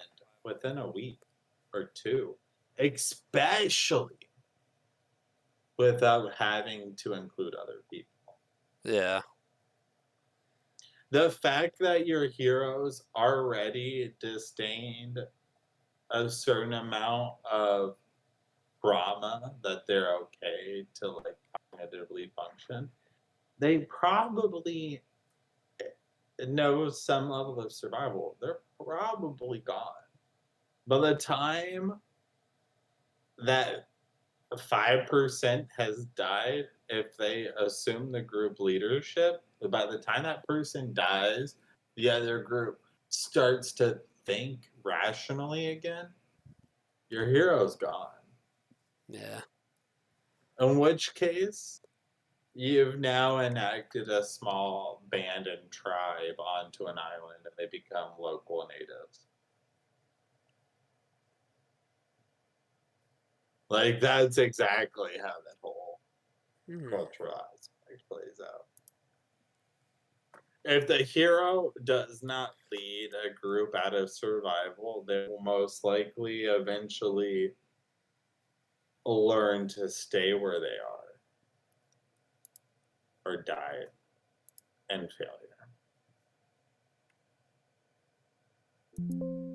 within a week or two, especially without having to include other people. Yeah, The fact that your heroes already disdained a certain amount of trauma that they're okay to like cognitively function, they probably know some level of survival. They're probably gone. By the time that 5% has died, if they assume the group leadership, by the time that person dies, the other group starts to think rationally again, your hero's gone. yeah, In which case, you've now enacted a small band and tribe onto an island and they become local natives. Like, that's exactly how that whole hmm. cultural aspect plays out. if the hero does not lead a group out of survival, they will most likely eventually learn to stay where they are or die in failure.